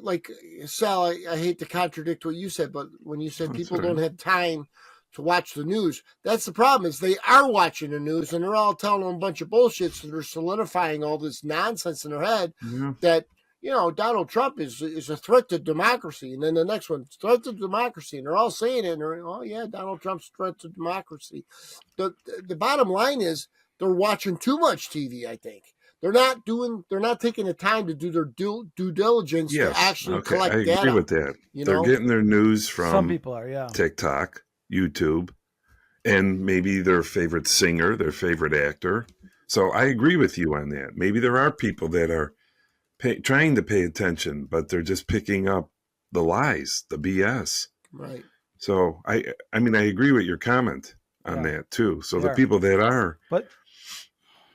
like Sal. I hate to contradict what you said, but when you said people don't have time to watch the news, that's the problem. Is they are watching the news and they're all telling them a bunch of bullshit, so they're solidifying all this nonsense in their head that Donald Trump is a threat to democracy, and then the next one, threat to democracy, and they're all saying it, and they're, oh yeah, Donald Trump's a threat to democracy. The bottom line is they're watching too much TV. I think they're not taking the time to do their due diligence to actually collect data. I agree with that. They're getting their news from some people are, TikTok, YouTube, and maybe their favorite singer, their favorite actor. So I agree with you on that. Maybe there are people that are trying to pay attention, but they're just picking up the lies, the BS. Right. So I agree with your comment on that too. So the people that are,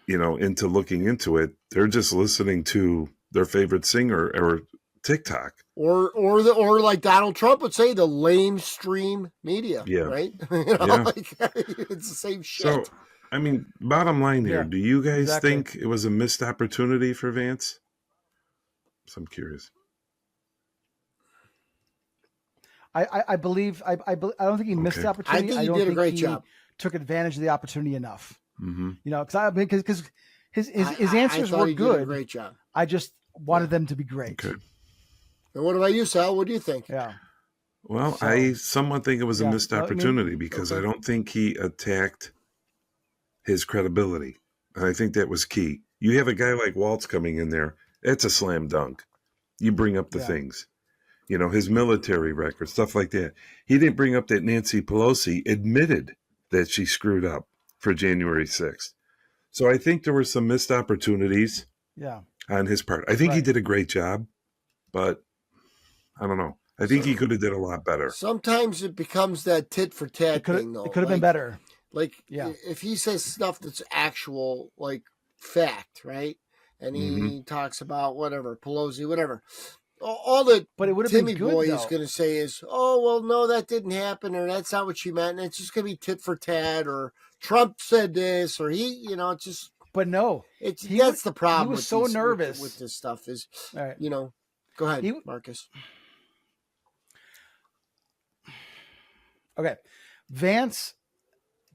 into looking into it, they're just listening to their favorite singer or TikTok. Or like Donald Trump would say, the lamestream media. Yeah. Right. It's the same shit. So, bottom line here, do you guys think it was a missed opportunity for Vance? So I'm curious. I believe I don't think he missed the opportunity. I think he did a great job. Took advantage of the opportunity enough. Mm-hmm. Because his answers were good. Did a great job. I just wanted them to be great. Okay. And what about you, Sal? What do you think? Yeah. Well, I somewhat think it was a missed opportunity because I don't think he attacked his credibility. And I think that was key. You have a guy like Walz coming in there. It's a slam dunk. You bring up the things, his military record, stuff like that. He didn't bring up that Nancy Pelosi admitted that she screwed up for January 6th. So I think there were some missed opportunities on his part. I think he did a great job, but I don't know. I think he could have did a lot better. Sometimes it becomes that tit for tat thing, though. It could have been better. Like, if he says stuff that's actual, like, fact, right? And he talks about whatever, Pelosi, whatever. All that Timmy Boy is going to say is, oh, well, no, that didn't happen, or that's not what she meant, and it's just going to be tit for tat, or Trump said this, or he, it's just. But no. That's the problem. He was so nervous. With this stuff is, all right. Go ahead, Marcus. Okay. Vance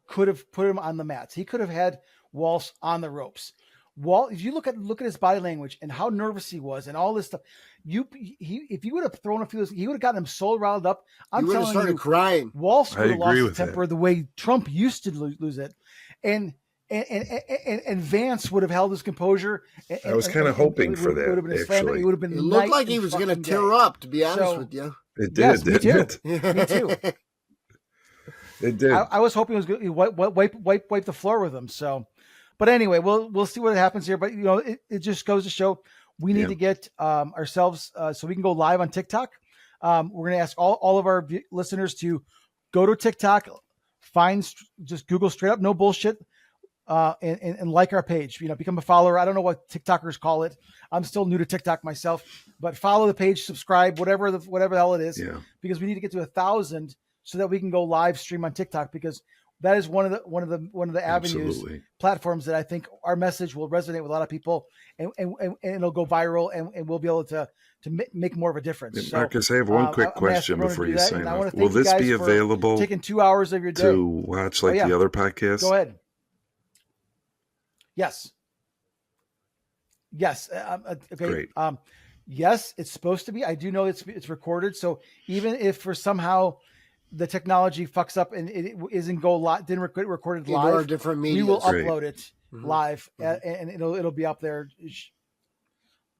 could have put him on the mats. He could have had Walz on the ropes. If you look at his body language and how nervous he was and all this stuff, if you would have thrown a few, he would have gotten him so riled up. He would have started crying. Walz would have lost his temper the way Trump used to lose it, and Vance would have held his composure. I was kind of hoping for that. Actually, it would have been. It looked like he was going to tear up. To be honest with you, it did. Yes, me too. Me too. It did. I was hoping it was going to wipe the floor with him. So. But anyway, we'll see what happens here. But it just goes to show we need to get ourselves so we can go live on TikTok. We're going to ask all of our listeners to go to TikTok, just Google straight up no bullshit, and like our page. Become a follower. I don't know what TikTokers call it. I'm still new to TikTok myself, but follow the page, subscribe, whatever the hell it is, because we need to get to 1,000 so that we can go live stream on TikTok, because that is one of the avenues, platforms that I think our message will resonate with a lot of people, and it'll go viral, and we'll be able to make more of a difference. Marcus, I have one quick question before you sign off. Will this be available? Taking 2 hours of your day to watch the other podcasts? Go ahead. Yes. Okay. Great. Yes, it's supposed to be. I do know it's recorded. So even if for somehow the technology fucks up and it isn't didn't record it live, there are different medias. We will upload it live, and it'll be up there.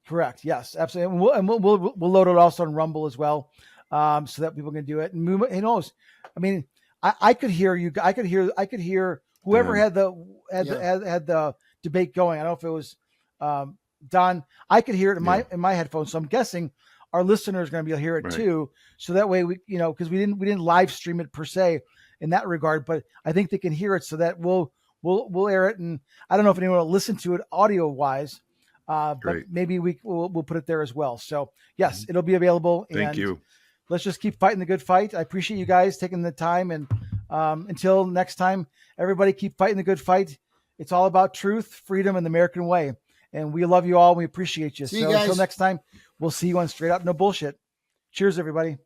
Correct. Yes, absolutely. And we'll load it also on Rumble as well, so that people can do it. And who knows? I mean, I could hear you. I could hear whoever had the debate going. I don't know if it was Don. I could hear it in my headphones. So I'm guessing our listeners are going to be able to hear it too. So that way because we didn't live stream it per se in that regard, but I think they can hear it, so that we'll air it. And I don't know if anyone will listen to it audio wise, but maybe we'll put it there as well. So yes, it'll be available. Thank you. Let's just keep fighting the good fight. I appreciate you guys taking the time, and until next time, everybody keep fighting the good fight. It's all about truth, freedom, and the American way. And we love you all. We appreciate you. See you guys. Until next time, we'll see you on Straight Up No Bullshit. Cheers, everybody.